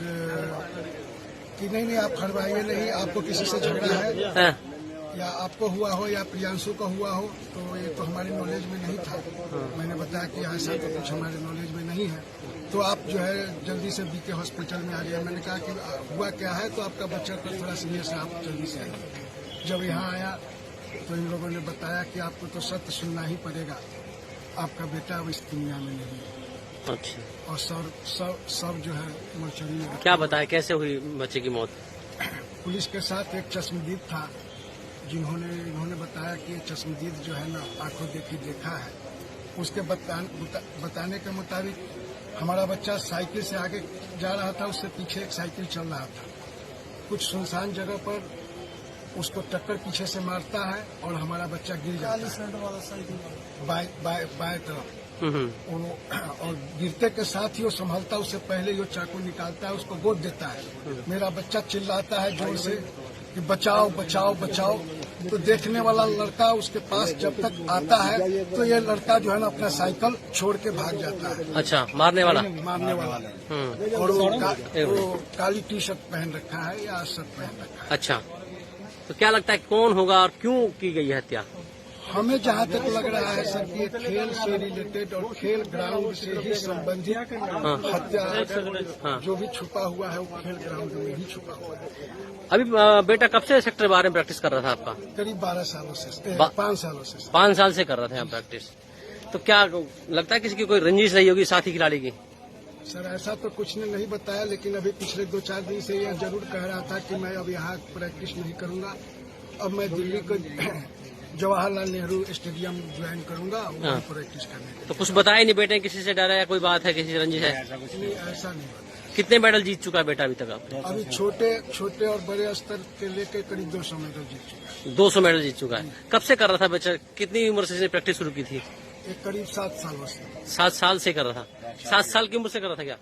Speaker 4: कि नहीं आप हड़बड़ाइए नहीं, आपको किसी से झगड़ा है
Speaker 2: हाँ,
Speaker 4: या आपको हुआ हो या प्रियांशु को हुआ हो, तो ये तो हमारे नॉलेज में नहीं था। मैंने बताया कि ऐसा तो कुछ हमारे नॉलेज में नहीं है, तो आप जो है जल्दी से बीके हॉस्पिटल में आ जाइए। मैंने कहा कि हुआ क्या है, तो आपका बच्चा तो थोड़ा सीरियस है, आप जल्दी से आइए। जब यहाँ आया तो इन लोगों ने बताया कि आपको तो सत्य सुनना ही पड़ेगा, आपका बेटा अब इस दुनिया में नहीं है।
Speaker 2: अच्छा,
Speaker 4: और सब जो है मोर्चरी में
Speaker 2: क्या बताया कैसे हुई बच्चे की मौत?
Speaker 4: पुलिस के साथ एक चश्मदीद था, इन्होंने बताया कि ये चश्मदीद जो है ना आंखों देखी देखा है। उसके बताने के मुताबिक हमारा बच्चा साइकिल से आगे जा रहा था, उससे पीछे एक साइकिल चल रहा था। कुछ सुनसान जगह पर उसको टक्कर पीछे से मारता है और हमारा बच्चा गिर जाता है बाएं तरफ। और गिरते के साथ ही वो संभलता, उससे पहले ही वो चाकू निकालता है, उसको गोद देता है। मेरा बच्चा चिल्लाता है जोर से कि बचाओ बचाओ बचाओ। तो देखने वाला लड़का उसके पास जब तक आता है तो ये लड़का जो है ना अपना साइकिल छोड़ के भाग जाता है।
Speaker 2: अच्छा, मारने वाला?
Speaker 4: मारने वाला। और वो काली टी शर्ट पहन रखा है या शर्ट पहन रखा है।
Speaker 2: अच्छा, तो क्या लगता है कौन होगा और क्यों की गई है हत्या?
Speaker 4: हमें जहाँ तक लग रहा है सर कि खेल से रिलेटेड और खेल ग्राउंड से ही संबंधित हत्या जो भी छुपा हुआ है वो खेल ग्राउंड में ही छुपा हुआ है।
Speaker 2: अभी बेटा कब से सेक्टर बारे में प्रैक्टिस कर रहा था आपका?
Speaker 4: करीब 12 सालों से 5 सालों से
Speaker 2: 5 साल से कर रहा था यहाँ प्रैक्टिस। तो क्या लगता है किसी की कोई रंजिश रही होगी साथी खिलाड़ी की?
Speaker 4: सर ऐसा तो कुछ ने नहीं बताया, लेकिन अभी पिछले 2-4 दिन से यह जरूर कह रहा था कि मैं अब यहाँ प्रैक्टिस नहीं करूंगा, अब मैं दिल्ली को जवाहरलाल नेहरू स्टेडियम ज्वाइन करूंगा वहाँ प्रैक्टिस करने के।
Speaker 2: तो कुछ बताया नहीं बेटे, किसी से डरा या कोई बात है, किसी से रंजिश है?
Speaker 4: ऐसा नहीं बताया।
Speaker 2: कितने मेडल जीत चुका है बेटा अभी तक? आप
Speaker 4: अभी छोटे और बड़े स्तर के लेके करीब 200 मेडल जीत चुका है।
Speaker 2: 200 मेडल जीत चुका है। कब से कर रहा था बच्चा? कितनी उम्र से इसने प्रैक्टिस शुरू की थी?
Speaker 4: एक करीब 7 सालों से।
Speaker 2: 7 साल से कर रहा था? 7 साल की उम्र से कर रहा था क्या?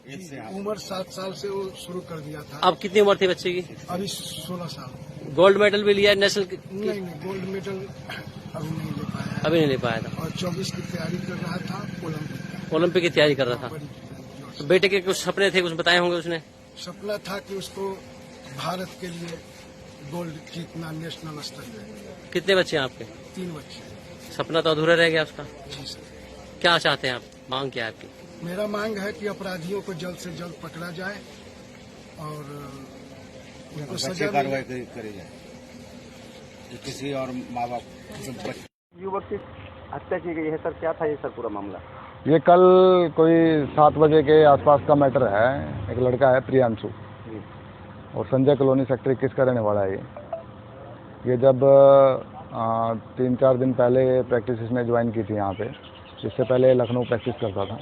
Speaker 4: उम्र 7 साल से वो शुरू कर दिया था।
Speaker 2: अब कितनी उम्र थी बच्चे की?
Speaker 4: अभी 16 साल।
Speaker 2: गोल्ड मेडल भी लिया है नेशनल?
Speaker 4: नहीं गोल्ड मेडल अभी नहीं ले पाया।
Speaker 2: अभी नहीं ले पाया था।
Speaker 4: और 24 की तैयारी कर रहा था
Speaker 2: ओलंपिक की तैयारी कर रहा था। तो बेटे के कुछ सपने थे, कुछ बताए होंगे उसने?
Speaker 4: सपना था कि उसको भारत के लिए गोल्ड जीतना नेशनल स्तर पे।
Speaker 2: कितने बच्चे हैं आपके?
Speaker 4: 3 बच्चे।
Speaker 2: सपना तो अधूरा रह गया उसका।
Speaker 4: जी सर।
Speaker 2: क्या चाहते हैं आप? मांग क्या है आपकी?
Speaker 4: मेरा मांग है कि अपराधियों को जल्द से जल्द पकड़ा जाए और उनको सजा
Speaker 3: कार्रवाई करी जाए, किसी और माँ बाप।
Speaker 5: युवक की हत्या की गई है सर, क्या था ये सर पूरा मामला?
Speaker 6: ये कल कोई 7 बजे के आसपास का मैटर है। एक लड़का है प्रियांशु और संजय कॉलोनी सेक्टर 21 का रहने वाला है। ये जब 3-4 दिन पहले प्रैक्टिस इसने ज्वाइन की थी यहाँ पे। इससे पहले लखनऊ प्रैक्टिस करता था।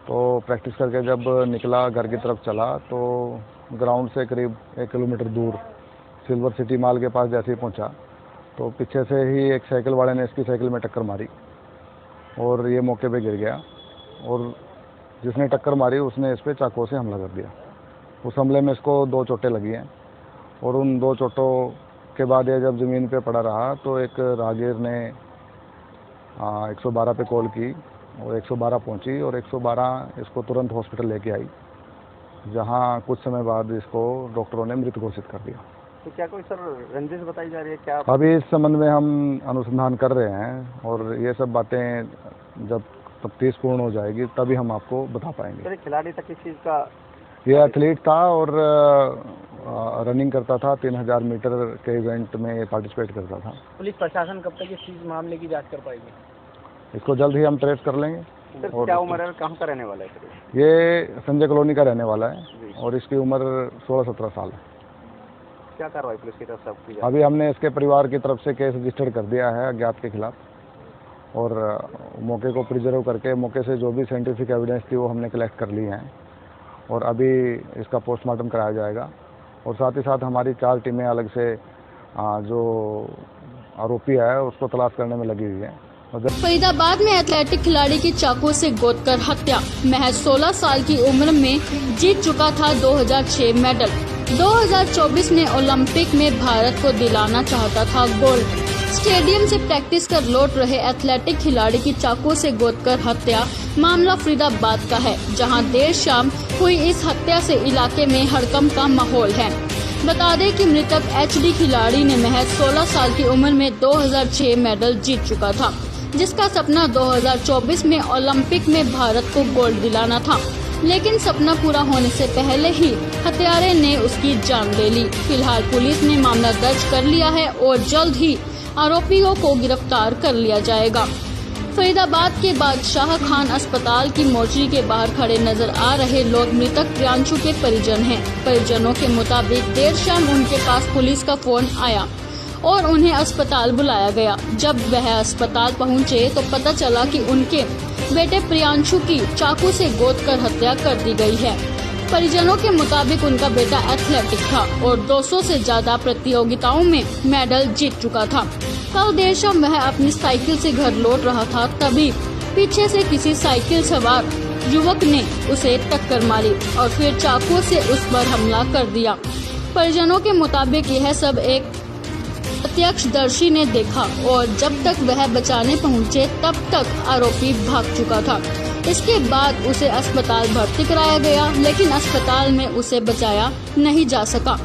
Speaker 6: तो प्रैक्टिस करके जब निकला घर की तरफ चला तो ग्राउंड से करीब 1 किलोमीटर दूर सिल्वर सिटी मॉल के पास जैसे ही पहुँचा तो पीछे से ही एक साइकिल वाले ने इसकी साइकिल में टक्कर मारी और ये मौके पे गिर गया। और जिसने टक्कर मारी उसने इस पर चाकू से हमला कर दिया। उस हमले में इसको 2 चोटें लगी हैं और उन 2 चोटों के बाद ये जब ज़मीन पे पड़ा रहा तो एक राहगीर ने 112 पे कॉल की और 112 पहुंची और 112 इसको तुरंत हॉस्पिटल लेके आई, जहां कुछ समय बाद इसको डॉक्टरों ने मृत घोषित कर दिया।
Speaker 5: तो क्या कोई सर रंजिश बताई जा रही है क्या?
Speaker 6: अभी इस संबंध में हम अनुसंधान कर रहे हैं और ये सब बातें जब तफ्तीश पूर्ण हो जाएगी तभी हम आपको बता पाएंगे।
Speaker 5: सर खिलाड़ी तक किस चीज़ का?
Speaker 6: ये एथलीट था और रनिंग करता था। 3000 मीटर के इवेंट में पार्टिसिपेट करता था।
Speaker 7: पुलिस प्रशासन कब तक इस चीज मामले की जांच कर पाएगी?
Speaker 6: इसको जल्द ही हम ट्रेस कर लेंगे।
Speaker 5: सर
Speaker 6: और
Speaker 5: क्या उम्र है, कहाँ का रहने वाला है सर?
Speaker 6: ये संजय कॉलोनी का रहने वाला है और इसकी उम्र 16-17 साल है।
Speaker 5: क्या कार्रवाई पुलिस की तरफ से की जाए?
Speaker 6: अभी हमने इसके परिवार की तरफ से केस रजिस्टर कर दिया है अज्ञात के खिलाफ और मौके को प्रिजर्व करके मौके से जो भी साइंटिफिक एविडेंस थी वो हमने कलेक्ट कर ली हैं और अभी इसका पोस्टमार्टम कराया जाएगा। और साथ ही साथ हमारी 4 टीमें अलग से जो आरोपी है उसको तलाश करने में लगी हुई है।
Speaker 1: फरीदाबाद में एथलेटिक खिलाड़ी की चाकू से गोदकर हत्या। महज 16 साल की उम्र में जीत चुका था 2006 मेडल। 2024 में ओलंपिक में भारत को दिलाना चाहता था गोल्ड। स्टेडियम से प्रैक्टिस कर लौट रहे एथलेटिक खिलाड़ी की चाकू से गोदकर हत्या। मामला फरीदाबाद का है, जहां देर शाम हुई इस हत्या से इलाके में हड़कंप का माहौल है। बता दें कि मृतक एचडी खिलाड़ी ने महज 16 साल की उम्र में 2006 मेडल जीत चुका था, जिसका सपना 2024 में ओलंपिक में भारत को गोल्ड दिलाना था। लेकिन सपना पूरा होने से पहले ही हत्यारे ने उसकी जान ले ली। फिलहाल पुलिस ने मामला दर्ज कर लिया है और जल्द ही आरोपियों को गिरफ्तार कर लिया जाएगा। फरीदाबाद के बादशाह खान अस्पताल की मोर्चरी के बाहर खड़े नजर आ रहे लोग मृतक प्रियांशु के परिजन हैं। परिजनों के मुताबिक देर शाम उनके पास पुलिस का फोन आया और उन्हें अस्पताल बुलाया गया। जब वह अस्पताल पहुंचे तो पता चला कि उनके बेटे प्रियांशु की चाकू से गोदकर हत्या कर दी गई है। परिजनों के मुताबिक उनका बेटा एथलेटिक था और 200 से ज्यादा प्रतियोगिताओं में मेडल जीत चुका था। कल देर शाम वह अपनी साइकिल से घर लौट रहा था, तभी पीछे से किसी साइकिल सवार युवक ने उसे टक्कर मारी और फिर चाकू से उस पर हमला कर दिया। परिजनों के मुताबिक यह सब एक प्रत्यक्षदर्शी ने देखा और जब तक वह बचाने पहुंचे तब तक आरोपी भाग चुका था। इसके बाद उसे अस्पताल भर्ती कराया गया, लेकिन अस्पताल में उसे बचाया नहीं जा सका।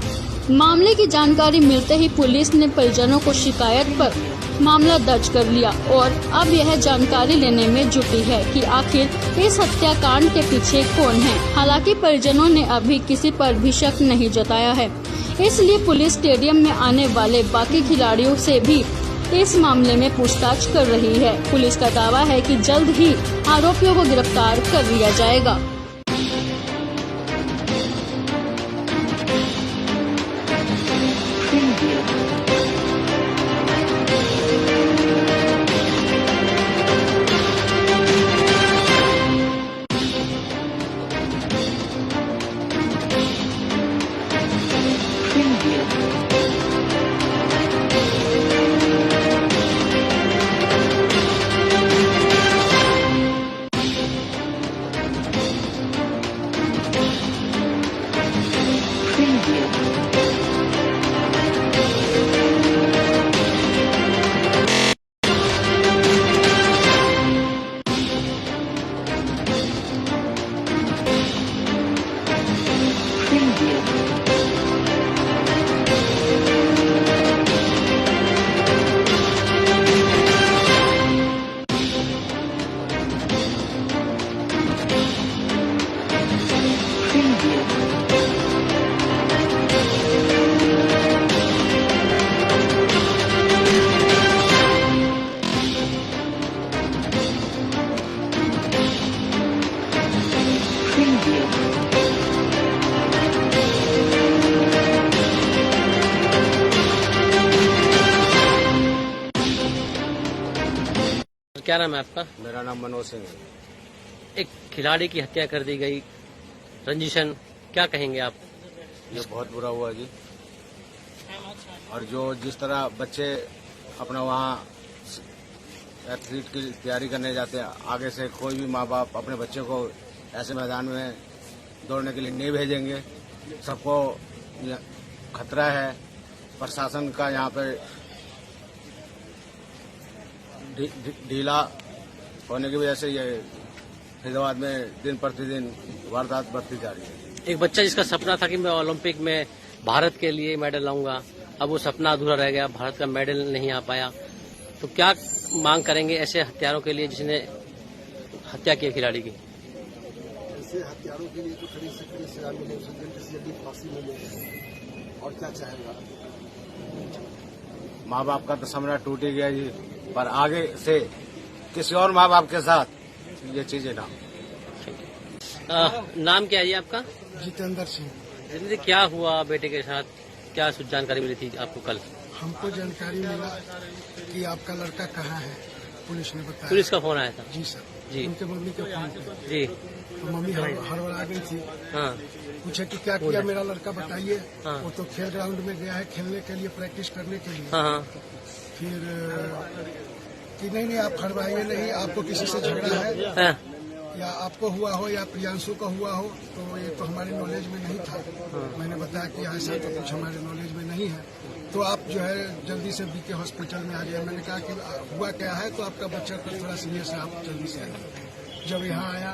Speaker 1: मामले की जानकारी मिलते ही पुलिस ने परिजनों को शिकायत पर मामला दर्ज कर लिया और अब यह जानकारी लेने में जुटी है कि आखिर इस हत्याकांड के पीछे कौन है। हालांकि परिजनों ने अभी किसी पर भी शक नहीं जताया है, इसलिए पुलिस स्टेडियम में आने वाले बाकी खिलाड़ियों से भी इस मामले में पूछताछ कर रही है। पुलिस का दावा है कि जल्द ही आरोपियों को गिरफ्तार कर लिया जाएगा।
Speaker 2: क्या नाम है आपका?
Speaker 3: मेरा नाम मनोज सिंह है।
Speaker 2: एक खिलाड़ी की हत्या कर दी गई, रंजिशन, क्या कहेंगे आप?
Speaker 3: ये बहुत बुरा हुआ जी। और जो जिस तरह बच्चे अपना वहाँ एथलीट की तैयारी करने जाते हैं, आगे से कोई भी माँ बाप अपने बच्चे को ऐसे मैदान में दौड़ने के लिए नहीं भेजेंगे। सबको खतरा है। प्रशासन का यहाँ पे ढीला होने की वजह से ये फरीदाबाद में दिन प्रतिदिन वारदात बढ़ती जा रही है।
Speaker 2: एक बच्चा जिसका सपना था कि मैं ओलंपिक में भारत के लिए मेडल लाऊंगा, अब वो सपना अधूरा रह गया, भारत का मेडल नहीं आ पाया। तो क्या मांग करेंगे ऐसे हत्यारों के लिए जिसने हत्या की खिलाड़ी की?
Speaker 4: ऐसे हत्यारों के लिए तो खड़ी से खड़ी सजा मिले, उसे जल्दी से जल्दी फांसी मिले, और क्या चाहेगा।
Speaker 3: माँ बाप का तो सपना टूट ही गया जी, पर आगे से किसी और माँ बाप के साथ ये चीजें ना।
Speaker 2: नाम क्या है आपका?
Speaker 4: जितेंद्र सिंह।
Speaker 2: जितेंद्र, क्या हुआ बेटे के साथ? क्या जानकारी मिली थी आपको कल?
Speaker 4: हमको जानकारी मिला कि आपका लड़का कहाँ है, पुलिस ने बताया।
Speaker 2: पुलिस का फोन आया था?
Speaker 4: जी सर
Speaker 2: जी।
Speaker 4: उनके मम्मी के फोन पे।
Speaker 2: जी।
Speaker 4: तो मम्मी हड़बड़ा गई थी।
Speaker 2: हाँ।
Speaker 4: पूछे कि क्या किया मेरा लड़का, बताइए।
Speaker 2: हाँ।
Speaker 4: वो तो खेल ग्राउंड में गया है खेलने के लिए, प्रैक्टिस करने के लिए।
Speaker 2: हाँ।
Speaker 4: फिर कि नहीं आप हड़बड़ाइए नहीं, आपको किसी से झगड़ा है
Speaker 2: हाँ।
Speaker 4: या आपको हुआ हो या प्रियांशु का हुआ हो, तो ये तो हमारे नॉलेज में नहीं था। मैंने बताया कि ऐसा तो कुछ हमारे नॉलेज में नहीं है। तो आप जो है जल्दी से बीके हॉस्पिटल में आ जाइए। मैंने कहा कि हुआ क्या है, तो आपका बच्चा तो थोड़ा सीरियस है, आप जल्दी से आइए। जब यहाँ आया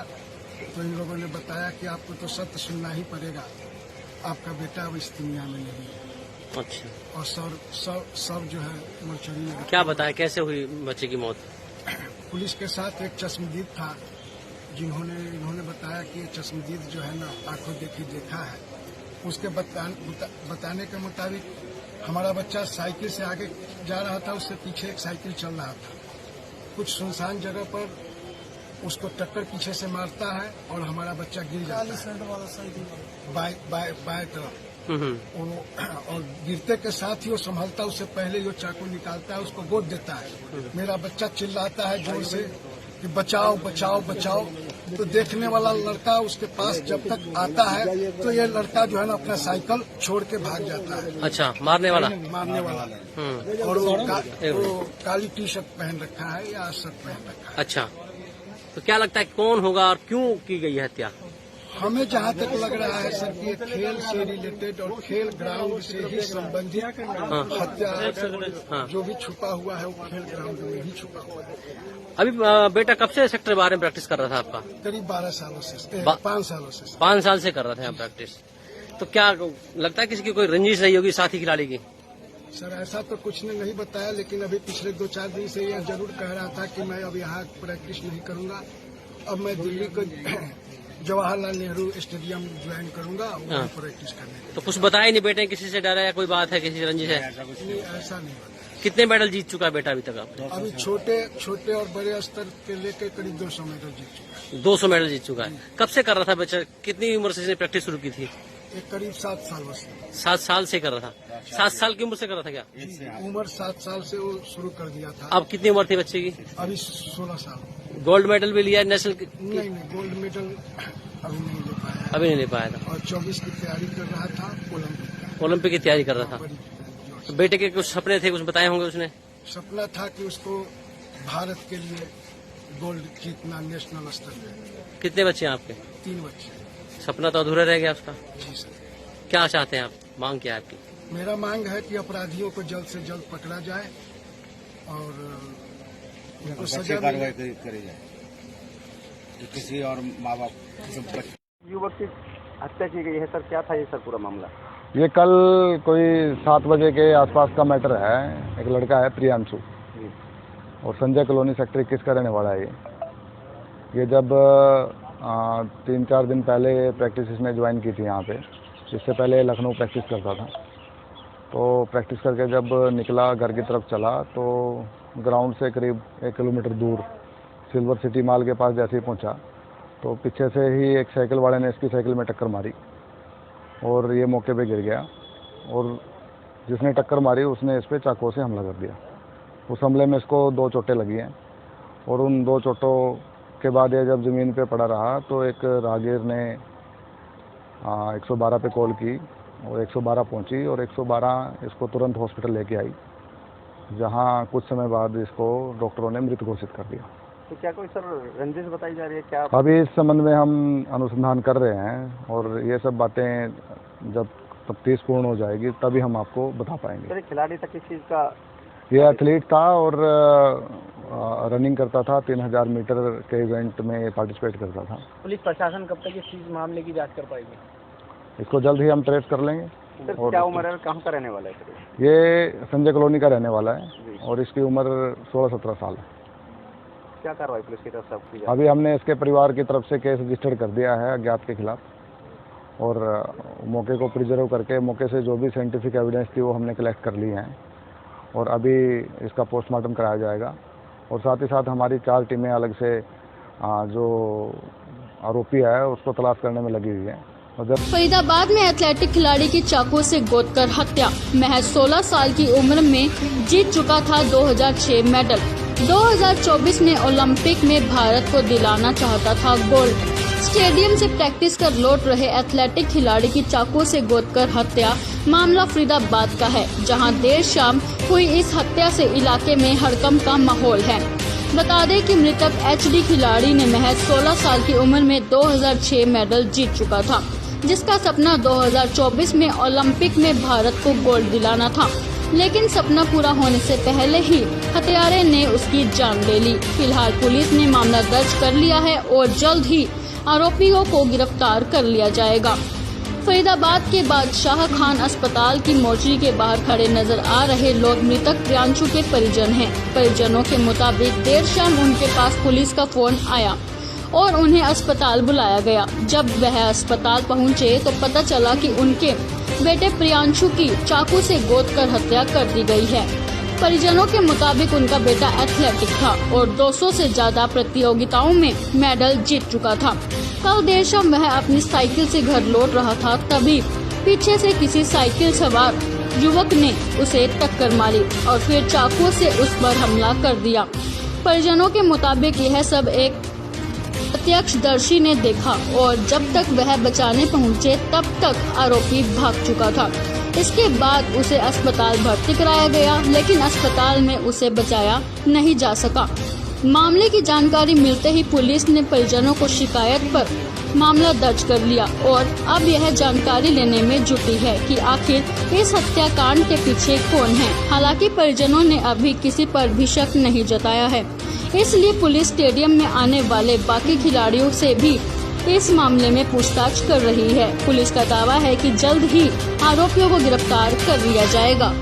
Speaker 4: तो इन लोगों ने बताया कि आपको तो सत्य सुनना ही पड़ेगा, आपका बेटा अब इस दुनिया में नहीं है।
Speaker 2: अच्छा,
Speaker 4: और सब जो है मोर्चरी में।
Speaker 2: क्या बताया कैसे हुई बच्चे की मौत?
Speaker 4: पुलिस के साथ एक चश्मदीद था, इन्होंने बताया कि ये चश्मदीद जो है ना आंखों देखी देखा है। उसके बताने के मुताबिक हमारा बच्चा साइकिल से आगे जा रहा था, उससे पीछे एक साइकिल चल रहा था। कुछ सुनसान जगह पर उसको टक्कर पीछे से मारता है और हमारा बच्चा गिर जाता है बाएं तरफ। और गिरते के साथ ही वो संभलता, उससे पहले ही वो चाकू निकालता है, उसको गोद देता है। मेरा बच्चा चिल्लाता है जोर से कि बचाओ बचाओ बचाओ। तो देखने वाला लड़का उसके पास जब तक आता है तो ये लड़का जो है ना अपना साइकिल छोड़ के भाग जाता है।
Speaker 2: अच्छा, मारने वाला
Speaker 4: और वो काली टी शर्ट पहन रखा है या शर्ट पहन रखा है।
Speaker 2: अच्छा, तो क्या लगता है कौन होगा और क्यों की गई है हत्या?
Speaker 4: हमें जहाँ तक लग रहा है सर कि खेल से रिलेटेड और खेल ग्राउंड से ही संबंधित हत्या जो भी छुपा हुआ है वो खेल ग्राउंड में ही छुपा हुआ है।
Speaker 2: अभी बेटा कब से सेक्टर 12 में प्रैक्टिस कर रहा था आपका?
Speaker 4: करीब 12 सालों से 5 सालों से
Speaker 2: 5 साल से कर रहा था यहाँ प्रैक्टिस। तो क्या लगता है किसी की कोई रंजिश रही होगी साथी खिलाड़ी की?
Speaker 4: सर ऐसा तो कुछ ने नहीं बताया, लेकिन अभी पिछले 2-4 दिन से यह जरूर कह रहा था कि मैं अब यहाँ प्रैक्टिस नहीं करूंगा, अब मैं दिल्ली को जवाहरलाल नेहरू स्टेडियम ज्वाइन करूंगा वहाँ प्रैक्टिस करने।
Speaker 2: तो कुछ बताया नहीं बेटे, किसी से डरा या कोई बात है, किसी से रंजिश है?
Speaker 4: नहीं, ऐसा नहीं बताया।
Speaker 2: कितने मेडल जीत चुका है बेटा अभी तक आप?
Speaker 4: अभी छोटे और बड़े स्तर के लेकर करीब 200 मेडल जीत चुका है।
Speaker 2: 200 मेडल जीत चुका है। कब से कर रहा था बच्चा? कितनी उम्र से इसने प्रैक्टिस शुरू की थी?
Speaker 4: एक करीब 7 साल से।
Speaker 2: 7 साल से कर रहा था? 7 साल की उम्र से कर रहा था क्या?
Speaker 4: उम्र 7 साल से वो शुरू कर दिया था।
Speaker 2: अब कितनी उम्र थी बच्चे की?
Speaker 4: अभी 16 साल।
Speaker 2: गोल्ड मेडल भी लिया नेशनल?
Speaker 4: नहीं, गोल्ड मेडल अभी नहीं ले पाया।
Speaker 2: अभी नहीं ले पाया था।
Speaker 4: और 24 की तैयारी कर रहा था
Speaker 2: ओलंपिक की तैयारी कर रहा था। तो बेटे के कुछ सपने थे, कुछ बताए होंगे उसने?
Speaker 4: सपना था कि उसको भारत के लिए गोल्ड जीतना नेशनल स्तर पे।
Speaker 2: कितने बच्चे हैं आपके?
Speaker 4: 3 बच्चे।
Speaker 2: सपना तो अधूरा रह गया उसका।
Speaker 4: जी सर।
Speaker 2: क्या चाहते हैं आप? मांग क्या है आपकी?
Speaker 4: मेरा मांग है कि अपराधियों को जल्द से जल्द पकड़ा जाए और उनको सजा
Speaker 3: करी जाए। किसी और माँ बाप
Speaker 5: युवक की हत्या की गई है सर, क्या था ये सर पूरा मामला?
Speaker 6: ये कल कोई 7 बजे के आसपास का मैटर है। एक लड़का है प्रियांशु और संजय कॉलोनी सेक्टर 21 का रहने वाला है। ये जब 3-4 दिन पहले प्रैक्टिस इसने ज्वाइन की थी यहाँ पे। इससे पहले लखनऊ प्रैक्टिस करता था। तो प्रैक्टिस करके जब निकला घर की तरफ चला तो ग्राउंड से करीब 1 किलोमीटर दूर सिल्वर सिटी मॉल के पास जैसे ही पहुँचा तो पीछे से ही एक साइकिल वाले ने इसकी साइकिल में टक्कर मारी और ये मौके पे गिर गया। और जिसने टक्कर मारी उसने इस पर चाकू से हमला कर दिया। उस हमले में इसको 2 चोटें लगी हैं और उन 2 चोटों के बाद ये जब ज़मीन पे पड़ा रहा तो एक राहगीर ने 112 पे कॉल की और 112 पहुंची और 112 इसको तुरंत हॉस्पिटल लेके आई, जहां कुछ समय बाद इसको डॉक्टरों ने मृत घोषित कर दिया।
Speaker 5: तो क्या कोई सर रंजिश बताई जा रही है क्या?
Speaker 6: अभी इस संबंध में हम अनुसंधान कर रहे हैं और ये सब बातें जब तफ्तीश पूर्ण हो जाएगी तभी हम आपको बता पाएंगे।
Speaker 5: सर खिलाड़ी था किस चीज़ का?
Speaker 6: ये एथलीट था और रनिंग करता था, 3000 मीटर के इवेंट में पार्टिसिपेट करता था।
Speaker 7: पुलिस प्रशासन कब तक इस मामले की जांच कर पाएगी?
Speaker 6: इसको जल्द ही हम ट्रेस कर लेंगे।
Speaker 5: सर क्या उम्र है, कहाँ का रहने वाला है सर?
Speaker 6: ये संजय कॉलोनी का रहने वाला है और इसकी उम्र 16-17 साल है।
Speaker 5: क्या कार्रवाई पुलिस की तरफ से की?
Speaker 6: अभी हमने इसके परिवार की तरफ से केस रजिस्टर्ड कर दिया है अज्ञात के खिलाफ और मौके को प्रिजर्व करके मौके से जो भी साइंटिफिक एविडेंस थी वो हमने कलेक्ट कर ली हैं और अभी इसका पोस्टमार्टम कराया जाएगा। और साथ ही साथ हमारी 4 टीमें अलग से जो आरोपी है उसको तलाश करने में लगी हुई है।
Speaker 1: फरीदाबाद में एथलेटिक खिलाड़ी की चाकू से गोदकर हत्या। महज 16 साल की उम्र में जीत चुका था 2006 मेडल। 2024 में ओलंपिक में भारत को दिलाना चाहता था गोल्ड। स्टेडियम से प्रैक्टिस कर लौट रहे एथलेटिक खिलाड़ी की चाकू से गोदकर हत्या मामला फरीदाबाद का है, जहां देर शाम हुई इस हत्या से इलाके में हड़कंप का माहौल है। बता दें कि मृतक एचडी खिलाड़ी ने महज 16 साल की उम्र में 2006 मेडल जीत चुका था, जिसका सपना 2024 में ओलंपिक में भारत को गोल्ड दिलाना था। लेकिन सपना पूरा होने से पहले ही हत्यारे ने उसकी जान ले ली। फिलहाल पुलिस ने मामला दर्ज कर लिया है और जल्द ही आरोपियों को गिरफ्तार कर लिया जाएगा। फरीदाबाद के बादशाह खान अस्पताल की मोर्चरी के बाहर खड़े नजर आ रहे लोग मृतक प्रियांशु के परिजन हैं। परिजनों के मुताबिक देर शाम उनके पास पुलिस का फोन आया और उन्हें अस्पताल बुलाया गया। जब वह अस्पताल पहुंचे तो पता चला कि उनके बेटे प्रियांशु की चाकू से गोद कर हत्या कर दी गई है। परिजनों के मुताबिक उनका बेटा एथलेटिक था और 200 से ज्यादा प्रतियोगिताओं में मेडल जीत चुका था। कल देर शाम वह अपनी साइकिल से घर लौट रहा था, तभी पीछे से किसी साइकिल सवार युवक ने उसे टक्कर मारी और फिर चाकू से उस पर हमला कर दिया। परिजनों के मुताबिक यह सब एक प्रत्यक्षदर्शी ने देखा और जब तक वह बचाने पहुंचे तब तक आरोपी भाग चुका था। इसके बाद उसे अस्पताल भर्ती कराया गया, लेकिन अस्पताल में उसे बचाया नहीं जा सका। मामले की जानकारी मिलते ही पुलिस ने परिजनों को शिकायत पर मामला दर्ज कर लिया और अब यह जानकारी लेने में जुटी है कि आखिर इस हत्याकांड के पीछे कौन है। हालांकि परिजनों ने अभी किसी पर भी शक नहीं जताया है, इसलिए पुलिस स्टेडियम में आने वाले बाकी खिलाड़ियों से भी इस मामले में पूछताछ कर रही है। पुलिस का दावा है कि जल्द ही आरोपियों को गिरफ्तार कर लिया जाएगा।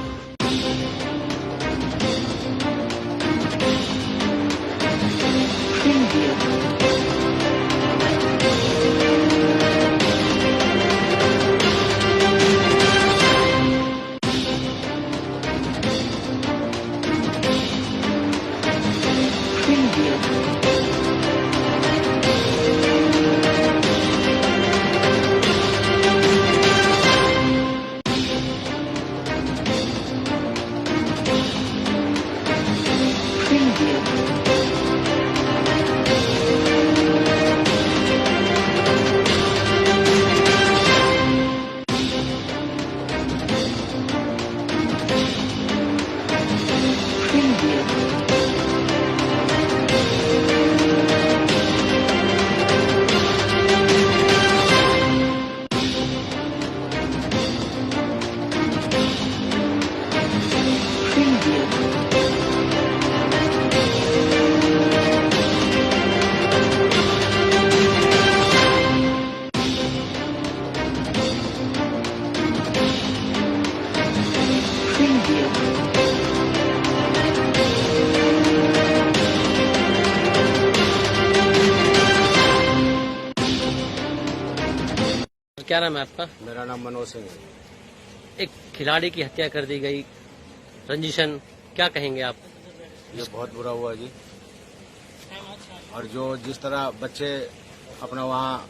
Speaker 2: क्या नाम है आपका?
Speaker 3: मेरा नाम मनोज सिंह है।
Speaker 2: एक खिलाड़ी की हत्या कर दी गई, रंजिशन, क्या कहेंगे आप?
Speaker 3: ये बहुत बुरा हुआ जी। और जो जिस तरह बच्चे अपना वहाँ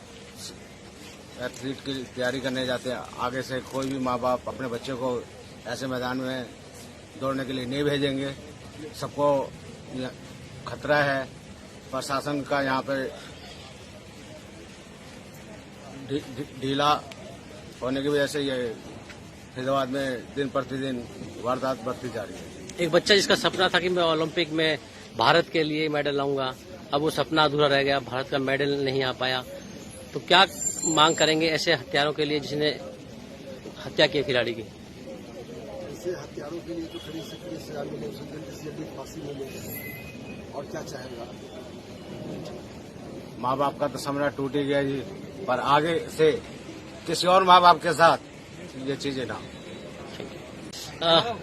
Speaker 3: एथलीट की तैयारी करने जाते हैं, आगे से कोई भी माँ बाप अपने बच्चे को ऐसे मैदान में दौड़ने के लिए नहीं भेजेंगे। सबको खतरा है। प्रशासन का यहाँ पे ढीला होने की वजह से ये फरीदाबाद में दिन प्रतिदिन वारदात बढ़ती जा रही है।
Speaker 2: एक बच्चा जिसका सपना था कि मैं ओलंपिक में भारत के लिए मेडल लाऊंगा, अब वो सपना अधूरा रह गया, भारत का मेडल नहीं आ पाया। तो क्या मांग करेंगे ऐसे हत्यारों के लिए जिसने हत्या की खिलाड़ी की?
Speaker 8: ऐसे हत्यारों के लिए तो खड़ी से खड़ी सजा मिले, उसे जल्दी से जल्दी फांसी मिले। और क्या चाहेगा?
Speaker 3: माँ बाप का तो सपना टूट ही गया जी, पर आगे से किसी और माँ बाप के साथ ये चीजें ना।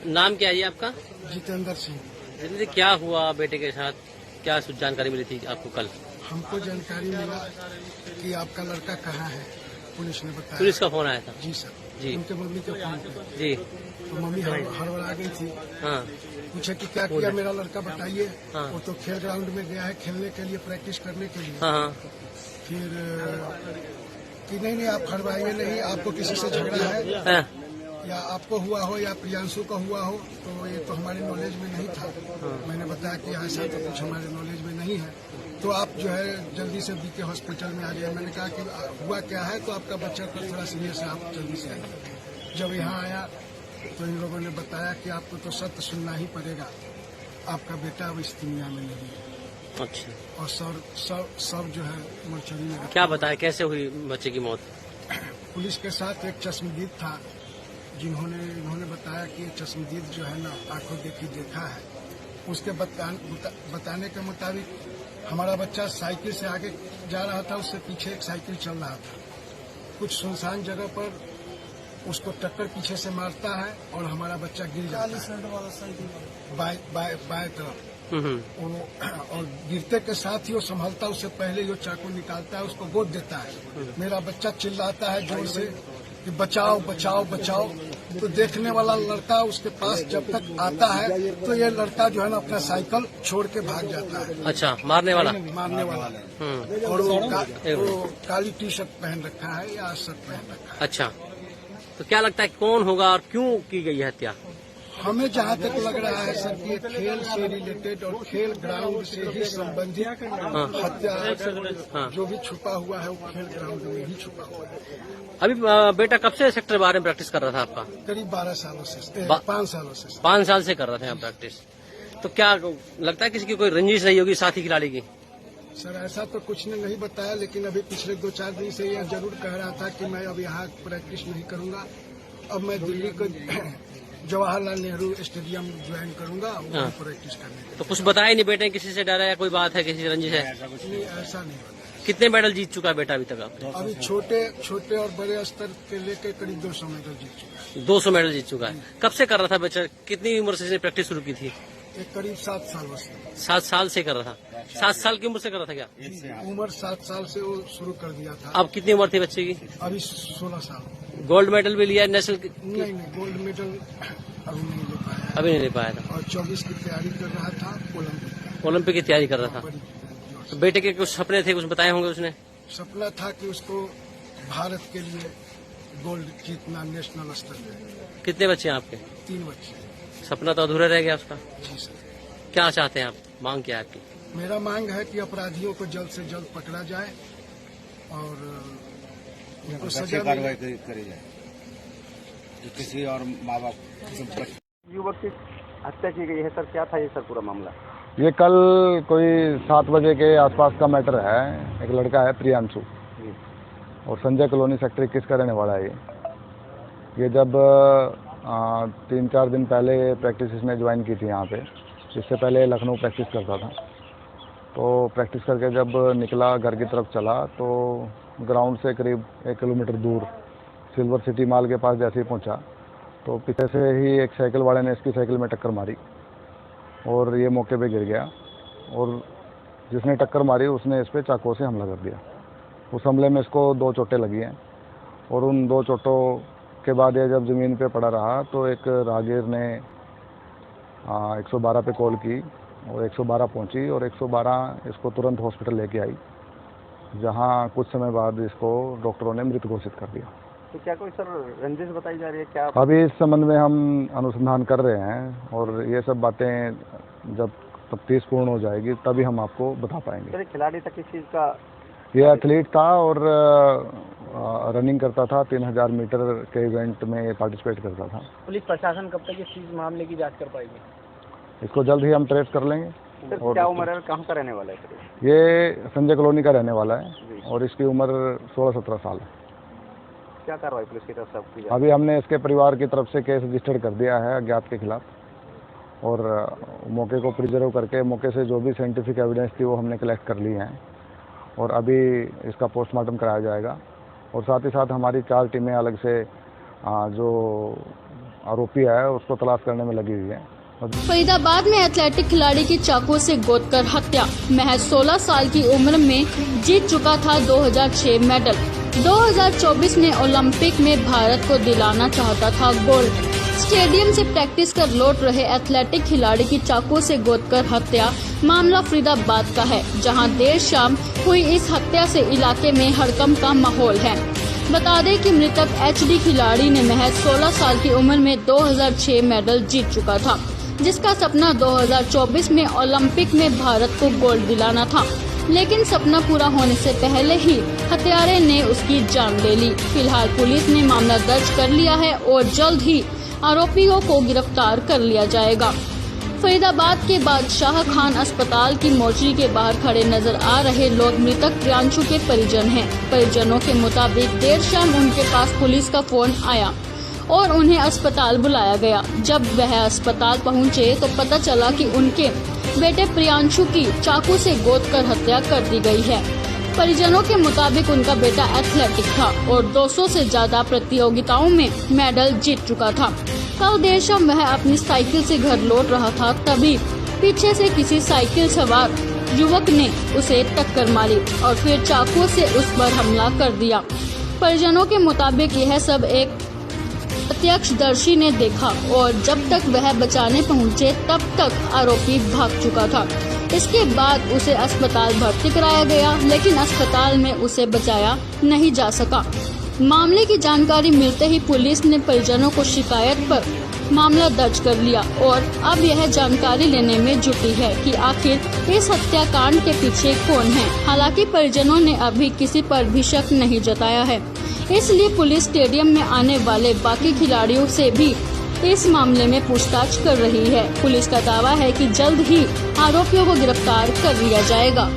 Speaker 2: नाम क्या है जी आपका?
Speaker 4: जितेंद्र सिंह।
Speaker 2: जितेंद्र, क्या हुआ बेटे के साथ? क्या जानकारी मिली थी आपको कल?
Speaker 4: हमको जानकारी मिला कि आपका लड़का कहाँ है, पुलिस ने बताया।
Speaker 2: पुलिस का फोन आया था?
Speaker 4: जी सर
Speaker 2: जी।
Speaker 4: उनके मम्मी के फोन पे।
Speaker 2: जी।
Speaker 4: तो मम्मी हड़बड़ा गई थी।
Speaker 2: हाँ।
Speaker 4: पूछे कि क्या किया मेरा लड़का, बताइए।
Speaker 2: हाँ।
Speaker 4: वो तो खेल ग्राउंड में गया है खेलने के लिए, प्रैक्टिस करने के लिए।
Speaker 2: हाँ।
Speaker 4: फिर कि नहीं आप हड़बड़ाइए नहीं, आपको किसी से झगड़ा है
Speaker 2: हाँ।
Speaker 4: या आपको हुआ हो या प्रियांशु का हुआ हो, तो ये तो हमारे नॉलेज में नहीं था। मैंने बताया कि ऐसा तो कुछ हमारे नॉलेज में नहीं है, तो आप जो है जल्दी से बीके हॉस्पिटल में आ जाइए। मैंने कहा कि हुआ क्या है, तो आपका बच्चा को थोड़ा सीरियस है, आप जल्दी से आइए। जब यहाँ आया तो इन लोगों ने बताया कि आपको तो सत्य सुनना ही पड़ेगा, आपका बेटा अब इस दुनिया में नहीं है।
Speaker 2: अच्छा।
Speaker 4: और सब जो है मोर्चरी में।
Speaker 2: क्या बताया, कैसे हुई बच्चे की मौत?
Speaker 4: पुलिस के साथ एक चश्मदीद था इन्होंने बताया कि ये चश्मदीद जो है ना आंखों देखी देखा है। उसके बताने के मुताबिक हमारा बच्चा साइकिल से आगे जा रहा था, उससे पीछे एक साइकिल चल रहा था। कुछ सुनसान जगह पर उसको टक्कर पीछे से मारता है और हमारा बच्चा गिर जाता है बाएं तरफ। और गिरते के साथ ही वो संभलता, उससे पहले ही वो चाकू निकालता है, उसको गोद देता है। मेरा बच्चा चिल्लाता है जोर से कि बचाओ बचाओ बचाओ। तो देखने वाला लड़का उसके पास जब तक आता है तो ये लड़का जो है ना अपना साइकिल छोड़ के भाग जाता है।
Speaker 2: अच्छा, मारने वाला
Speaker 4: और वो काली टी शर्ट पहन रखा है या शर्ट पहन रखा है।
Speaker 2: अच्छा, तो क्या लगता है कौन होगा और क्यों की गई है हत्या?
Speaker 4: हमें जहाँ तक लग रहा है सर कि खेल से रिलेटेड और खेल ग्राउंड से ही संबंधित हत्या जो भी छुपा हुआ है वो खेल ग्राउंड में ही छुपा हुआ है।
Speaker 2: अभी बेटा कब से सेक्टर बारे में प्रैक्टिस कर रहा था आपका?
Speaker 4: करीब 12 सालों से 5 सालों से
Speaker 2: 5 साल से कर रहे थे यहाँ प्रैक्टिस। तो क्या लगता है किसी की कोई रंजिश रही होगी साथी खिलाड़ी की?
Speaker 4: सर ऐसा तो कुछ ने नहीं बताया, लेकिन अभी पिछले 2-4 दिन से यह जरूर कह रहा था कि मैं अब यहाँ प्रैक्टिस नहीं करूंगा, अब मैं दिल्ली को जवाहरलाल नेहरू स्टेडियम ज्वाइन करूंगा वहाँ प्रैक्टिस करने।
Speaker 2: तो कुछ बताया नहीं बेटे, किसी से डरा है, कोई बात है, किसी रंजिश है?
Speaker 4: नहीं, ऐसा नहीं बताया।
Speaker 2: कितने मेडल जीत चुका है बेटा अभी तक आपने?
Speaker 4: अभी छोटे और बड़े स्तर के लेकर करीब 200 मेडल जीत चुका है।
Speaker 2: 200 मेडल जीत चुका है। कब से कर रहा था बच्चा? कितनी उम्र से इसने प्रैक्टिस शुरू की थी?
Speaker 4: करीब 7 साल से।
Speaker 2: 7 साल से कर रहा था? 7 साल की उम्र से कर रहा था क्या?
Speaker 4: उम्र 7 साल से वो शुरू कर दिया था।
Speaker 2: अब कितनी उम्र थी बच्चे की?
Speaker 4: अभी 16 साल।
Speaker 2: गोल्ड मेडल भी लिया नेशनल?
Speaker 4: नहीं, गोल्ड मेडल अभी नहीं ले पाया।
Speaker 2: अभी नहीं ले पाया था।
Speaker 4: और 24 की तैयारी कर रहा था,
Speaker 2: ओलंपिक की तैयारी कर रहा था। तो बेटे के कुछ सपने थे, कुछ बताए होंगे उसने?
Speaker 4: सपना था कि उसको भारत के लिए गोल्ड जीतना नेशनल स्तर पे।
Speaker 2: कितने बच्चे हैं आपके?
Speaker 4: 3 बच्चे।
Speaker 2: सपना तो अधूरा रह गया उसका।
Speaker 4: जी सर।
Speaker 2: क्या चाहते हैं आप? मांग क्या है आपकी?
Speaker 4: मेरा मांग है कि अपराधियों को जल्द से जल्द पकड़ा जाए और उनको सजा
Speaker 3: कार्रवाई करी जाए। किसी और माँ बाप
Speaker 5: युवक की हत्या की गई है सर, क्या था ये सर पूरा मामला?
Speaker 6: ये कल कोई 7 बजे के आसपास का मैटर है। एक लड़का है प्रियांशु और संजय कॉलोनी सेक्टर 21 का रहने वाला है। ये जब 3-4 दिन पहले प्रैक्टिस इसने ज्वाइन की थी यहाँ पे। इससे पहले लखनऊ प्रैक्टिस करता था। तो प्रैक्टिस करके जब निकला घर की तरफ चला तो ग्राउंड से करीब 1 किलोमीटर दूर सिल्वर सिटी मॉल के पास जैसे ही पहुँचा तो पीछे से ही एक साइकिल वाले ने इसकी साइकिल में टक्कर मारी और ये मौके पे गिर गया। और जिसने टक्कर मारी उसने इस पर चाकू से हमला कर दिया। उस हमले में इसको 2 चोटें लगी हैं और उन 2 चोटों के बाद ये जब ज़मीन पे पड़ा रहा तो एक राहगीर ने 112 पे कॉल की और 112 पहुंची और 112 इसको तुरंत हॉस्पिटल लेके आई, जहां कुछ समय बाद इसको डॉक्टरों ने मृत घोषित कर दिया।
Speaker 5: तो क्या कोई सर रंजिश बताई जा रही है क्या?
Speaker 6: अभी इस संबंध में हम अनुसंधान कर रहे हैं और ये सब बातें जब तफ्तीश पूर्ण हो जाएगी तभी हम आपको बता पाएंगे।
Speaker 5: सर खिलाड़ी था किस चीज़ का?
Speaker 6: ये एथलीट था और रनिंग करता था। 3000 मीटर के इवेंट में पार्टिसिपेट करता था।
Speaker 7: पुलिस प्रशासन कब तक इस चीज मामले की जांच कर पाएगी?
Speaker 6: इसको जल्द ही हम ट्रेस कर लेंगे।
Speaker 5: सर क्या उम्र है, कहाँ का रहने वाला है सर?
Speaker 6: ये संजय कॉलोनी का रहने वाला है और इसकी उम्र 16-17 साल है।
Speaker 5: क्या कार्रवाई पुलिस की तरफ से की जाए?
Speaker 6: अभी हमने इसके परिवार की तरफ से केस रजिस्टर्ड कर दिया है अज्ञात के खिलाफ और मौके को प्रिजर्व करके मौके से जो भी साइंटिफिक एविडेंस थी वो हमने कलेक्ट कर ली है और अभी इसका पोस्टमार्टम कराया जाएगा। और साथ ही साथ हमारी 4 टीमें अलग से जो आरोपी है उसको तलाश करने में लगी हुई है।
Speaker 1: फरीदाबाद में एथलेटिक खिलाड़ी की चाकू से गोदकर हत्या। महज 16 साल की उम्र में जीत चुका था 2006 मेडल। 2024 में ओलंपिक में भारत को दिलाना चाहता था गोल्ड। स्टेडियम से प्रैक्टिस कर लौट रहे एथलेटिक खिलाड़ी की चाकू से गोदकर हत्या मामला फरीदाबाद का है, जहां देर शाम हुई इस हत्या से इलाके में हड़कंप का माहौल है। बता दें कि मृतक एचडी खिलाड़ी ने महज 16 साल की उम्र में 2006 मेडल जीत चुका था, जिसका सपना 2024 में ओलंपिक में भारत को गोल्ड दिलाना था। लेकिन सपना पूरा होने से पहले ही हत्यारे ने उसकी जान ले ली। फिलहाल पुलिस ने मामला दर्ज कर लिया है और जल्द ही आरोपियों को गिरफ्तार कर लिया जाएगा। फरीदाबाद के बादशाह खान अस्पताल की मोर्चरी के बाहर खड़े नजर आ रहे लोग मृतक प्रियांशु के परिजन हैं। परिजनों के मुताबिक देर शाम उनके पास पुलिस का फोन आया और उन्हें अस्पताल बुलाया गया। जब वह अस्पताल पहुंचे तो पता चला कि उनके बेटे प्रियांशु की चाकू से गोद कर हत्या कर दी गई है। परिजनों के मुताबिक उनका बेटा एथलेटिक था और 200 से ज्यादा प्रतियोगिताओं में मेडल जीत चुका था। कल देर शाम वह अपनी साइकिल से घर लौट रहा था, तभी पीछे से किसी साइकिल सवार युवक ने उसे टक्कर मारी और फिर चाकू से उस पर हमला कर दिया। परिजनों के मुताबिक यह सब एक प्रत्यक्षदर्शी ने देखा और जब तक वह बचाने पहुंचे तब तक आरोपी भाग चुका था। इसके बाद उसे अस्पताल भर्ती कराया गया, लेकिन अस्पताल में उसे बचाया नहीं जा सका। मामले की जानकारी मिलते ही पुलिस ने परिजनों को शिकायत पर मामला दर्ज कर लिया और अब यह जानकारी लेने में जुटी है कि आखिर इस हत्याकांड के पीछे कौन है। हालांकि परिजनों ने अभी किसी पर भी शक नहीं जताया है, इसलिए पुलिस स्टेडियम में आने वाले बाकी खिलाड़ियों से भी इस मामले में पूछताछ कर रही है। पुलिस का दावा है कि जल्द ही आरोपियों को गिरफ्तार कर लिया जाएगा।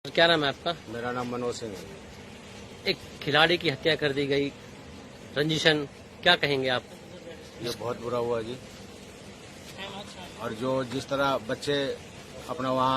Speaker 2: क्या नाम है आपका?
Speaker 3: मेरा नाम मनोज सिंह है।
Speaker 2: एक खिलाड़ी की हत्या कर दी गई, रंजिशन, क्या कहेंगे आप?
Speaker 3: ये बहुत बुरा हुआ जी। और जो जिस तरह बच्चे अपना वहाँ